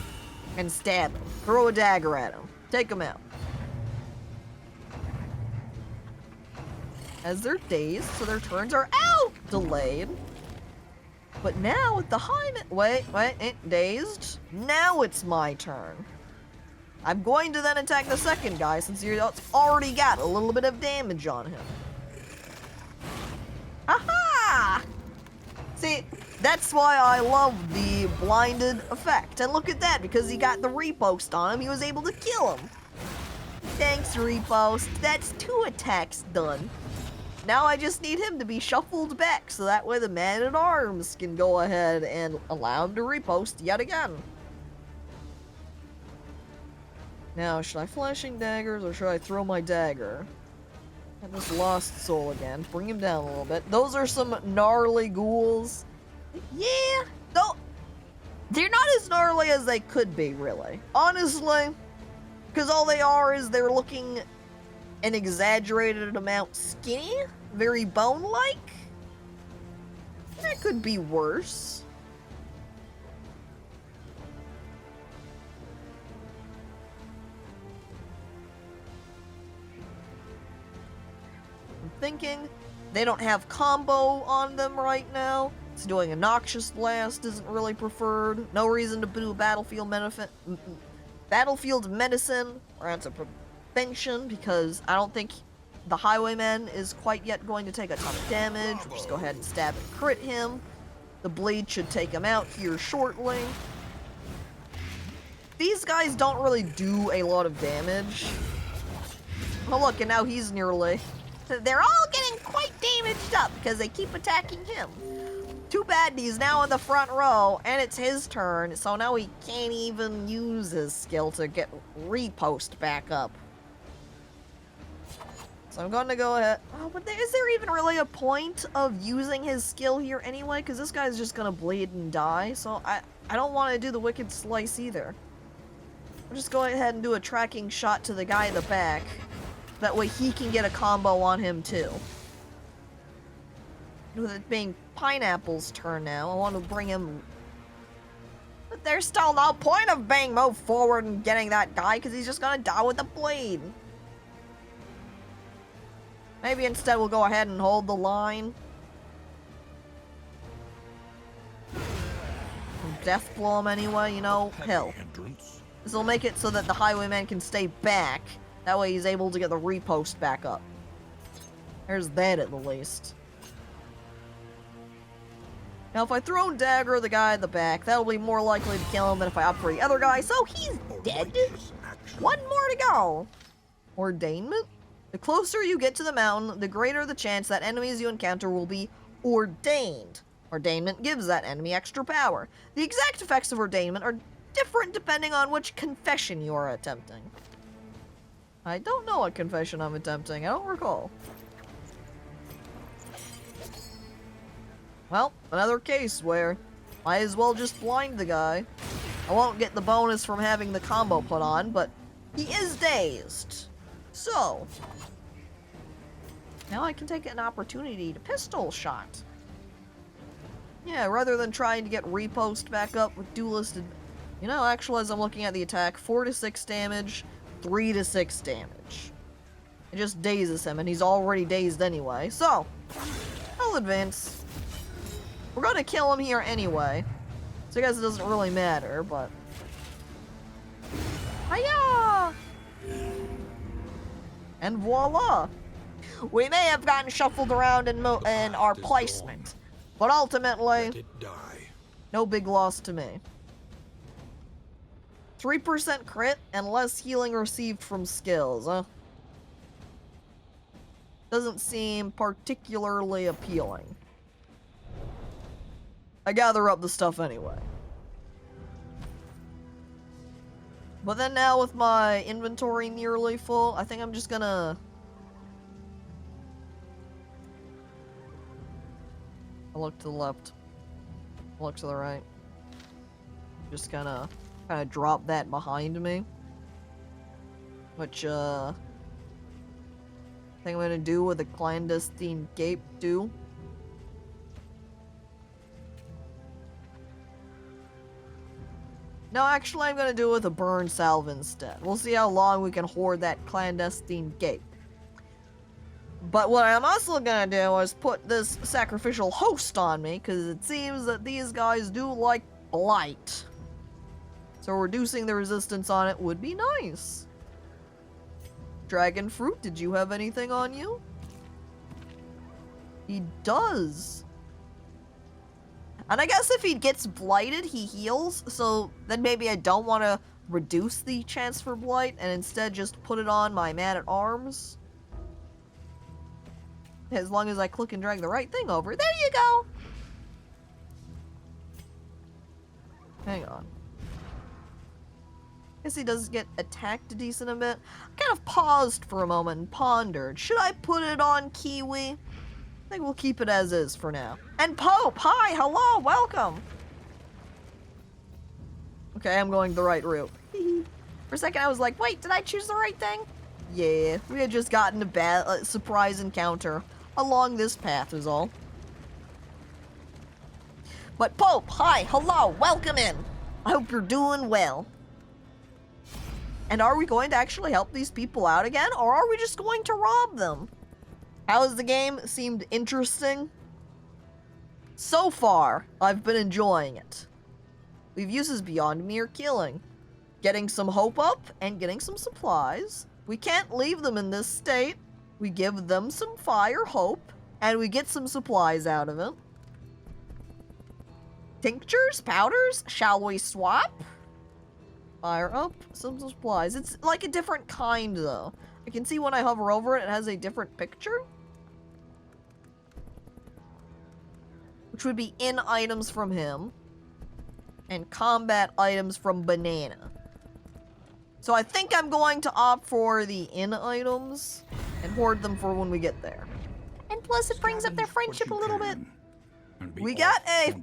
and stab him. Throw a dagger at him. Take him out. As they're dazed, so their turns are out! Delayed. But now with the high... Wait, dazed? Now it's my turn. I'm going to then attack the second guy since he's already got a little bit of damage on him. Aha! See, that's why I love the blinded effect. And look at that, because he got the repost on him, he was able to kill him. Thanks, repost. That's 2 attacks done. Now I just need him to be shuffled back, so that way the man-at-arms can go ahead and allow him to repost yet again. Now, should I flashing daggers, or should I throw my dagger? And this lost soul again. Bring him down a little bit. Those are some gnarly ghouls. Yeah, though, they're not as gnarly as they could be, really. Honestly, because all they are is they're looking an exaggerated amount skinny, very bone-like. That could be worse. I'm thinking they don't have combo on them right now. So doing a noxious blast isn't really preferred. No reason to do battlefield medicine, or that's a suspension because I don't think the Highwayman is quite yet going to take a ton of damage. We'll just go ahead and stab and crit him. The bleed should take him out here shortly. These guys don't really do a lot of damage. Oh look, and now he's nearly. They're all getting quite damaged up because they keep attacking him. Too bad he's now in the front row, and it's his turn, so now he can't even use his skill to get repost back up. So I'm going to go ahead. Oh, but is there even really a point of using his skill here anyway? Because this guy's just going to bleed and die, so I don't want to do the Wicked Slice either. I'll just go ahead and do a tracking shot to the guy in the back. That way he can get a combo on him too. With it being Pineapple's turn now, I want to bring him... But there's still no point of being moved forward and getting that guy, because he's just gonna die with the bleed. Maybe instead we'll go ahead and hold the line. Death blow him anyway, you know, hell. This will make it so that the Highwayman can stay back. That way he's able to get the repost back up. There's that at the least. Now if I throw Dagger the guy at the back, that'll be more likely to kill him than if I opt for the other guy, so he's dead. One more to go. Ordainment? The closer you get to the mountain, the greater the chance that enemies you encounter will be ordained. Ordainment gives that enemy extra power. The exact effects of ordainment are different depending on which confession you are attempting. I don't know what confession I'm attempting, I don't recall. Well, another case where might as well just blind the guy. I won't get the bonus from having the combo put on, but he is dazed. So, now I can take an opportunity to pistol shot. Yeah, rather than trying to get repost back up with duelisted... You know, actually, as I'm looking at the attack, 4 to 6 damage, 3 to 6 damage. It just dazes him, and he's already dazed anyway, so I'll advance. We're gonna kill him here anyway, so I guess it doesn't really matter, but... Hiya! And voila! We may have gotten shuffled around in our placement, but ultimately, no big loss to me. 3% crit and less healing received from skills, huh? Doesn't seem particularly appealing. I gather up the stuff anyway. But then now with my inventory nearly full, I think I'm just gonna... I'll look to the left. I'll look to the right. Just gonna kind of drop that behind me. Which, I think I'm gonna do with a clandestine cape, too. No, actually, I'm gonna do it with a burn salve instead. We'll see how long we can hoard that clandestine cape. But what I'm also gonna do is put this sacrificial host on me, because it seems that these guys do like blight. So reducing the resistance on it would be nice. Dragon fruit, did you have anything on you? He does. And I guess if he gets blighted, he heals, so then maybe I don't want to reduce the chance for blight and instead just put it on my man-at-arms. As long as I click and drag the right thing over. There you go! Hang on. Guess he does get attacked a decent bit. I kind of paused for a moment and pondered. Should I put it on Kiwi? I think we'll keep it as is for now. And Pope, hi, hello, welcome. Okay, I'm going the right route. For a second I was like, wait, did I choose the right thing? Yeah, we had just gotten a bad surprise encounter along this path is all. But Pope, hi, hello, welcome in. I hope you're doing well. And are we going to actually help these people out again, or are we just going to rob them? How has the game seemed interesting? So far, I've been enjoying it. We've uses beyond mere killing. Getting some hope up and getting some supplies. We can't leave them in this state. We give them some fire hope, and we get some supplies out of it. Tinctures? Powders? Shall we swap? Fire up some supplies. It's like a different kind, though. I can see when I hover over it, it has a different picture. Which would be in items from him. And combat items from Banana. So I think I'm going to opt for the in items and hoard them for when we get there. And plus it brings up their friendship a little bit. We got a...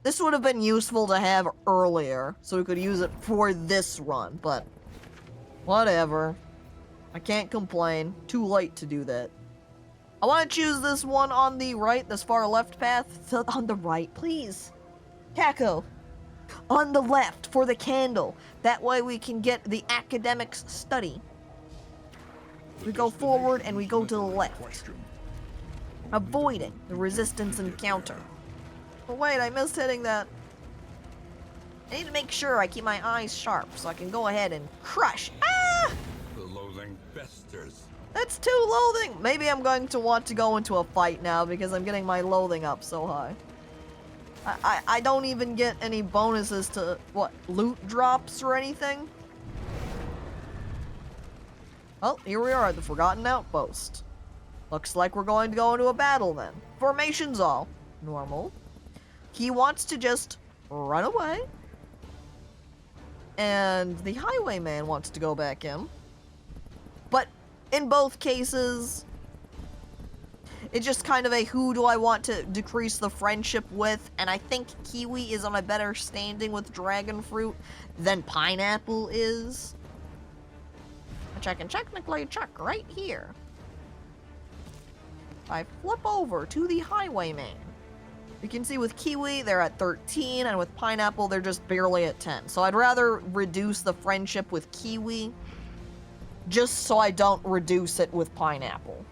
This would have been useful to have earlier, so we could use it for this run, but whatever. I can't complain. Too late to do that. I want to choose this one on the right, this far left path. On the right, please. Caco. On the left for the candle. That way we can get the academics study. We go forward and we go to the left. Avoiding the resistance encounter. Oh wait, I missed hitting that. I need to make sure I keep my eyes sharp so I can go ahead and crush. Ah! The loathing festers. That's too loathing! Maybe I'm going to want to go into a fight now because I'm getting my loathing up so high. I don't even get any bonuses to, what, loot drops or anything? Well, here we are at the Forgotten Outpost. Looks like we're going to go into a battle then. Formation's all normal. He wants to just run away. And the highwayman wants to go back in. But in both cases, it's just kind of a who do I want to decrease the friendship with, and I think Kiwi is on a better standing with Dragon Fruit than Pineapple is. Which I can technically check right here. If I flip over to the highwayman, you can see with Kiwi, they're at 13, and with Pineapple, they're just barely at 10. So I'd rather reduce the friendship with Kiwi, just so I don't reduce it with Pineapple.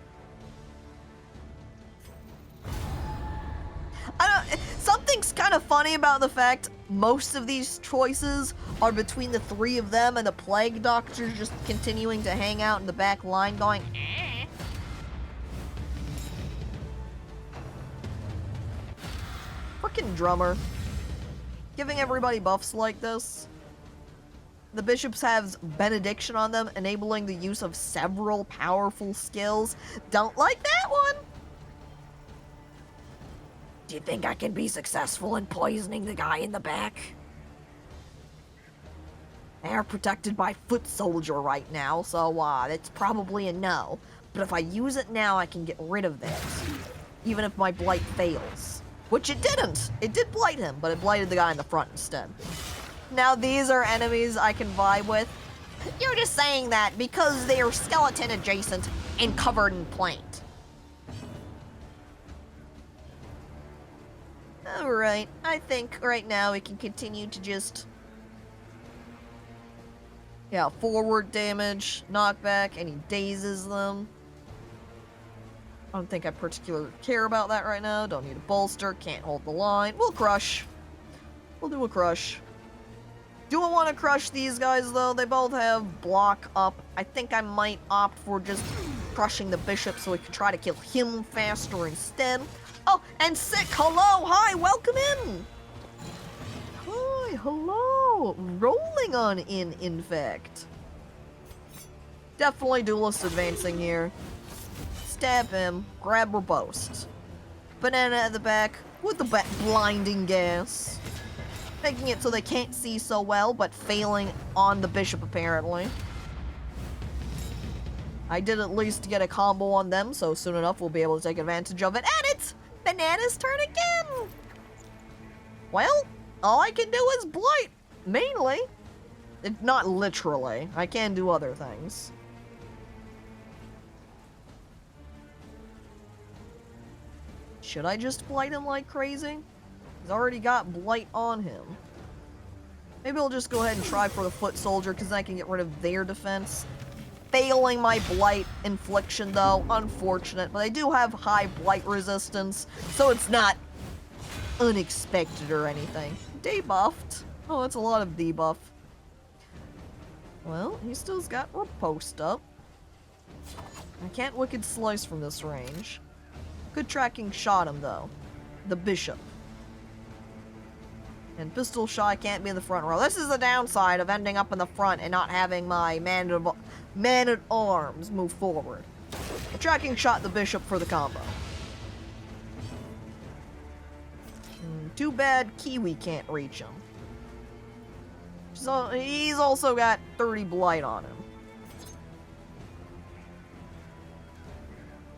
Something's kind of funny about the fact most of these choices are between the three of them and the Plague Doctor just continuing to hang out in the back line going, eh. Frickin' drummer. Giving everybody buffs like this. The bishops have benediction on them, enabling the use of several powerful skills. Don't like that one. Do you think I can be successful in poisoning the guy in the back? They are protected by Foot Soldier right now, so it's probably a no. But if I use it now, I can get rid of this. Even if my blight fails. Which it didn't! It did blight him, but it blighted the guy in the front instead. Now these are enemies I can vibe with. You're just saying that because they are skeleton adjacent and covered in paint. Alright, I think right now we can continue to just... Yeah, forward damage, knockback, and he dazes them. I don't think I particularly care about that right now. Don't need a bolster, can't hold the line. We'll crush. We'll do a crush. Do I want to crush these guys, though? They both have block up. I think I might opt for just crushing the bishop so we can try to kill him faster instead. Oh, and Sick, hello, hi, welcome in. Hi, hello. Rolling on in fact. Definitely duelist advancing here. Stab him, grab Robost. Banana at the back with the blinding gas. Making it so they can't see so well, but failing on the bishop apparently. I did at least get a combo on them, so soon enough we'll be able to take advantage of it. And it's Banana's turn again! Well, all I can do is blight, mainly. Not literally. I can do other things. Should I just blight him like crazy? He's already got blight on him. Maybe I'll just go ahead and try for the Foot Soldier, because then I can get rid of their defense. Failing my blight infliction, though. Unfortunate. But I do have high blight resistance, so it's not unexpected or anything. Debuffed. Oh, that's a lot of debuff. Well, he still's got riposte up. I can't Wicked Slice from this range. Good tracking shot him, though. The Bishop. And Pistol Shot can't be in the front row. This is the downside of ending up in the front and not having my man-at-arms move forward. A tracking shot the Bishop for the combo. Too bad Kiwi can't reach him. So he's also got 30 blight on him.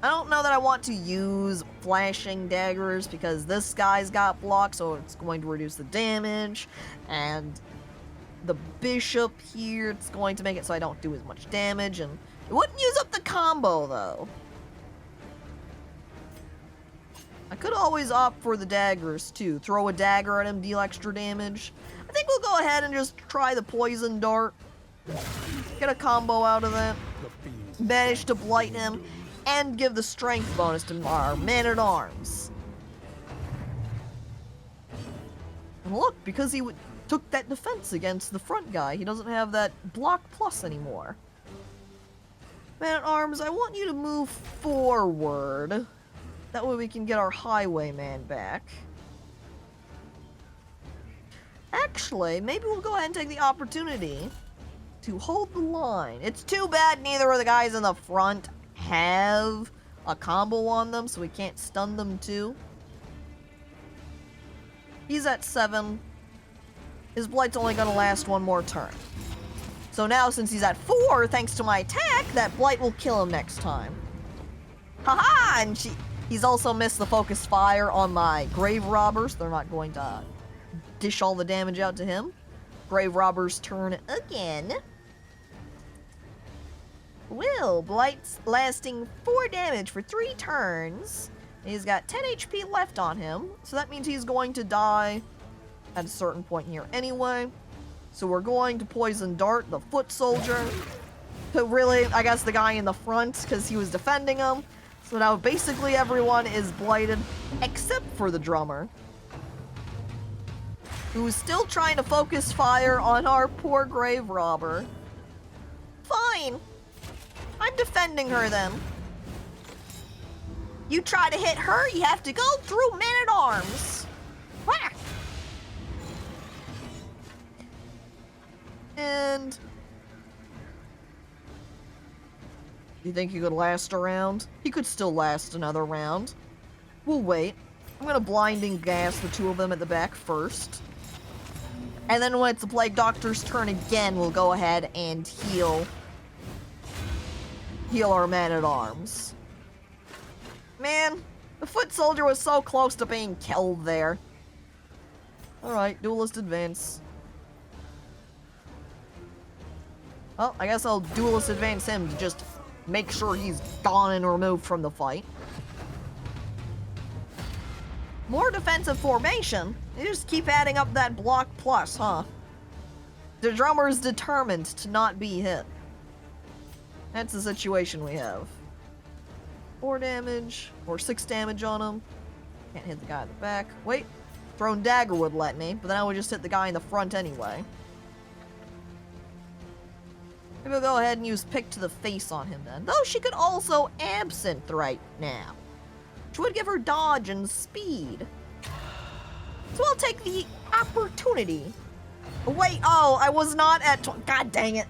I don't know that I want to use flashing daggers because this guy's got block, so it's going to reduce the damage. And the Bishop here, it's going to make it so I don't do as much damage. And it wouldn't use up the combo, though. I could always opt for the daggers, too. Throw a dagger at him, deal extra damage. I think we'll go ahead and just try the Poison Dart. Get a combo out of that. Manage to blight him. And give the strength bonus to our man-at-arms. And look, because he took that defense against the front guy, he doesn't have that block plus anymore. Man-at-arms, I want you to move forward. That way we can get our highwayman back. Actually, maybe we'll go ahead and take the opportunity to hold the line. It's too bad neither of the guys in the front have a combo on them, so we can't stun them too. He's at 7. His blight's only gonna last one more turn. So now, since he's at 4, thanks to my attack, that blight will kill him next time. Haha! And he's also missed the focus fire on my grave robbers. They're not going to dish all the damage out to him. Grave robbers' turn again. Will, blight's lasting 4 damage for 3 turns. He's got 10 HP left on him, so that means he's going to die at a certain point here anyway. So we're going to Poison Dart the foot soldier. But really, I guess the guy in the front, because he was defending him. So now basically everyone is blighted, except for the drummer, who's still trying to focus fire on our poor grave robber. Fine. I'm defending her then. You try to hit her, you have to go through man-at-arms. Whack! And you think he could last a round? He could still last another round. We'll wait. I'm gonna blinding gas the 2 of them at the back first. And then when it's the Plague Doctor's turn again, we'll go ahead and heal our man-at-arms. Man, the foot soldier was so close to being killed there. Alright, duelist advance. Well, I guess I'll duelist advance him to just make sure he's gone and removed from the fight. More defensive formation? You just keep adding up that block plus, huh? The drummer's determined to not be hit. That's the situation we have. 4 damage, or 6 damage on him. Can't hit the guy in the back. Wait, thrown dagger would let me, but then I would just hit the guy in the front anyway. Maybe we'll go ahead and use pick to the face on him then. Though she could also absinthe right now, which would give her dodge and speed. So I'll take the opportunity. Wait, oh, I was not at God dang it.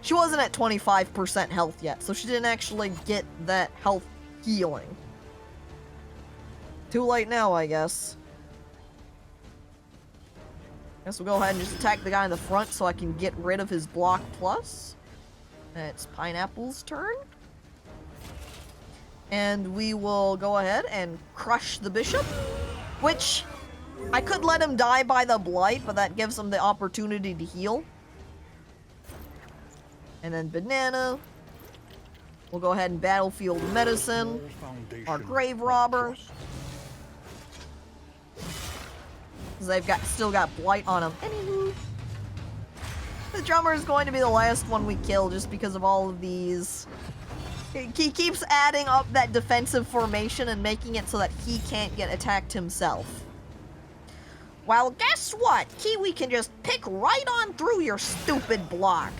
She wasn't at 25% health yet, so she didn't actually get that health healing. Too late now, I guess. Guess we'll go ahead and just attack the guy in the front so I can get rid of his block plus. It's Pineapple's turn. And we will go ahead and crush the Bishop, which I could let him die by the blight, but that gives him the opportunity to heal. And then Banana. We'll go ahead and Battlefield Medicine our grave robber. Because they've still got blight on them. Anywho. The drummer is going to be the last one we kill just because of all of these. He keeps adding up that defensive formation and making it so that he can't get attacked himself. Well, guess what? Kiwi can just pick right on through your stupid block.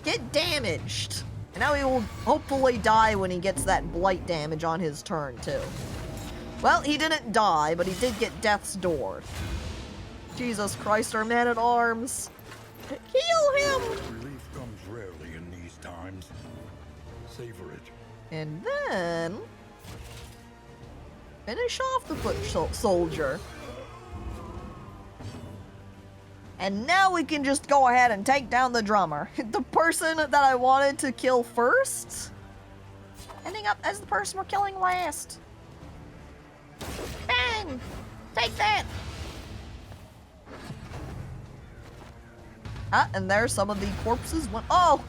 Get damaged. And now he will hopefully die when he gets that blight damage on his turn, too. Well, he didn't die, but he did get death's door. Jesus Christ, our man-at-arms. Heal him! Relief comes rarely in these times. Savor it. And then... finish off the foot soldier. And now we can just go ahead and take down the drummer. The person that I wanted to kill first, ending up as the person we're killing last. Bang! Take that! Ah, and there's some of the corpses went- oh!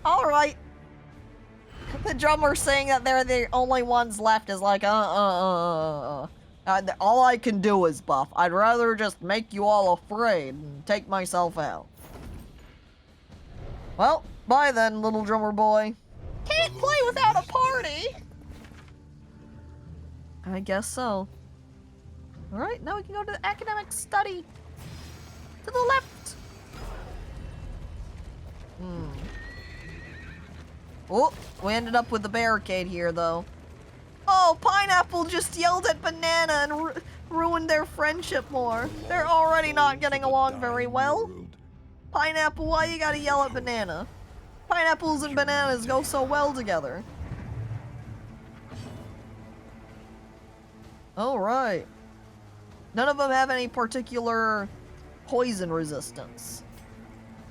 Alright. The drummer saying that they're the only ones left is like, all I can do is buff. I'd rather just make you all afraid and take myself out. Well, bye then, little drummer boy. Can't play without a party! I guess so. Alright, now we can go to the academic study. To the left! Oh, we ended up with the barricade here, though. Oh, Pineapple just yelled at Banana and ruined their friendship more. They're already not getting along very well. Pineapple, why you gotta yell at Banana? Pineapples and bananas go so well together. Alright. None of them have any particular poison resistance.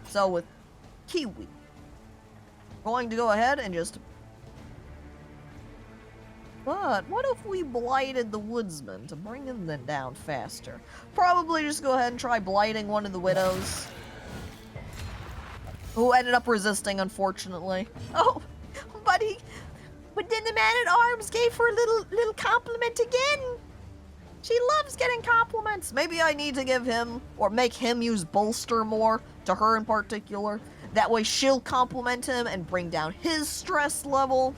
So with Kiwi, going to go ahead and just... But what if we blighted the woodsman to bring them down faster? Probably just go ahead and try blighting one of the widows. Who ended up resisting, unfortunately. Oh, but then the man-at-arms gave her a little compliment again. She loves getting compliments. Maybe I need to give him, or make him use bolster more, to her in particular. That way she'll compliment him and bring down his stress level.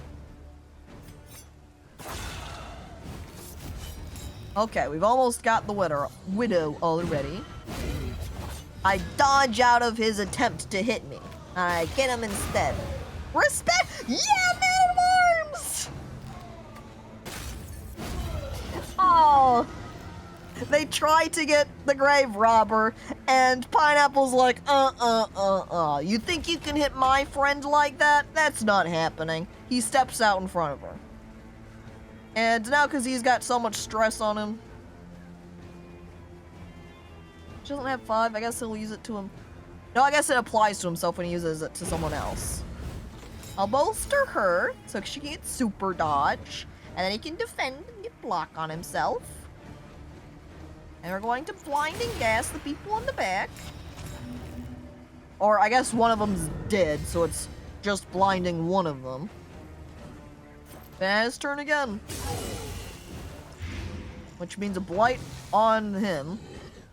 Okay, we've almost got the widow already. I dodge out of his attempt to hit me. I get him instead. Respect! Yeah, man-at-arms! Oh, they try to get the grave robber, and Pineapple's like, you think you can hit my friend like that? That's not happening. He steps out in front of her. And now, because he's got so much stress on him, she doesn't have 5, I guess he'll use it to him. No, I guess it applies to himself when he uses it to someone else. I'll bolster her, so she can get super dodge, and then he can defend and get block on himself. And we're going to blinding gas the people in the back. Or I guess one of them's dead, so it's just blinding one of them. Then his turn again. Which means a blight on him.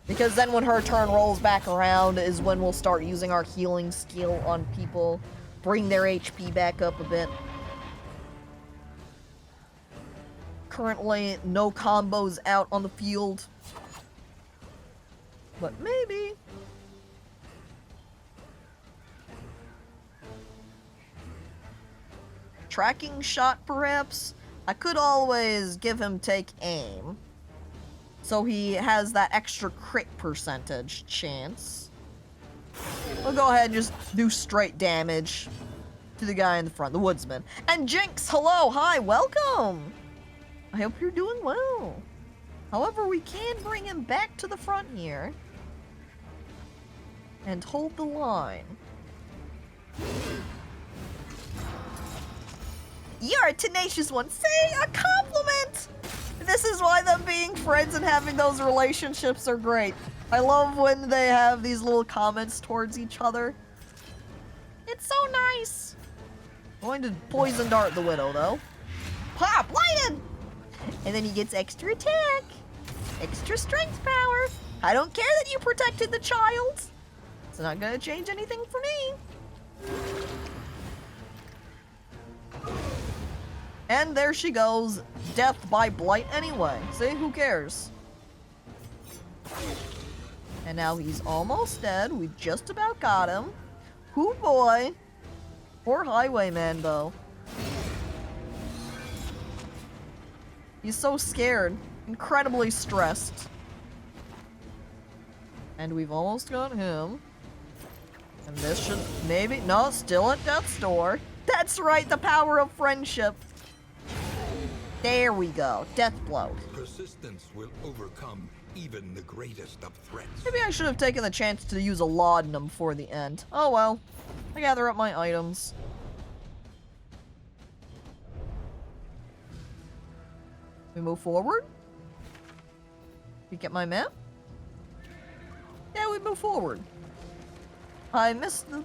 Because then when her turn rolls back around is when we'll start using our healing skill on people. Bring their HP back up a bit. Currently, no combos out on the field. But maybe. Tracking shot, perhaps? I could always give him take aim. So he has that extra crit percentage chance. We'll go ahead and just do straight damage to the guy in the front, the woodsman. And Jinx, hello, hi, welcome! I hope you're doing well. However, we can bring him back to the front here. And hold the line. You're a tenacious one. Say a compliment! This is why them being friends and having those relationships are great. I love when they have these little comments towards each other. It's so nice. I'm going to poison dart the widow, though. Pop! Lighted! And then he gets extra attack. Extra strength power. I don't care that you protected the child. It's not gonna change anything for me. And there she goes. Death by blight anyway. See, who cares? And now he's almost dead. We just about got him. Hoo boy. Poor Highwayman, though. He's so scared. Incredibly stressed. And we've almost got him. And this should maybe... No, still at death's door. That's right, the power of friendship. There we go. Death blow. Persistence will overcome even the greatest of threats. Maybe I should have taken the chance to use a laudanum before the end. Oh well. I gather up my items. We move forward. You get my map? Yeah, we move forward. I missed the...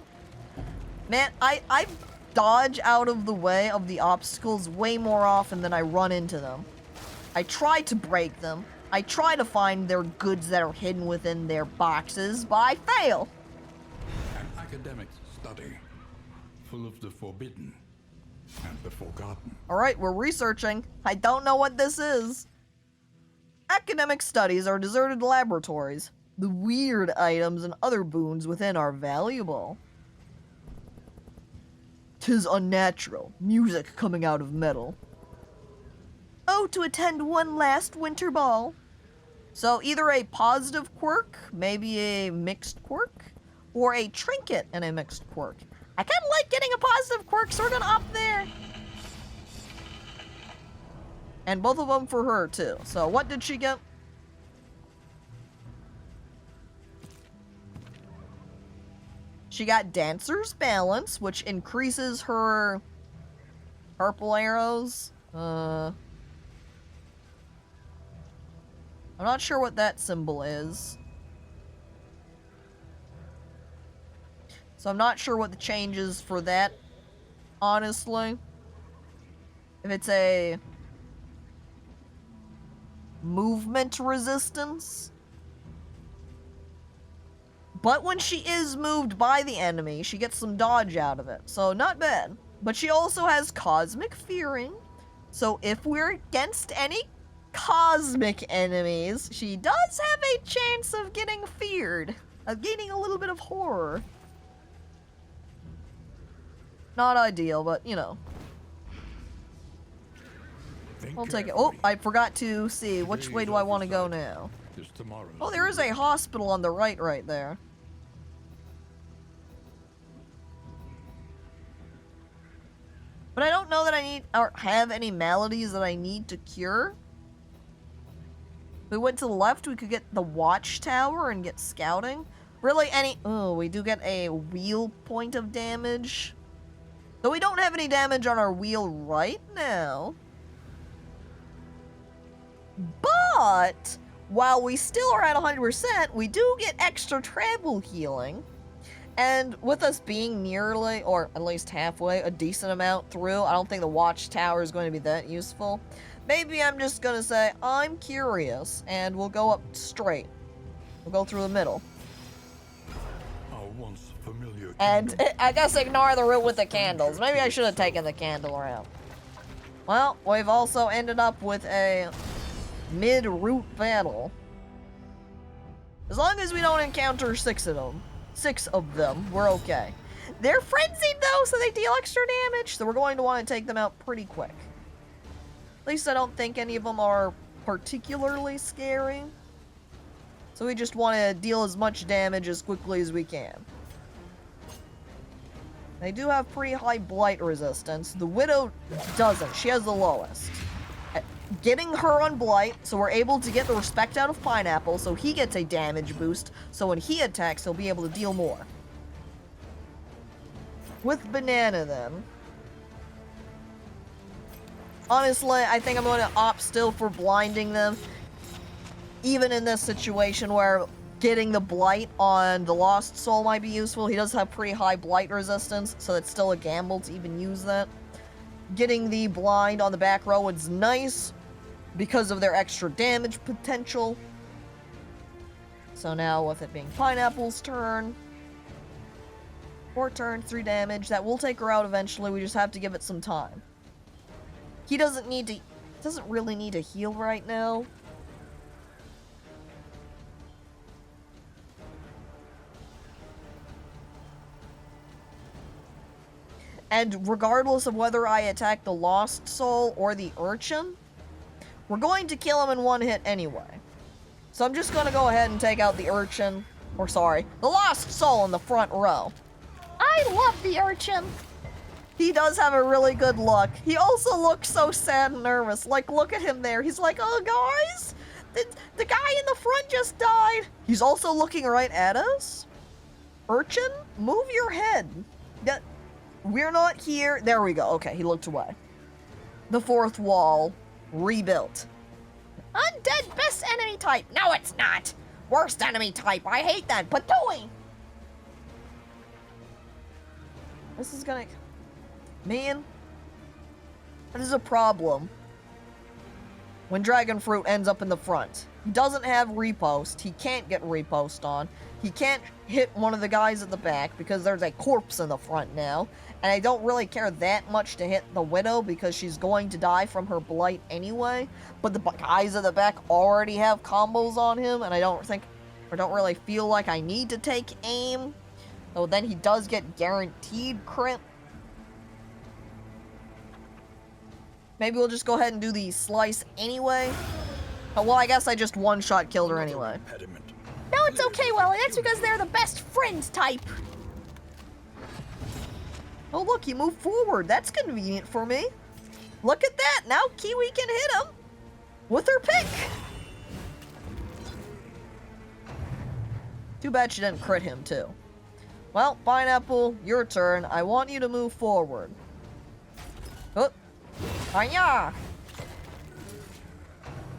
Man, I dodge out of the way of the obstacles way more often than I run into them. I try to break them. I try to find their goods that are hidden within their boxes, but I fail. An academic study, full of the forbidden and the forgotten. Alright, we're researching. I don't know what this is. Academic studies are deserted laboratories. The weird items and other boons within are valuable. 'Tis unnatural, music coming out of metal. Oh, to attend one last winter ball. So either a positive quirk, maybe a mixed quirk, or a trinket and a mixed quirk. I kind of like getting a positive quirk sort of up there. And both of them for her, too. So what did she get? She got Dancer's Balance, which increases her purple arrows. I'm not sure what that symbol is. So I'm not sure what the change is for that, honestly. If it's a movement resistance. But when she is moved by the enemy, she gets some dodge out of it. So not bad. But she also has Cosmic Fearing. So if we're against any cosmic enemies, she does have a chance of getting feared. Of gaining a little bit of horror. Not ideal, but you know. I'll take it. Oh, I forgot to see. Which way do I want to go now? Oh, there is a hospital on the right there. But I don't know that I need or have any maladies that I need to cure. If we went to the left, we could get the watchtower and get scouting. Really, any... Oh, we do get a wheel point of damage. Though we don't have any damage on our wheel right now. But while we still are at 100%, we do get extra travel healing. And with us being nearly, or at least halfway, a decent amount through, I don't think the watchtower is going to be that useful. Maybe I'm just going to say, I'm curious, and we'll go up straight. We'll go through the middle. Our once familiar And I guess ignore the route with the candles. Maybe I should have taken the candle route. Well, we've also ended up with a mid-route battle. As long as we don't encounter six of them, we're okay. They're frenzied though, so they deal extra damage, so we're going to want to take them out pretty quick. At least I don't think any of them are particularly scary. So we just want to deal as much damage as quickly as we can. They do have pretty high blight resistance. The Widow doesn't. She has the lowest. Getting her on blight, so we're able to get the respect out of Pineapple, so he gets a damage boost, so when he attacks, he'll be able to deal more. With Banana, then. Honestly, I think I'm going to opt still for blinding them. Even in this situation where getting the blight on the Lost Soul might be useful. He does have pretty high blight resistance, so it's still a gamble to even use that. Getting the blind on the back row is nice because of their extra damage potential. So now with it being Pineapple's turn, 4 turns, 3 damage, that will take her out eventually. We just have to give it some time. He doesn't really need to heal right now. And regardless of whether I attack the Lost Soul or the Urchin, we're going to kill him in one hit anyway. So I'm just gonna go ahead and take out the Urchin, or sorry, the Lost Soul in the front row. I love the Urchin. He does have a really good look. He also looks so sad and nervous. Like, look at him there. He's like, oh, guys, the guy in the front just died. He's also looking right at us. Urchin, move your head. We're not here. There we go. Okay, he looked away. The fourth wall rebuilt. Undead best enemy type. No, it's not. Worst enemy type. I hate that. Patooey. This is gonna... Man, that is a problem when Dragon Fruit ends up in the front. He doesn't have repost. He can't get repost on. He can't hit one of the guys at the back because there's a corpse in the front now. And I don't really care that much to hit the Widow because she's going to die from her blight anyway. But the guys at the back already have combos on him, and I don't really feel like I need to take aim. Though then he does get guaranteed crit. Maybe we'll just go ahead and do the slice anyway. Oh, well, I guess I just one-shot killed her anyway. No, it's okay, Welly. That's because they're the best friends type. Oh, look, he moved forward. That's convenient for me. Look at that. Now Kiwi can hit him with her pick. Too bad she didn't crit him, too. Well, Pineapple, your turn. I want you to move forward. Oh. Hiya!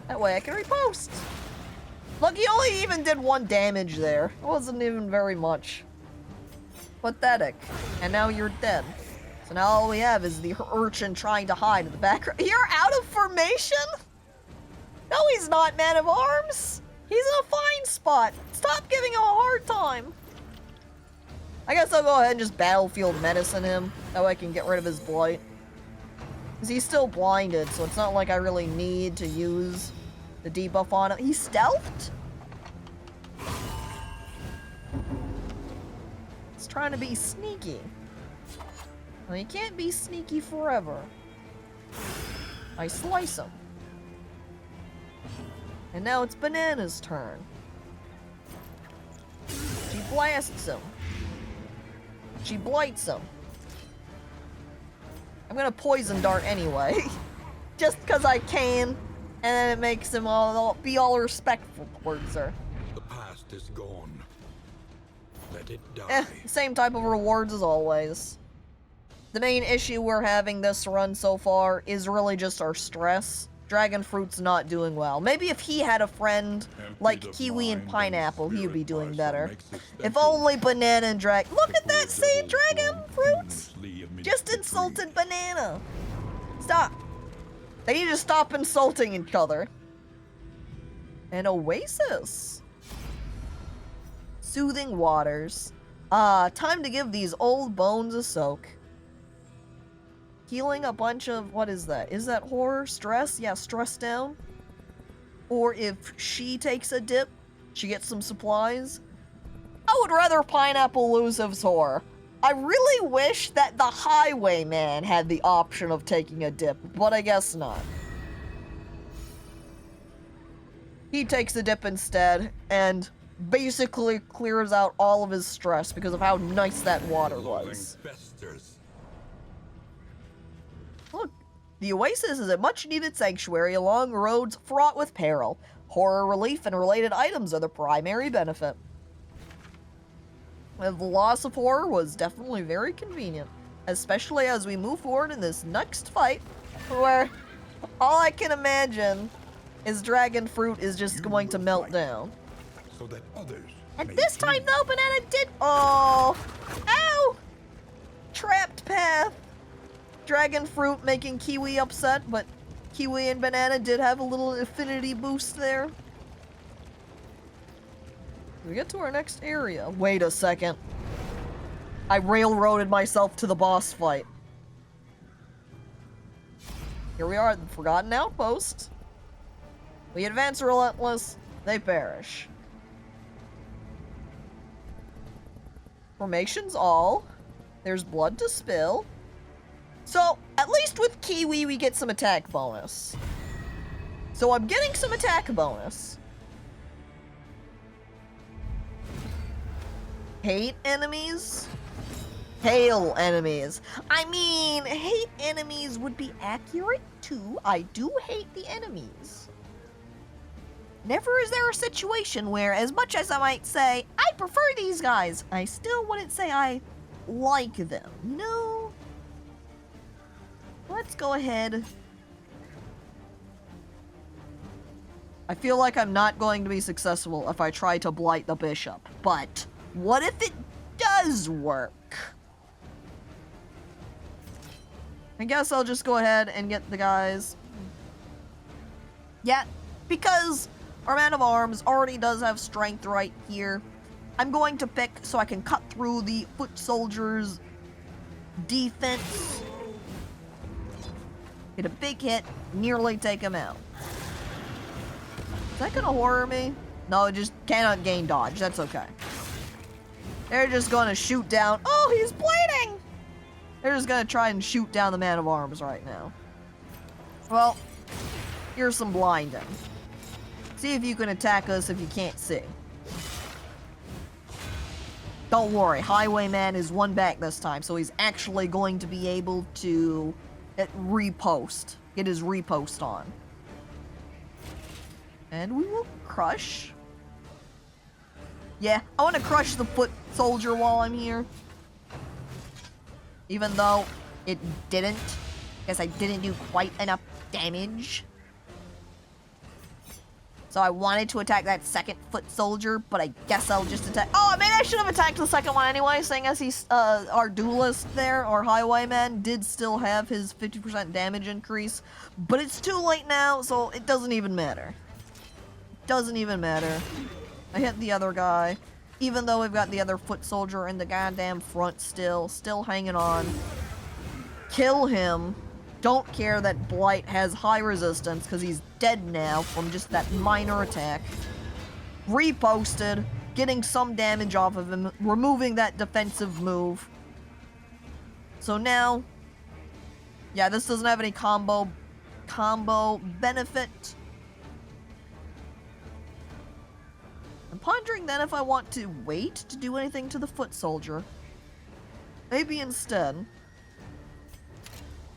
That way I can repost. Look, he only even did 1 damage there. It wasn't even very much. Pathetic. And now you're dead. So now all we have is the Urchin trying to hide in the background. You're out of formation? No, he's not, Man of Arms. He's in a fine spot. Stop giving him a hard time. I guess I'll go ahead and just Battlefield Medicine him. That way I can get rid of his blight. Because he's still blinded, so it's not like I really need to use the debuff on him. He's stealthed? He's trying to be sneaky. Well, you can't be sneaky forever. I slice him. And now it's Banana's turn. She blasts him. She blights him. I'm gonna poison dart anyway. Just because I can. And then it makes him be all respectful towards her. The past is gone. Let it die. Same type of rewards as always. The main issue we're having this run so far is really just our stress. Dragon Fruit's not doing well. Maybe if he had a friend like Kiwi and Pineapple, he would be doing better. If only Banana and Look at that, same Dragon Fruit! Just insulted Banana. Stop. They need to stop insulting each other. An oasis. Soothing waters. Time to give these old bones a soak. Healing a bunch of, what is that? Is that horror? Stress? Yeah, stress down. Or if she takes a dip, she gets some supplies. I would rather Pineapple lose his horror. I really wish that the Highwayman had the option of taking a dip, but I guess not. He takes a dip instead, and basically clears out all of his stress because of how nice that water was. Look, the oasis is a much-needed sanctuary along roads fraught with peril. Horror relief and related items are the primary benefit. The loss of horror was definitely very convenient, especially as we move forward in this next fight, where all I can imagine is Dragon Fruit is just going to melt down. So that others and this time, though, Banana did... Oh! Ow! Trapped path. Dragon Fruit making Kiwi upset, but Kiwi and Banana did have a little affinity boost there. We get to our next area. Wait a second. I railroaded myself to the boss fight. Here we are at the Forgotten Outpost. We advance relentless, they perish. Formations all. There's blood to spill. So, at least with Kiwi, we get some attack bonus. So I'm getting some attack bonus. Hate enemies? Hail enemies. I mean, hate enemies would be accurate too. I do hate the enemies. Never is there a situation where, as much as I might say, I prefer these guys, I still wouldn't say I like them, you know? Let's go ahead. I feel like I'm not going to be successful if I try to blight the bishop, but what if it does work? I guess I'll just go ahead and get the guys. Yeah, because our man of arms already does have strength right here. I'm going to pick so I can cut through the foot soldiers' defense. Get a big hit, nearly take him out. Is that gonna horror me? No, it just cannot gain dodge. That's okay. They're just gonna shoot down. Oh, he's bleeding! They're just gonna try and shoot down the man of arms right now. Well, here's some blinding. See if you can attack us if you can't see. Don't worry, Highwayman is one back this time, so he's actually going to be able to repost. Get his repost on. And we will crush. Yeah, I want to crush the foot soldier while I'm here. Even though it didn't. Because I didn't do quite enough damage. So I wanted to attack that second foot soldier, but I guess I'll just attack. Oh, maybe I should have attacked the second one anyway, seeing as he's, our duelist there, our highwayman, did still have his 50% damage increase. But it's too late now, so it doesn't even matter. Doesn't even matter. I hit the other guy. Even though we've got the other foot soldier in the goddamn front still hanging on. Kill him. Don't care that Blight has high resistance because he's dead now from just that minor attack. Reposted, getting some damage off of him, removing that defensive move. So now, yeah, this doesn't have any combo benefit. I'm pondering then if I want to wait to do anything to the foot soldier. Maybe instead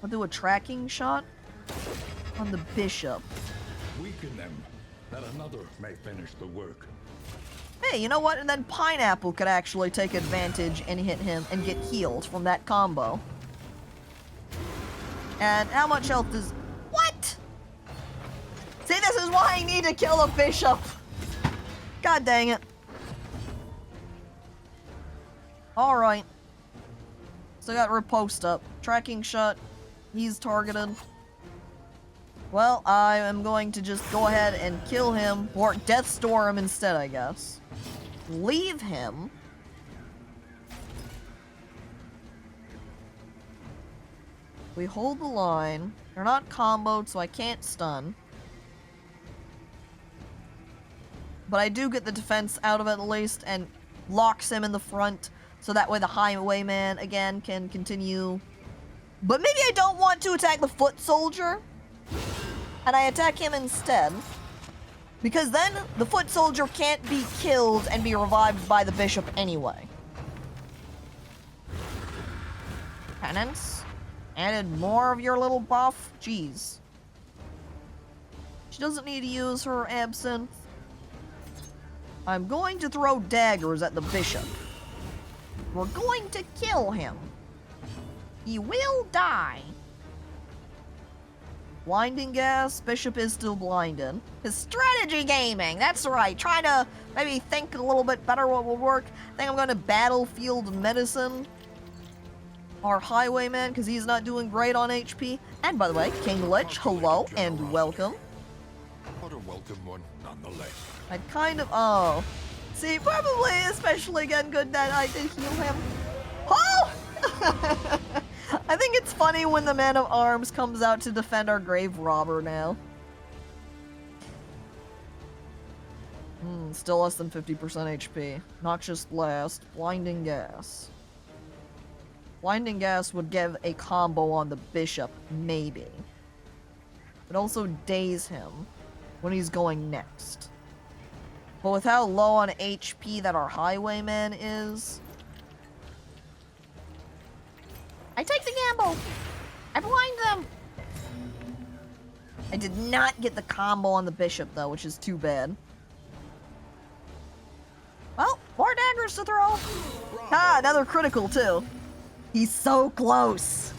I'll do a tracking shot on the bishop. Weaken them, that another may finish the work. Hey, you know what? And then Pineapple could actually take advantage and hit him and get healed from that combo. And how much health is... What? See, this is why I need to kill a bishop. God dang it. Alright. So I got riposte up. Tracking shot. He's targeted. Well, I am going to just go ahead and kill him. Or Deathstorm him instead, I guess. Leave him. We hold the line. They're not comboed, so I can't stun. But I do get the defense out of it at least, and locks him in the front, so that way the highwayman, again, can continue. But maybe I don't want to attack the foot soldier, and I attack him instead. Because then, the foot soldier can't be killed and be revived by the bishop anyway. Penance? Added more of your little buff? Jeez. She doesn't need to use her absinthe. I'm going to throw daggers at the bishop. We're going to kill him. He will die. Blinding gas. Bishop is still blinded. His strategy gaming. That's right. Trying to maybe think a little bit better what will work. I think I'm going to battlefield medicine our highwayman because he's not doing great on HP. And by the way, King Lich, hello and welcome. What a welcome one, nonetheless. I'd kind of, oh. See, probably especially again good that I did heal him. Oh! I think it's funny when the man-at-arms comes out to defend our grave robber now. Still less than 50% HP. Noxious Blast. Blinding Gas. Blinding Gas would give a combo on the bishop, maybe. But also daze him when he's going next. But with how low on HP that our highwayman is... I take the gamble! I blind them! I did not get the combo on the bishop, though, which is too bad. Well, more daggers to throw. Ah, another critical, too. He's so close.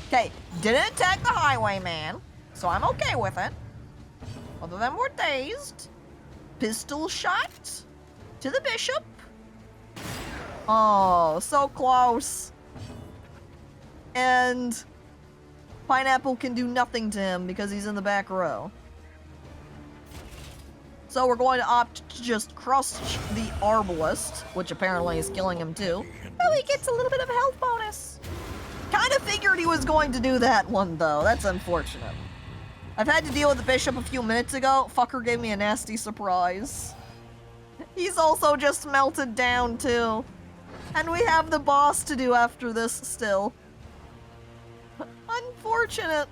Okay, didn't attack the highwayman, so I'm okay with it. Both of them were dazed. Pistol shot to the bishop. Oh, so close. And Pineapple can do nothing to him because he's in the back row. So we're going to opt to just crush the Arbalist, which apparently is killing him too. Oh, he gets a little bit of a health bonus. Kind of figured he was going to do that one though. That's unfortunate. I've had to deal with the bishop a few minutes ago. Fucker gave me a nasty surprise. He's also just melted down too. And we have the boss to do after this still. Unfortunate.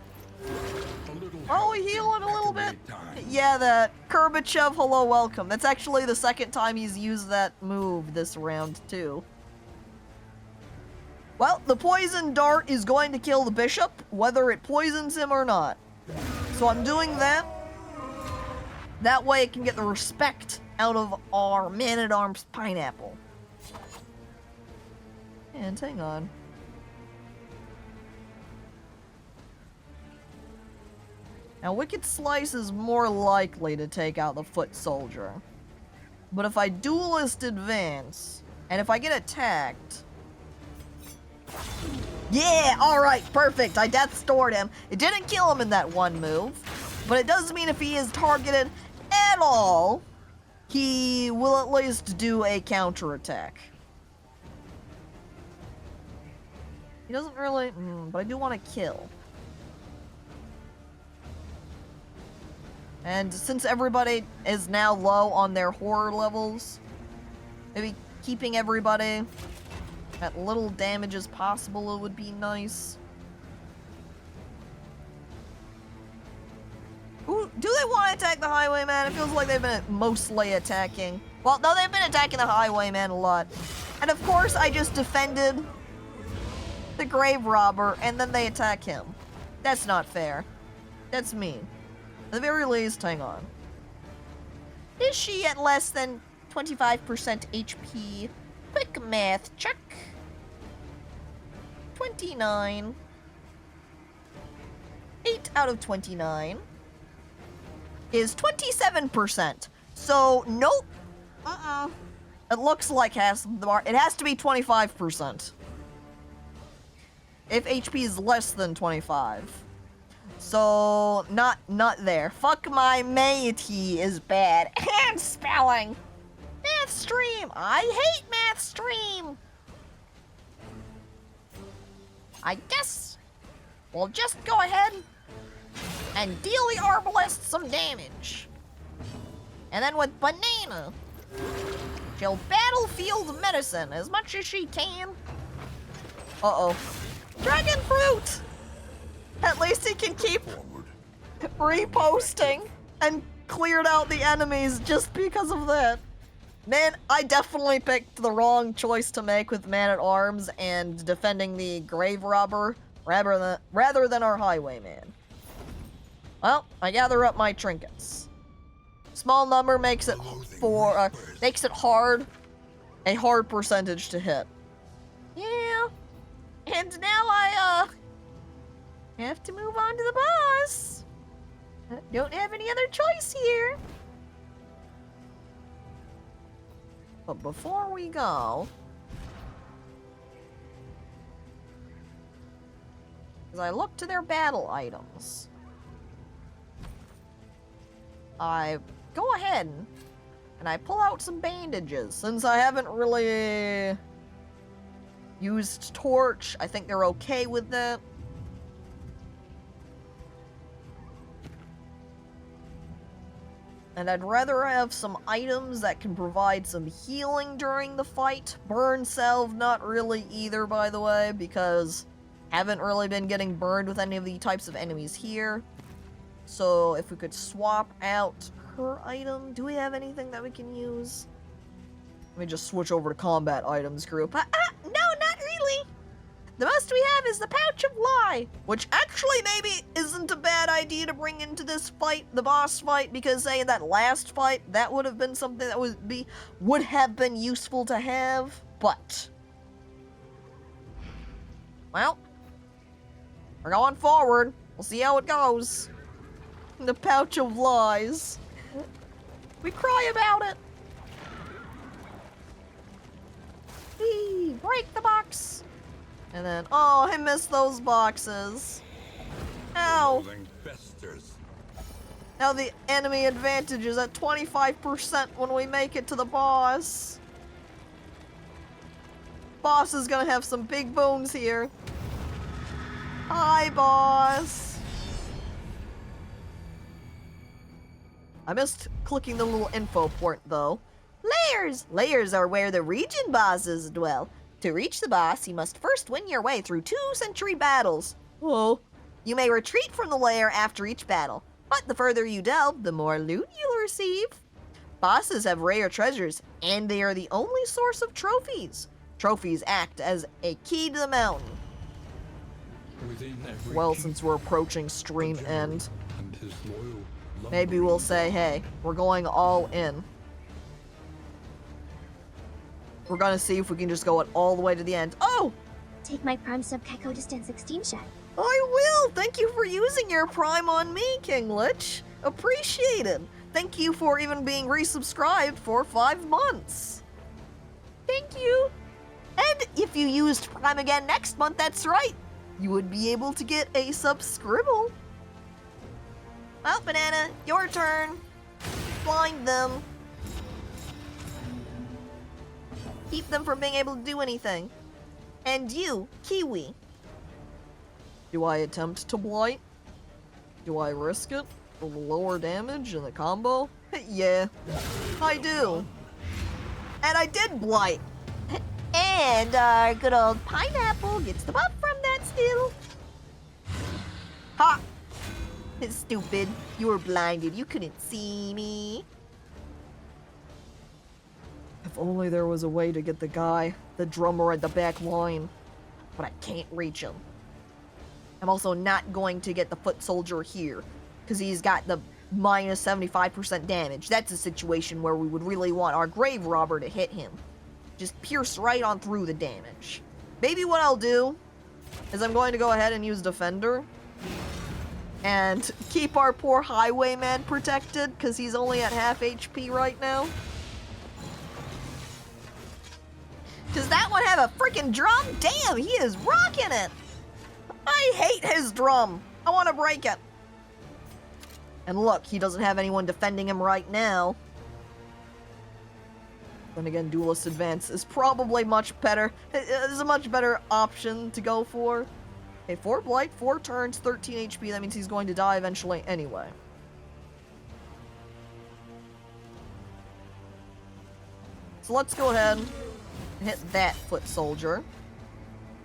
Oh, we heal it a little bit. Yeah, that Kurbachev hello welcome. That's actually the second time he's used that move this round too. Well, the poison dart is going to kill the bishop, whether it poisons him or not. So I'm doing that. That way it can get the respect out of our man-at-arms Pineapple. And hang on. Now, Wicked Slice is more likely to take out the foot soldier. But if I duelist advance, and if I get attacked... Yeah, alright, perfect. I death stored him. It didn't kill him in that one move, but it does mean if he is targeted at all, he will at least do a counterattack. He doesn't really... but I do want to kill. And since everybody is now low on their horror levels, maybe keeping everybody at little damage as possible would be nice. Ooh, do they want to attack the highwayman? It feels like they've been mostly attacking. Well, no, they've been attacking the highwayman a lot. And of course, I just defended the grave robber, and then they attack him. That's not fair. That's mean. At the very least, hang on. Is she at less than 25% HP? Quick math check. 29. 8 out of 29 is 27%. So, nope. It looks like it has to be 25%. If HP is less than 25. So, not there. Fuck my matey is bad. And spelling. Math stream. I hate math stream. I guess we'll just go ahead and deal the Arbalist some damage. And then with Banana, she'll battlefield medicine as much as she can. Uh-oh. Dragon fruit! At least he can keep reposting and cleared out the enemies just because of that. Man, I definitely picked the wrong choice to make with Man-at-Arms and defending the grave robber rather than our highwayman. Well, I gather up my trinkets. Small number makes it hard, a hard percentage to hit. Yeah. And now I have to move on to the boss. Don't have any other choice here. But before we go, as I look to their battle items, I go ahead and I pull out some bandages, since I haven't really Used torch. I think they're okay with that. And I'd rather have some items that can provide some healing during the fight. Burn salve, not really either, by the way, because haven't really been getting burned with any of the types of enemies here. So if we could swap out her item. Do we have anything that we can use? Let me just switch over to combat items group. No, not really. The most we have is the Pouch of Lie, which actually maybe isn't a bad idea to bring into this fight, the boss fight, because say in that last fight, that would have been something that would have been useful to have, but well, we're going forward. We'll see how it goes. The Pouch of Lies. We cry about it. Eee, break the box. And then, oh, I missed those boxes. Ow. Now the enemy advantage is at 25% when we make it to the boss. Boss is gonna have some big bones here. Hi, boss. I missed clicking the little info port, though. Layers! Layers are where the region bosses dwell. To reach the boss, you must first win your way through 2 century battles. Oh. You may retreat from the lair after each battle, but the further you delve, the more loot you'll receive. Bosses have rare treasures, and they are the only source of trophies. Trophies act as a key to the mountain. Well, since we're approaching stream end, maybe we'll say, hey, we're going all in. We're gonna see if we can just go it all the way to the end. Oh! Take my Prime sub Caco Distant 16 shot. I will! Thank you for using your Prime on me, King Lich. Appreciated. Thank you for even being resubscribed for 5 months. Thank you. And if you used Prime again next month, that's right, you would be able to get a subscribble. Well, Banana, your turn. Blind them. Keep them from being able to do anything. And you, Kiwi. Do I attempt to blight? Do I risk it for the lower damage and the combo? Yeah, I do. And I did blight. And our good old Pineapple gets the buff from that still. Ha! It's stupid. You were blinded. You couldn't see me. If only there was a way to get the drummer at the back line. But I can't reach him. I'm also not going to get the foot soldier here, because he's got the minus 75% damage. That's a situation where we would really want our grave robber to hit him. Just pierce right on through the damage. Maybe what I'll do is I'm going to go ahead and use Defender and keep our poor Highwayman protected, because he's only at half HP right now. Does that one have a freaking drum? Damn, he is rocking it! I hate his drum! I want to break it! And look, he doesn't have anyone defending him right now. Then again, Duelist Advance is probably much better. It is a much better option to go for. Okay, 4 Blight, 4 turns, 13 HP. That means he's going to die eventually anyway. So let's go ahead and hit that foot soldier.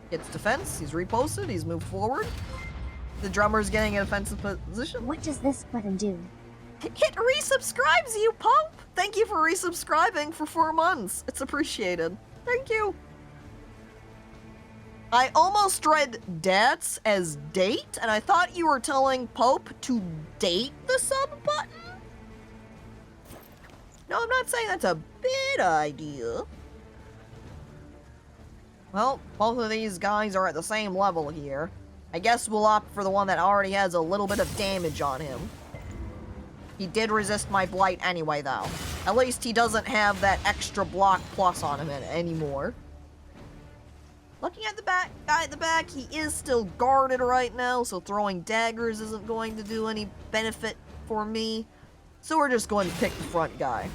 Gets defense, he's reposted, he's moved forward. The drummer's getting an offensive position. What does this button do? Hit resubscribes, you Pope! Thank you for resubscribing for 4 months. It's appreciated. Thank you. I almost read dats as date, and I thought you were telling Pope to date the sub button? No, I'm not saying that's a bad idea. Well, both of these guys are at the same level here. I guess we'll opt for the one that already has a little bit of damage on him. He did resist my blight anyway, though. At least he doesn't have that extra block plus on him anymore. Looking at the guy at the back, he is still guarded right now, so throwing daggers isn't going to do any benefit for me. So we're just going to pick the front guy.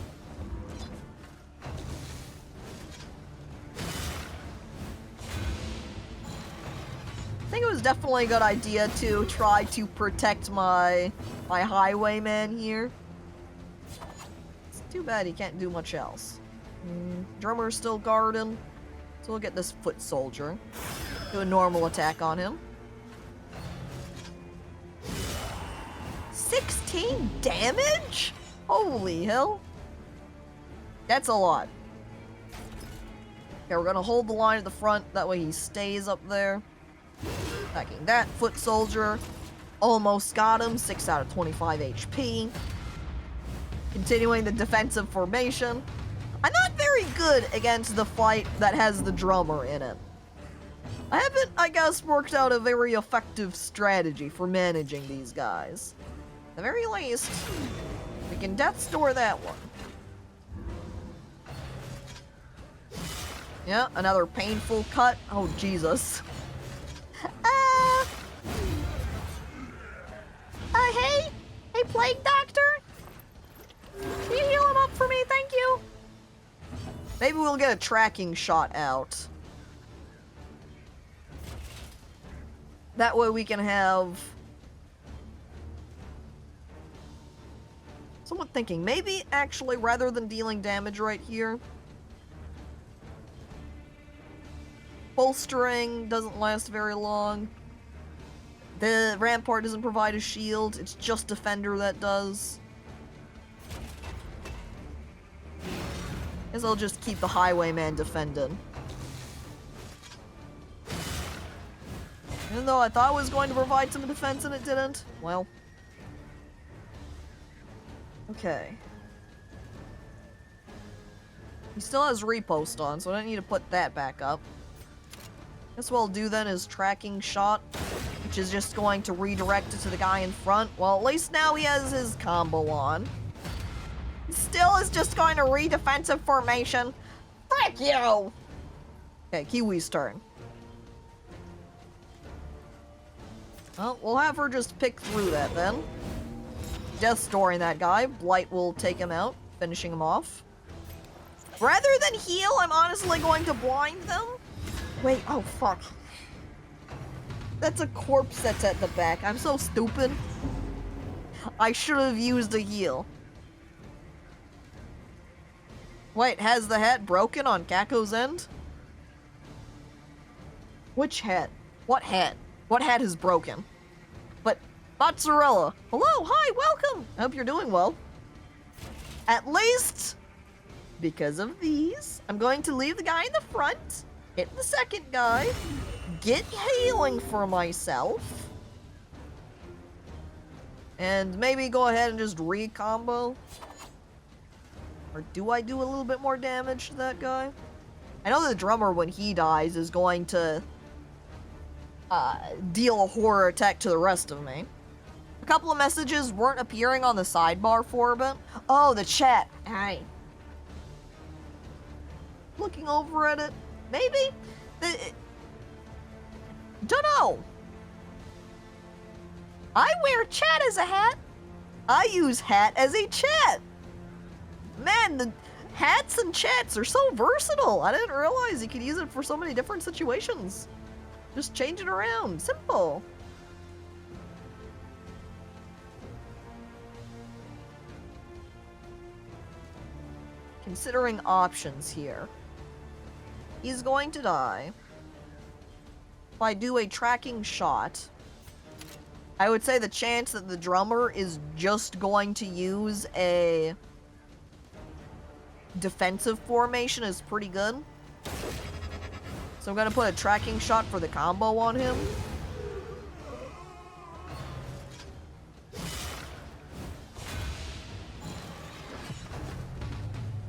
definitely a good idea to try to protect my highwayman here. It's too bad he can't do much else. Drummer's still guarding, so we'll get this foot soldier. Do a normal attack on him. 16 damage? Holy hell. That's a lot. Okay, we're gonna hold the line at the front, that way he stays up there. Attacking that foot soldier. Almost got him, 6 out of 25 HP. Continuing the defensive formation. I'm not very good against the fight that has the drummer in it. I haven't, I guess, worked out a very effective strategy for managing these guys. At the very least, we can death store that one. Yeah, another painful cut. Oh, Jesus. Hey? Hey, Plague Doctor? Can you heal him up for me? Thank you. Maybe we'll get a tracking shot out. That way we can have... Somewhat thinking, maybe actually rather than dealing damage right here, bolstering doesn't last very long. The rampart doesn't provide a shield, it's just defender that does. Guess I'll just keep the highwayman defending. Even though I thought it was going to provide some defense and it didn't, well. Okay. He still has repost on, so I don't need to put that back up. Guess what I'll do then is tracking shot, which is just going to redirect it to the guy in front. Well, at least now he has his combo on. Still is just going to re-defensive formation. Frick you! Okay, Kiwi's turn. Well, we'll have her just pick through that then. Death storing that guy. Blight will take him out, finishing him off. Rather than heal, I'm honestly going to blind them. Wait, oh fuck. That's a corpse that's at the back. I'm so stupid. I should have used a heal. Wait, has the hat broken on Caco's end? Which hat? What hat? What hat is broken? But, Mozzarella. Hello, hi, welcome. I hope you're doing well. At least, because of these, I'm going to leave the guy in the front, hit the second guy, get healing for myself, and maybe go ahead and just re-combo. Or do I do a little bit more damage to that guy? I know the drummer, when he dies, is going to deal a horror attack to the rest of me. A couple of messages weren't appearing on the sidebar for a bit. Oh, the chat. Hi. Looking over at it. Maybe? Don't know. I wear chat as a hat. I use hat as a chat. Man, the hats and chats are so versatile. I didn't realize you could use it for so many different situations. Just change it around. Simple. Considering options here. He's going to die. If I do a tracking shot, I would say the chance that the drummer is just going to use a defensive formation is pretty good. So I'm gonna put a tracking shot for the combo on him.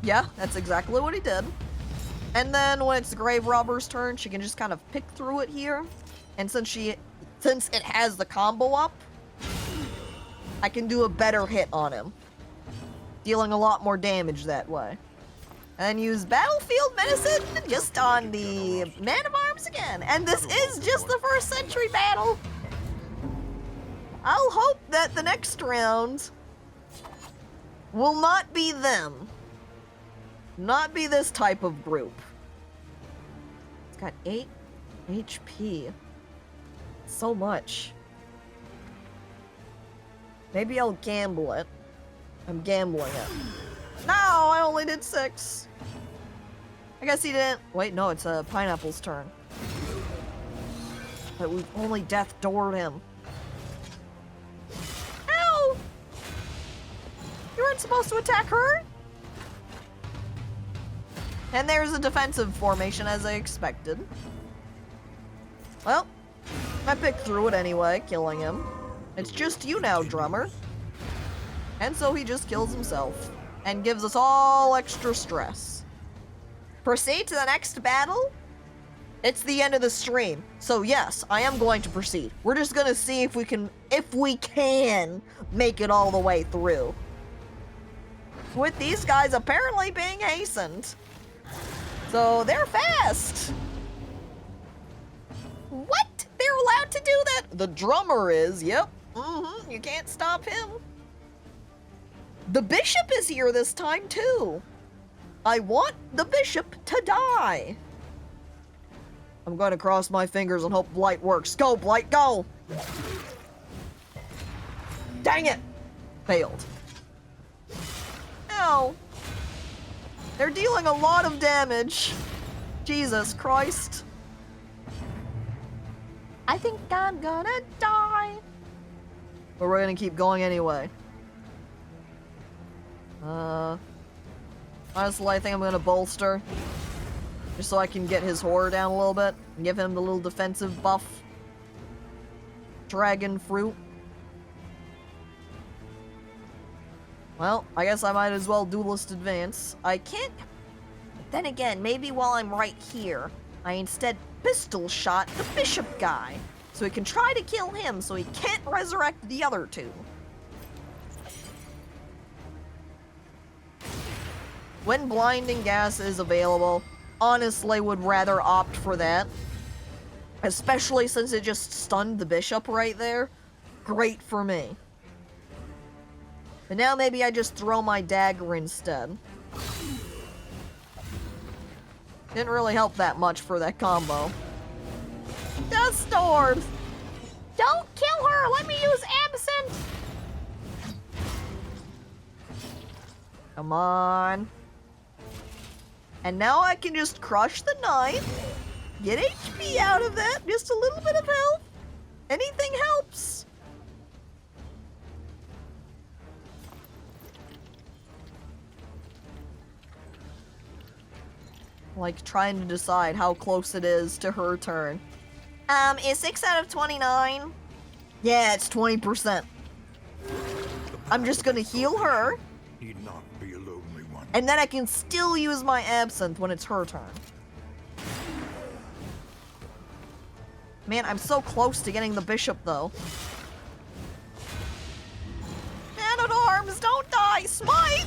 Yeah, that's exactly what he did. And then when it's the grave robber's turn, she can just kind of pick through it here. And since it has the combo up, I can do a better hit on him, dealing a lot more damage that way. And use Battlefield Medicine just on the Man of Arms again. And this is just the first century battle. I'll hope that the next round will not be them. Not be this type of group. It's got 8 HP. so much. Maybe I'll gamble it. I'm gambling it. No, I only did 6. I guess he didn't. Wait, no, it's Pineapple's turn. But we've only death doored him. Ow! You weren't supposed to attack her? And there's a defensive formation as I expected. Well, I picked through it anyway, killing him. It's just you now, drummer. And so he just kills himself. And gives us all extra stress. Proceed to the next battle? It's the end of the stream. So yes, I am going to proceed. We're just gonna see if we can make it all the way through. With these guys apparently being hastened. So they're fast. What? They're allowed to do that? The drummer is, yep. You can't stop him. The bishop is here this time too. I want the bishop to die. I'm going to cross my fingers and hope Blight works. Go, Blight, go! Dang it! Failed. Ow. They're dealing a lot of damage. Jesus Christ. I think I'm gonna die. But we're gonna keep going anyway. Honestly, I think I'm gonna bolster. Just so I can get his horror down a little bit. And give him the little defensive buff. Dragon fruit. Well, I guess I might as well duelist advance. I can't... But then again, maybe while I'm right here, I instead pistol shot the bishop guy. So he can try to kill him so he can't resurrect the other two. When blinding gas is available, honestly would rather opt for that. Especially since it just stunned the bishop right there. Great for me. But now maybe I just throw my dagger instead. Didn't really help that much for that combo. Death Sword! Don't kill her! Let me use Absinthe! Come on. And now I can just crush the knight. Get HP out of that. Just a little bit of health. Anything helps. Like, trying to decide how close it is to her turn. Is 6 out of 29? Yeah, it's 20%. I'm just gonna heal her. Need not be a lonely one. And then I can still use my Absinthe when it's her turn. Man, I'm so close to getting the bishop, though. Man-at-Arms, don't die! Smite!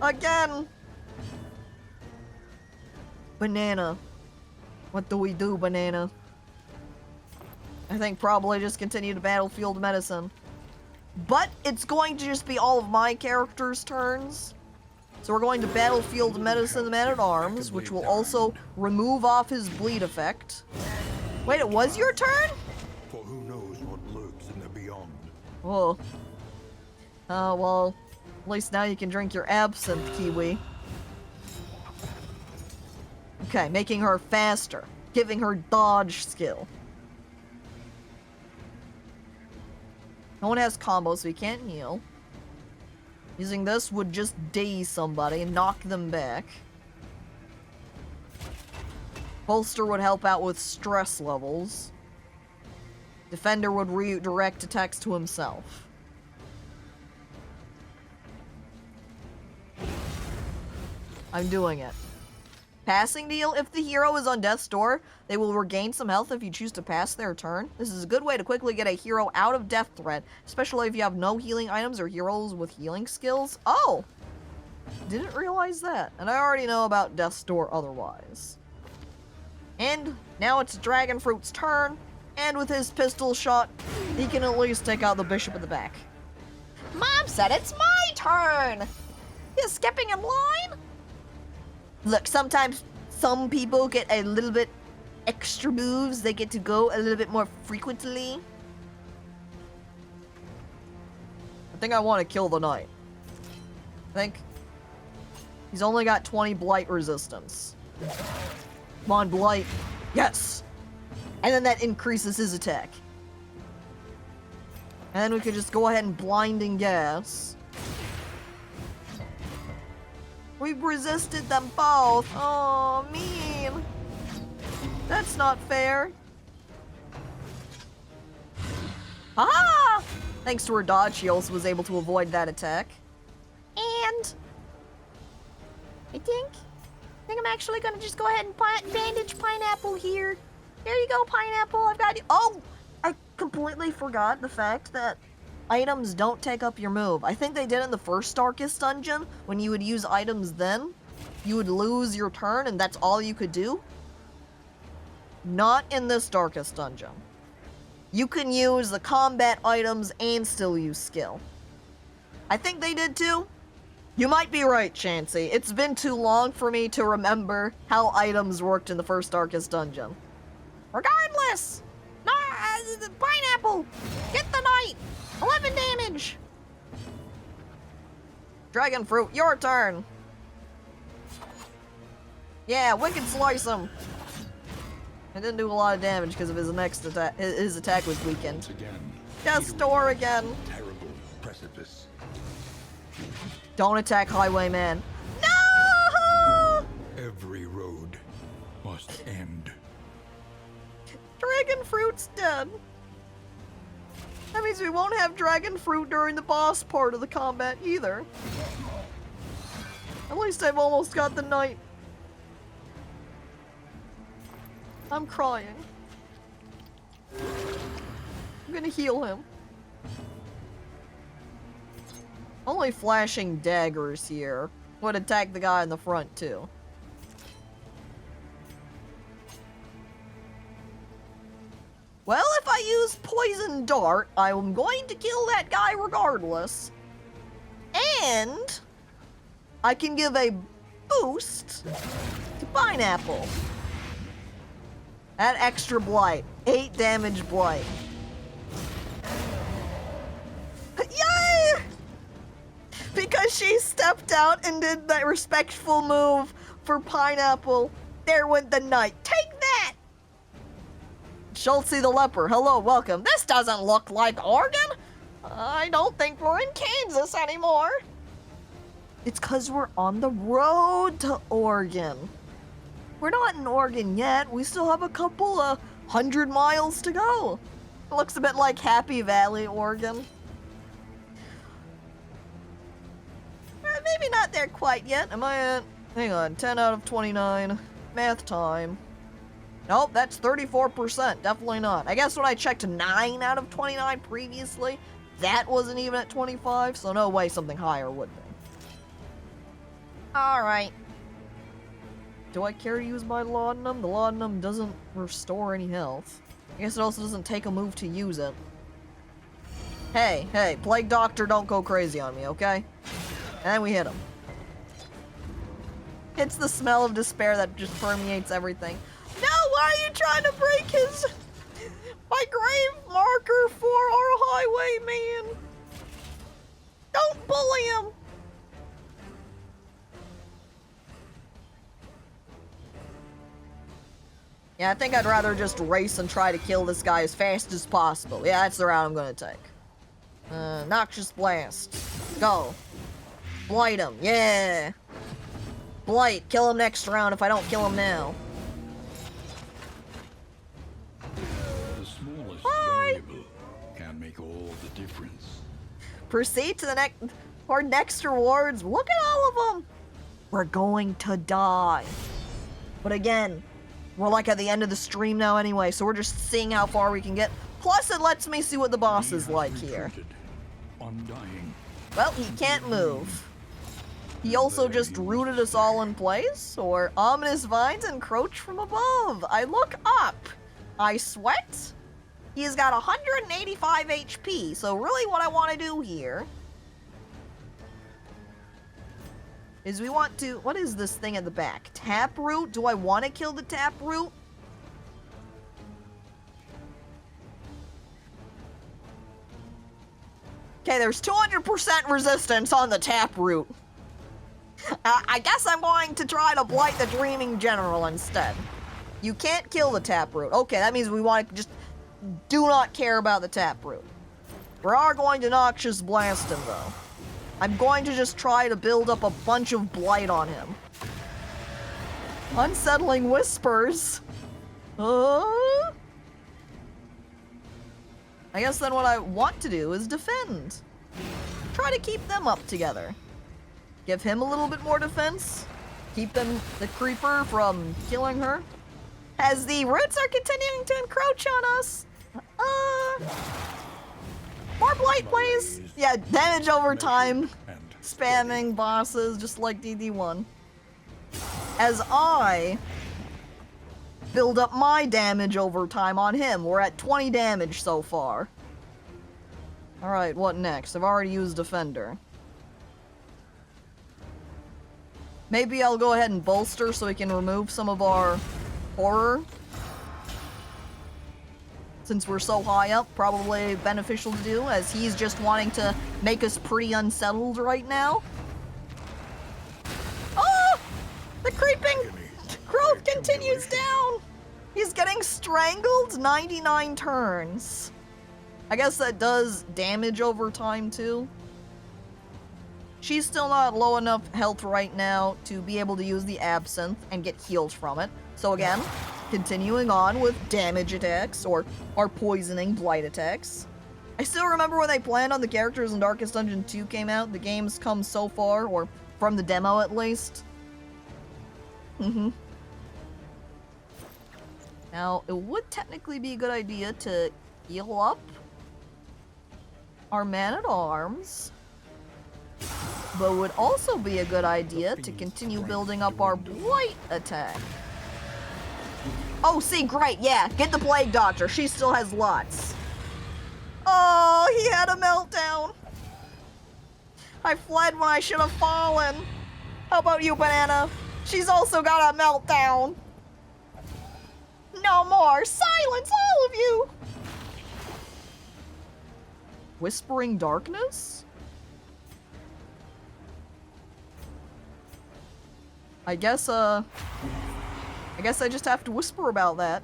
Again! Banana. What do we do, Banana? I think probably just continue to Battlefield Medicine. But it's going to just be all of my characters' turns. So we're going to Battlefield Medicine the Man-at-Arms, which will also remove off his bleed effect. Wait, it was your turn? For who knows what lurks in the beyond. Oh. Well, at least now you can drink your Absinthe, Kiwi. Okay, making her faster. Giving her dodge skill. No one has combos, so he can't heal. Using this would just daze somebody and knock them back. Bolster would help out with stress levels. Defender would redirect attacks to himself. I'm doing it. Passing deal. If the hero is on death's door, they will regain some health if you choose to pass their turn. This is a good way to quickly get a hero out of death threat, especially if you have no healing items or heroes with healing skills. Oh! Didn't realize that. And I already know about death's door otherwise. And now it's Dragon Fruit's turn, and with his pistol shot, he can at least take out the bishop in the back. Mom said it's my turn! You skipping in line? Look, sometimes some people get a little bit extra moves. They get to go a little bit more frequently. I think I want to kill the knight. I think he's only got 20 blight resistance. Come on, blight. Yes! And then that increases his attack. And then we could just go ahead and blinding gas. We've resisted them both. Oh, mean. That's not fair. Ah! Thanks to her dodge, she also was able to avoid that attack. And I think I'm actually gonna just go ahead and bandage Pineapple here. There you go, Pineapple. I've got you. Oh, I completely forgot the fact that items don't take up your move. I think they did in the first Darkest Dungeon. When you would use items then, you would lose your turn and that's all you could do. Not in this Darkest Dungeon. You can use the combat items and still use skill. I think they did too. You might be right, Chansey. It's been too long for me to remember how items worked in the first Darkest Dungeon. Regardless! No, the Pineapple! Get the knight! 11 damage! Dragon Fruit, your turn! Yeah, Wicked Slice him! It didn't do a lot of damage because of his next attack. His attack was weakened. Just door again. Terrible precipice. Don't attack Highwayman. No! Every road must end. Dragon Fruit's dead. That means we won't have Dragon Fruit during the boss part of the combat either. At least I've almost got the knight. I'm crying. I'm gonna heal him. Only flashing daggers here would attack the guy in the front too. Well, if I use Poison Dart, I'm going to kill that guy regardless. And I can give a boost to Pineapple. That extra blight. 8 damage blight. Yay! Because she stepped out and did that respectful move for Pineapple. There went the knight. Take that! Schultzy the Leper. Hello, welcome. This doesn't look like Oregon. I don't think we're in Kansas anymore. It's because we're on the road to Oregon. We're not in Oregon yet. We still have a couple of 100 miles to go. It looks a bit like Happy Valley, Oregon. Maybe not there quite yet. Am I at... Hang on, 10 out of 29. Math time. Nope, that's 34%. Definitely not. I guess when I checked 9 out of 29 previously, that wasn't even at 25, so no way something higher would be. Alright. Do I care to use my laudanum? The laudanum doesn't restore any health. I guess it also doesn't take a move to use it. Hey, Plague Doctor, don't go crazy on me, okay? And then we hit him. It's the smell of despair that just permeates everything. No, why are you trying to break my grave marker for our highwayman? Don't bully him! Yeah, I think I'd rather just race and try to kill this guy as fast as possible. Yeah, that's the route I'm gonna take. Noxious Blast. Go. Blight him. Yeah. Blight. Kill him next round if I don't kill him now. The smallest variable can make all the difference. Proceed to the next rewards. Look at all of them. We're going to die. But again, we're like at the end of the stream now anyway, so we're just seeing how far we can get. Plus, it lets me see what the boss is like here. Undying. Well, he can't move. He also just rooted us all in place, or ominous vines encroach from above. I look up. I sweat. He's got 185 HP, so really what I want to do here is we want to... What is this thing at the back? Taproot? Do I want to kill the Taproot? Okay, there's 200% resistance on the taproot. I guess I'm going to try to blight the Dreaming General instead. You can't kill the taproot. Okay, that means we want to just do not care about the taproot. We are going to Noxious Blast him, though. I'm going to just try to build up a bunch of blight on him. Unsettling Whispers. I guess then what I want to do is defend. Try to keep them up together. Give him a little bit more defense. Keep the creeper from killing her. As the roots are continuing to encroach on us. More blight, please. Yeah, damage over time. Spamming bosses just like DD1. As I build up my damage over time on him. We're at 20 damage so far. Alright, what next? I've already used Defender. Maybe I'll go ahead and bolster so we can remove some of our horror. Since we're so high up, probably beneficial to do, as he's just wanting to make us pretty unsettled right now. Oh! The creeping growth continues down! He's getting strangled 99 turns. I guess that does damage over time, too. She's still not low enough health right now to be able to use the Absinthe and get healed from it. So again, continuing on with damage attacks, or poisoning blight attacks. I still remember when they planned on the characters in Darkest Dungeon 2 came out. The game's come so far, or from the demo at least. Now, it would technically be a good idea to heal up our man-at-arms. But it would also be a good idea to continue building up our blight attack. Oh, see, great, yeah, get the Plague Doctor. She still has lots. Oh, he had a meltdown. I fled when I should have fallen. How about you, Banana? She's also got a meltdown. No more. Silence, all of you. Whispering Darkness? I guess I just have to whisper about that.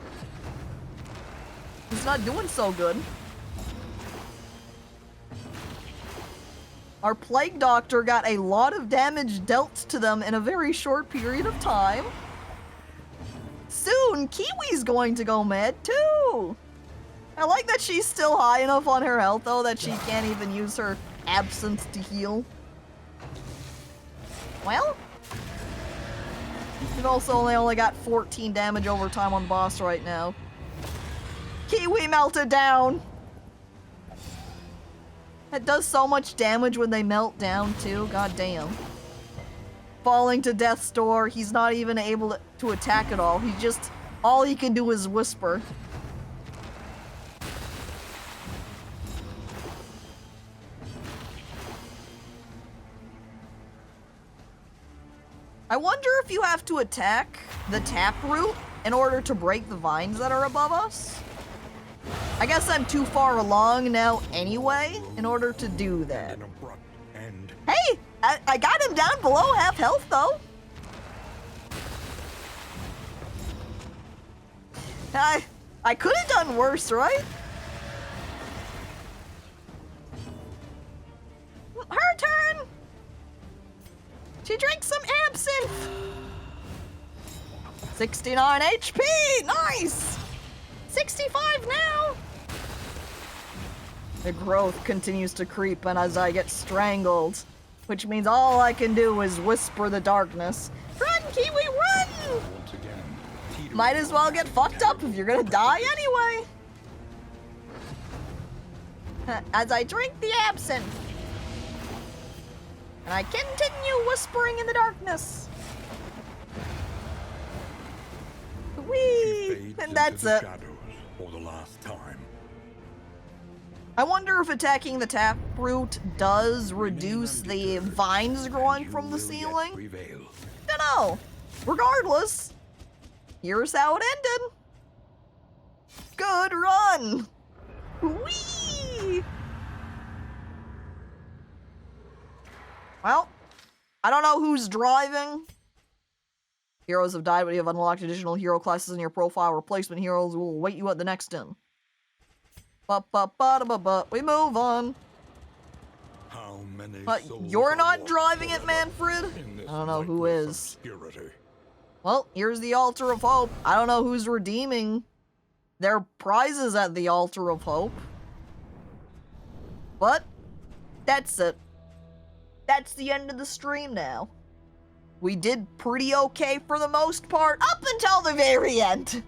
He's not doing so good. Our Plague Doctor got a lot of damage dealt to them in a very short period of time. Soon, Kiwi's going to go mad too! I like that she's still high enough on her health, though, that she can't even use her Absinthe to heal. Well, we've also only got 14 damage over time on boss right now. Kiwi melted down! That does so much damage when they melt down, too. God damn. Falling to death's door. He's not even able to attack at all. All he can do is whisper. I wonder if you have to attack the taproot in order to break the vines that are above us? I guess I'm too far along now anyway, in order to do that. Hey! I got him down below half health, though. I could have done worse, right? Her turn! She drinks some absinthe! 69 HP! Nice! 65 now! The growth continues to creep, and as I get strangled, which means all I can do is whisper the darkness. Run, Kiwi, run! Might as well get fucked up if you're gonna die anyway. As I drink the absinthe. And I continue whispering in the darkness. Whee! And that's it. For the last time. I wonder if attacking the taproot does reduce the vines growing from the ceiling. Dunno. Regardless, here's how it ended. Good run. Whee! Well, I don't know who's driving. Heroes have died, but you have unlocked additional hero classes in your profile. Replacement heroes will await you at the next inn. We move on. How many You're not driving it, Manfred? I don't know who is. Well, here's the Altar of Hope. I don't know who's redeeming their prizes at the Altar of Hope. But, that's it. That's the end of the stream now. We did pretty okay for the most part, up until the very end.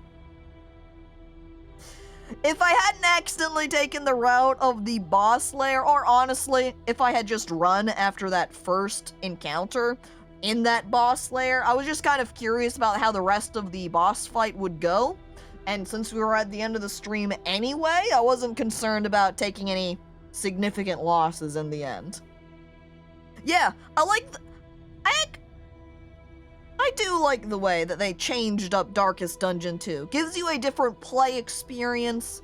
If I hadn't accidentally taken the route of the boss lair, or honestly, if I had just run after that first encounter in that boss lair, I was just kind of curious about how the rest of the boss fight would go. And since we were at the end of the stream anyway, I wasn't concerned about taking any significant losses in the end. Yeah, I do like the way that they changed up Darkest Dungeon 2. Gives you a different play experience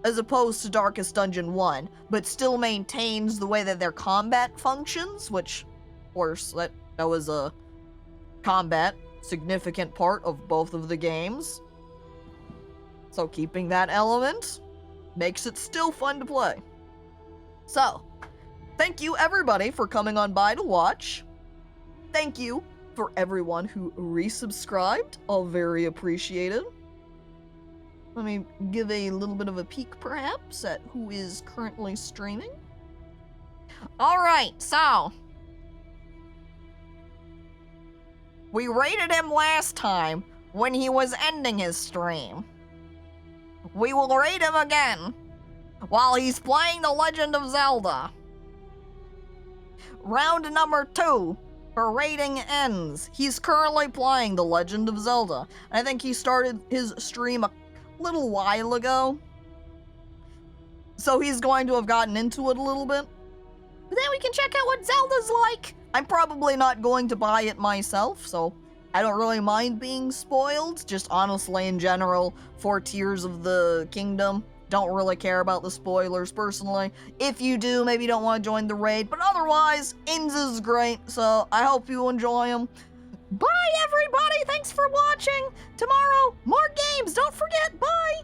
as opposed to Darkest Dungeon 1, but still maintains the way that their combat functions, which, of course, that was a combat significant part of both of the games. So keeping that element makes it still fun to play. So, thank you everybody for coming on by to watch. Thank you for everyone who resubscribed, all very appreciated. Let me give a little bit of a peek, perhaps, at who is currently streaming. Alright, so we rated him last time when he was ending his stream. We will rate him again while he's playing The Legend of Zelda. Round number 2. For rating ends. He's currently playing The Legend of Zelda. I think he started his stream a little while ago. So he's going to have gotten into it a little bit. But then we can check out what Zelda's like. I'm probably not going to buy it myself, so I don't really mind being spoiled. Just honestly, in general, for Tears of the Kingdom, don't really care about the spoilers personally. If you do, maybe you don't want to join the raid, but otherwise, Ins is great, so I hope you enjoy them. Bye, everybody! Thanks for watching! Tomorrow, more games! Don't forget! Bye!